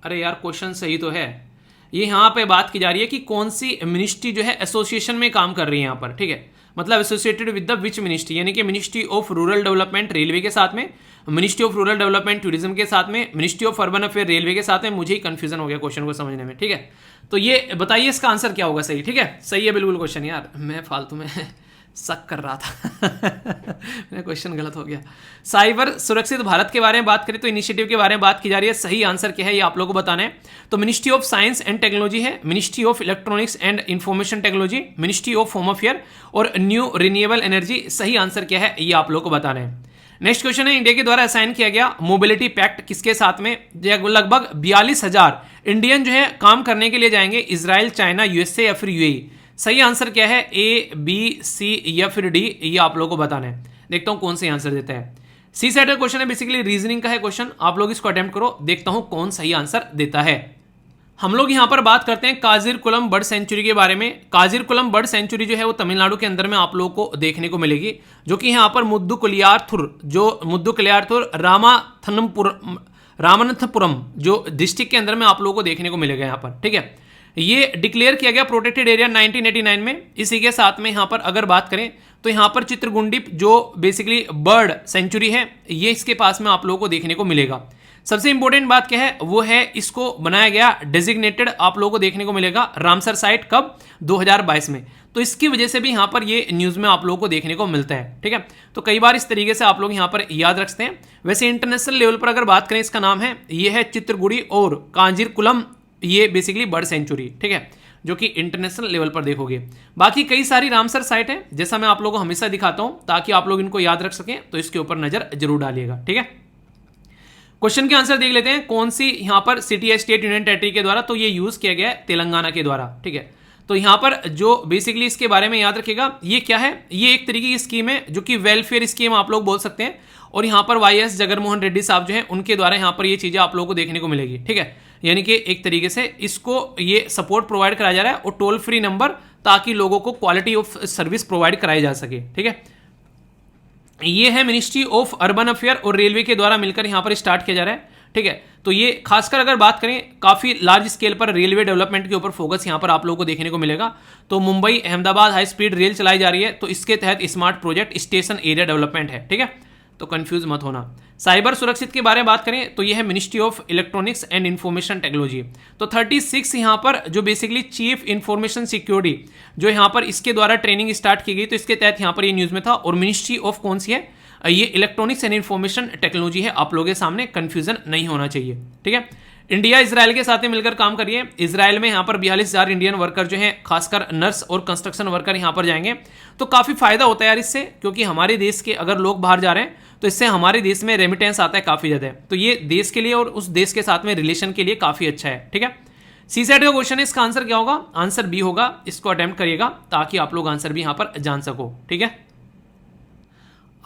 अरे यार क्वेश्चन सही तो है, ये यहाँ पे बात की जा रही है कि कौन सी मिनिस्ट्री जो है एसोसिएशन में काम कर रही है यहाँ पर। ठीक है, मतलब associated with the which ministry, यानी कि ministry of rural development railway के साथ में, ministry of rural development tourism के साथ में, ministry of urban affair railway के साथ में। मुझे ही कंफ्यूजन हो गया क्वेश्चन को समझने में। ठीक है, तो ये बताइए इसका आंसर क्या होगा सही। ठीक है, सही है बिल्कुल क्वेश्चन, यार मैं फालतू में शक कर रहा था मेरा क्वेश्चन गलत हो गया। साइबर सुरक्षित भारत के बारे में बात करें तो इनिशिएटिव के बारे में बात की जा रही है, सही आंसर क्या है ये आप लोगों को बताना है। तो ministry of science and technology है, ministry of electronics and information technology, ministry of home affair और न्यू रिन्यूएबल एनर्जी। सही आंसर क्या है ये आप लोगों को बताना है। नेक्स्ट क्वेश्चन है, इंडिया के द्वारा असाइन किया गया मोबिलिटी पैक्ट किसके साथ में? लगभग 42,000 इंडियन जो है काम करने के लिए जाएंगे इजराइल, चाइना, यूएसए या फिर यूएई। सही आंसर क्या है? ए, बी, सी या फिर डी, ये आप लोगों को बताना है। देखता हूं कौन सही आंसर देता है। सी सेट का क्वेश्चन है, बेसिकली रीजनिंग का है क्वेश्चन, आप लोग इसको अटेम्प्ट करो, देखता हूं कौन सही आंसर देता है। हम लोग यहां पर बात करते हैं काजिरकुलम बर्ड सेंचुरी के बारे में। काजिरकुलम बर्ड सेंचुरी जो है वो तमिलनाडु के अंदर में आप लोगों को देखने को मिलेगी, जो कि यहां पर मुद्दुकलियारथुर रामनाथपुरम जो डिस्ट्रिक्ट के अंदर में आप लोगों को देखने को मिलेगा यहाँ पर। ठीक है, ये डिक्लेयर किया गया प्रोटेक्टेड एरिया 1989 में। इसी के साथ में यहाँ पर अगर बात करें तो यहाँ पर चित्रगुंडी जो बेसिकली बर्ड सेंचुरी है, ये इसके पास में आप लोगों को देखने को मिलेगा। सबसे इंपॉर्टेंट बात क्या है वो है, इसको बनाया गया डेजिग्नेटेड आप लोगों को देखने को मिलेगा रामसर साइट, कब? 2022 में। तो इसकी वजह से भी यहाँ पर ये न्यूज़ में आप लोगों को देखने को मिलता है। ठीक है, तो कई बार इस तरीके से आप लोग यहाँ पर याद रखते हैं। वैसे इंटरनेशनल लेवल पर अगर बात करें, इसका नाम है, ये है चित्रगुड़ी और कांजीरकुलम, ये बेसिकली बर्ड सेंचुरी। ठीक है, जो कि इंटरनेशनल लेवल पर देखोगे। बाकी कई सारी रामसर साइट है, जैसा मैं आप लोगों को हमेशा दिखाता हूं, ताकि आप लोग इनको याद रख सकें, तो इसके ऊपर नजर जरूर डालिएगा। ठीक है, क्वेश्चन के आंसर देख लेते हैं। कौन सी यहां पर सिटी या स्टेट यूनियन टेरिटरी के द्वारा? तो ये यूज किया गया है तेलंगाना के द्वारा। ठीक है, तो यहां पर जो बेसिकली इसके बारे में याद रखिएगा, ये क्या है, ये एक तरीके की स्कीम है जो कि वेलफेयर स्कीम आप लोग बोल सकते हैं। और यहाँ पर YS जगनमोहन रेड्डी साहब जो है उनके द्वारा यहाँ पर ये चीजें आप लोगों को देखने को मिलेगी। ठीक है, यानी कि एक तरीके से इसको ये सपोर्ट प्रोवाइड कराया जा रहा है, और टोल फ्री नंबर, ताकि लोगों को क्वालिटी ऑफ सर्विस प्रोवाइड कराई जा सके। ठीक है, ये है मिनिस्ट्री ऑफ अर्बन अफेयर और रेलवे के द्वारा मिलकर यहाँ पर स्टार्ट किया जा रहा है। ठीक है, तो ये खासकर अगर बात करें, काफी लार्ज स्केल पर रेलवे डेवलपमेंट के ऊपर फोकस यहाँ पर आप लोगों को देखने को मिलेगा। तो Mumbai Ahmedabad high speed rail चलाई जा रही है, तो इसके तहत smart project station area development है। ठीक है, तो कंफ्यूज मत होना। साइबर सुरक्षित के बारे में बात करें तो यह है ministry of electronics and information technology. तो 36 यहाँ पर जो बेसिकली चीफ इंफॉर्मेशन सिक्योरिटी जो यहाँ पर इसके द्वारा ट्रेनिंग स्टार्ट की गई, तो इसके तहत यहाँ पर ये न्यूज़ में था। और मिनिस्ट्री ऑफ कौन सी है, ये इलेक्ट्रॉनिक्स एंड इंफॉर्मेशन टेक्नोलॉजी है। आप लोगों के सामने कंफ्यूजन नहीं होना चाहिए, ठीक है। इंडिया इजराइल के साथ में मिलकर काम करिए। इजराइल में यहाँ पर 42,000 इंडियन वर्कर जो हैं, खासकर नर्स और कंस्ट्रक्शन वर्कर यहाँ पर जाएंगे। तो काफ़ी फायदा होता है यार इससे, क्योंकि हमारे देश के अगर लोग बाहर जा रहे हैं तो इससे हमारे देश में रेमिटेंस आता है काफ़ी ज़्यादा। तो ये देश के लिए और उस देश के साथ में रिलेशन के लिए काफ़ी अच्छा है, ठीक है। सीसेट का क्वेश्चन है, इसका आंसर क्या होगा, आंसर बी होगा। इसको अटेम्प्ट करिएगा ताकि आप लोग आंसर भी यहाँ पर जान सको, ठीक है।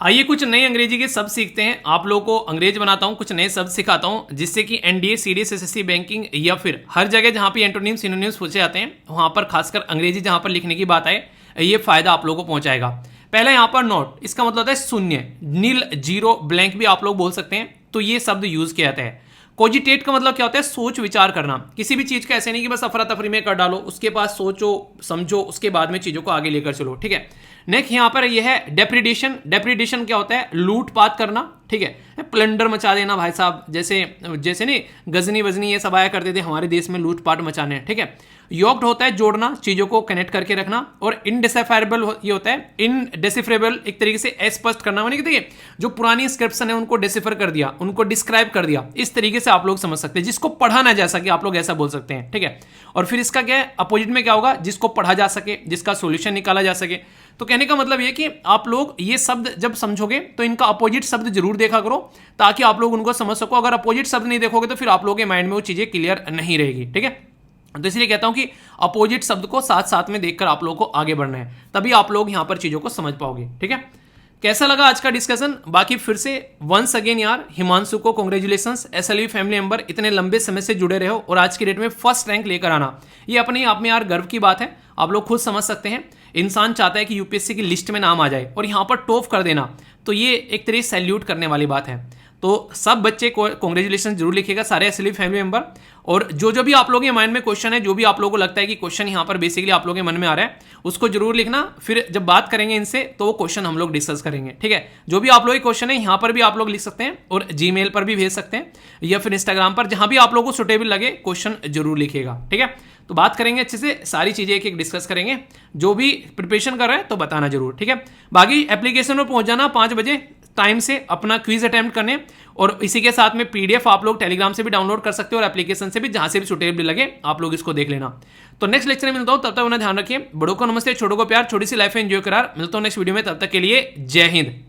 आइए कुछ नए अंग्रेजी के शब्द सीखते हैं। आप लोगों को अंग्रेज बनाता हूं, कुछ नए शब्द सिखाता हूं, जिससे कि एनडीए, सीडीएस, एसएससी, बैंकिंग या फिर हर जगह जहां पे एंटोनिम्स सिनोनिम्स पूछे जाते हैं वहां पर खासकर अंग्रेजी जहां पर लिखने की बात आए, ये फायदा आप लोगों को पहुंचाएगा। पहले यहां पर नॉट, इसका मतलब होता है शून्य, नील, जीरो, ब्लैंक भी आप लोग बोल सकते हैं। तो ये शब्द यूज किया जाता है। कोजिटेट का मतलब क्या होता है, सोच विचार करना। किसी भी चीज का ऐसे नहीं कि बस अफरा तफरी में कर डालो, उसके पास सोचो समझो, उसके बाद में चीजों को आगे लेकर चलो, ठीक है। नेक्स्ट यहाँ पर यह है डेप्रिडेशन। डेप्रिडेशन क्या होता है, लूटपाट करना, ठीक है, प्लंडर मचा देना भाई साहब। जैसे नहीं गजनी वजनी ये सब आया करते थे हमारे देश में लूटपाट मचाने, ठीक है। योक्ड होता है जोड़ना, चीजों को कनेक्ट करके रखना। और इनडिसिफरेबल ये होता है, इनडिसिफरेबल एक तरीके से अस्पष्ट करना, माने कि देखिए जो पुरानी इंस्क्रिप्शन है उनको डिसिफर कर दिया, उनको डिस्क्राइब कर दिया, इस तरीके से आप लोग समझ सकते हैं, जिसको पढ़ा ना जा सके आप लोग ऐसा बोल सकते हैं, ठीक है। और फिर इसका क्या है, अपोजिट में क्या होगा, जिसको पढ़ा जा सके, जिसका सोल्यूशन निकाला जा सके। तो कहने का मतलब ये कि आप लोग ये शब्द जब समझोगे तो इनका अपोजिट शब्द जरूर देखा करो ताकि आप लोग उनको समझ सको। अगर अपोजिट शब्द नहीं देखोगे तो फिर आप लोगों के माइंड में वो चीजें क्लियर नहीं रहेगी, ठीक है। तो इसलिए कहता हूं कि अपोजिट शब्द को साथ साथ में देखकर आप लोगों को आगे बढ़ना है, तभी आप लोग यहां पर चीजों को समझ पाओगे, ठीक है। कैसा लगा आज का डिस्कशन? बाकी फिर से वंस अगेन यार हिमांशु को कांग्रेचुलेशंस, एसएलवी फैमिली मेंबर, इतने लंबे समय से जुड़े रहो और आज की डेट में फर्स्ट रैंक लेकर आना, ये अपने आप में यार गर्व की बात है। आप लोग खुद समझ सकते हैं, इंसान चाहता है कि यूपीएससी की लिस्ट में नाम आ जाए और यहाँ पर टॉप कर देना, तो ये एक तरह सैल्यूट करने वाली बात है। तो सब बच्चे को कांग्रेचुलेशन जरूर लिखिएगा, सारे एसएलवी फैमिली मेंबर। और जो भी आप लोगों के माइंड में क्वेश्चन है, जो भी आप लोगों को लगता है कि क्वेश्चन यहाँ पर बेसिकली आप लोगों के मन में आ रहा है, उसको जरूर लिखना। फिर जब बात करेंगे इनसे तो वो क्वेश्चन हम लोग डिस्कस करेंगे, ठीक है। जो भी आप लोगों के क्वेश्चन है यहाँ पर भी आप लोग लिख सकते हैं और जीमेल पर भी भेज सकते हैं या फिर इंस्टाग्राम पर, जहां भी आप लोगों को सुटेबल लगे क्वेश्चन जरूर लिखिएगा, ठीक है। तो बात करेंगे अच्छे से, सारी चीजें एक एक डिस्कस करेंगे। जो भी प्रिपरेशन कर रहे हैं तो बताना जरूर, ठीक है। बाकी एप्लीकेशन में पहुंच जाना 5 बजे टाइम से अपना क्विज अटेम्प्ट करने, और इसी के साथ में पीडीएफ आप लोग टेलीग्राम से भी डाउनलोड कर सकते हो और एप्लीकेशन से भी, जहां से भी सुटेबल लगे आप लोग इसको देख लेना। तो नेक्स्ट लेक्चर में मिलता हूं, तब तक अपना ध्यान रखिए। बड़ों को नमस्ते, छोटों को प्यार, छोटी सी लाइफ एंजॉय करार। मिलता हूं नेक्स्ट वीडियो में, तब तक के लिए जय हिंद।